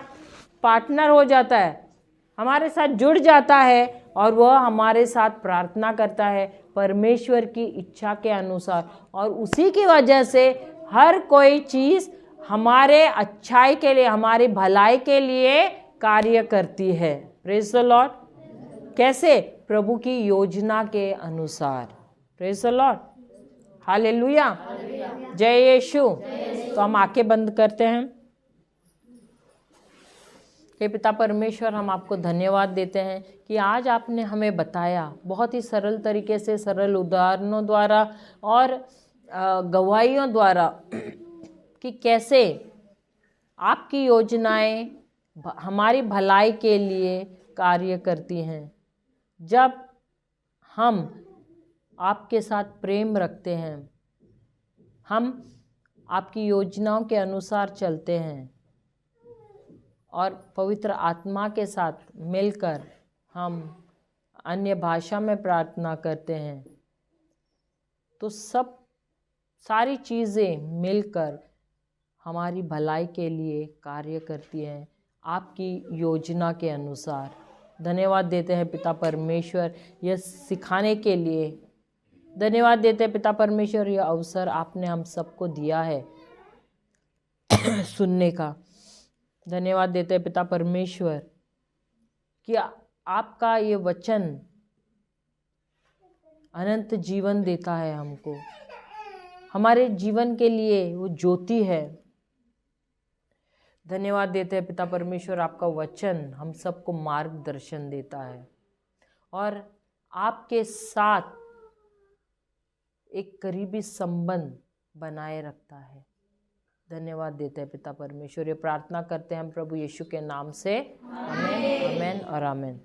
पार्टनर हो जाता है, हमारे साथ जुड़ जाता है और वह हमारे साथ प्रार्थना करता है परमेश्वर की इच्छा के अनुसार। और उसी की वजह से हर कोई चीज़ हमारे अच्छाई के लिए, हमारी भलाई के लिए कार्य करती है। Praise the Lord. कैसे? प्रभु की योजना के अनुसार। प्रेज द लॉर्ड, हालेलुया, जय यीशु। तो हम आंखें बंद करते हैं। हे पिता परमेश्वर, हम आपको धन्यवाद देते हैं कि आज आपने हमें बताया बहुत ही सरल तरीके से, सरल उदाहरणों द्वारा और गवाहियों द्वारा कि कैसे आपकी योजनाएं हमारी भलाई के लिए कार्य करती हैं। जब हम आपके साथ प्रेम रखते हैं, हम आपकी योजनाओं के अनुसार चलते हैं और पवित्र आत्मा के साथ मिलकर हम अन्य भाषा में प्रार्थना करते हैं, तो सारी चीज़ें मिलकर हमारी भलाई के लिए कार्य करती हैं आपकी योजना के अनुसार। धन्यवाद देते हैं पिता परमेश्वर यह सिखाने के लिए। धन्यवाद देते हैं पिता परमेश्वर, यह अवसर आपने हम सबको दिया है सुनने का। धन्यवाद देते हैं पिता परमेश्वर कि आपका ये वचन अनंत जीवन देता है हमको, हमारे जीवन के लिए वो ज्योति है। धन्यवाद देते हैं पिता परमेश्वर, आपका वचन हम सबको मार्गदर्शन देता है और आपके साथ एक करीबी संबंध बनाए रखता है। धन्यवाद देते हैं पिता परमेश्वर। ये प्रार्थना करते हैं हम प्रभु यीशु के नाम से, आमीन, आमीन और आमीन।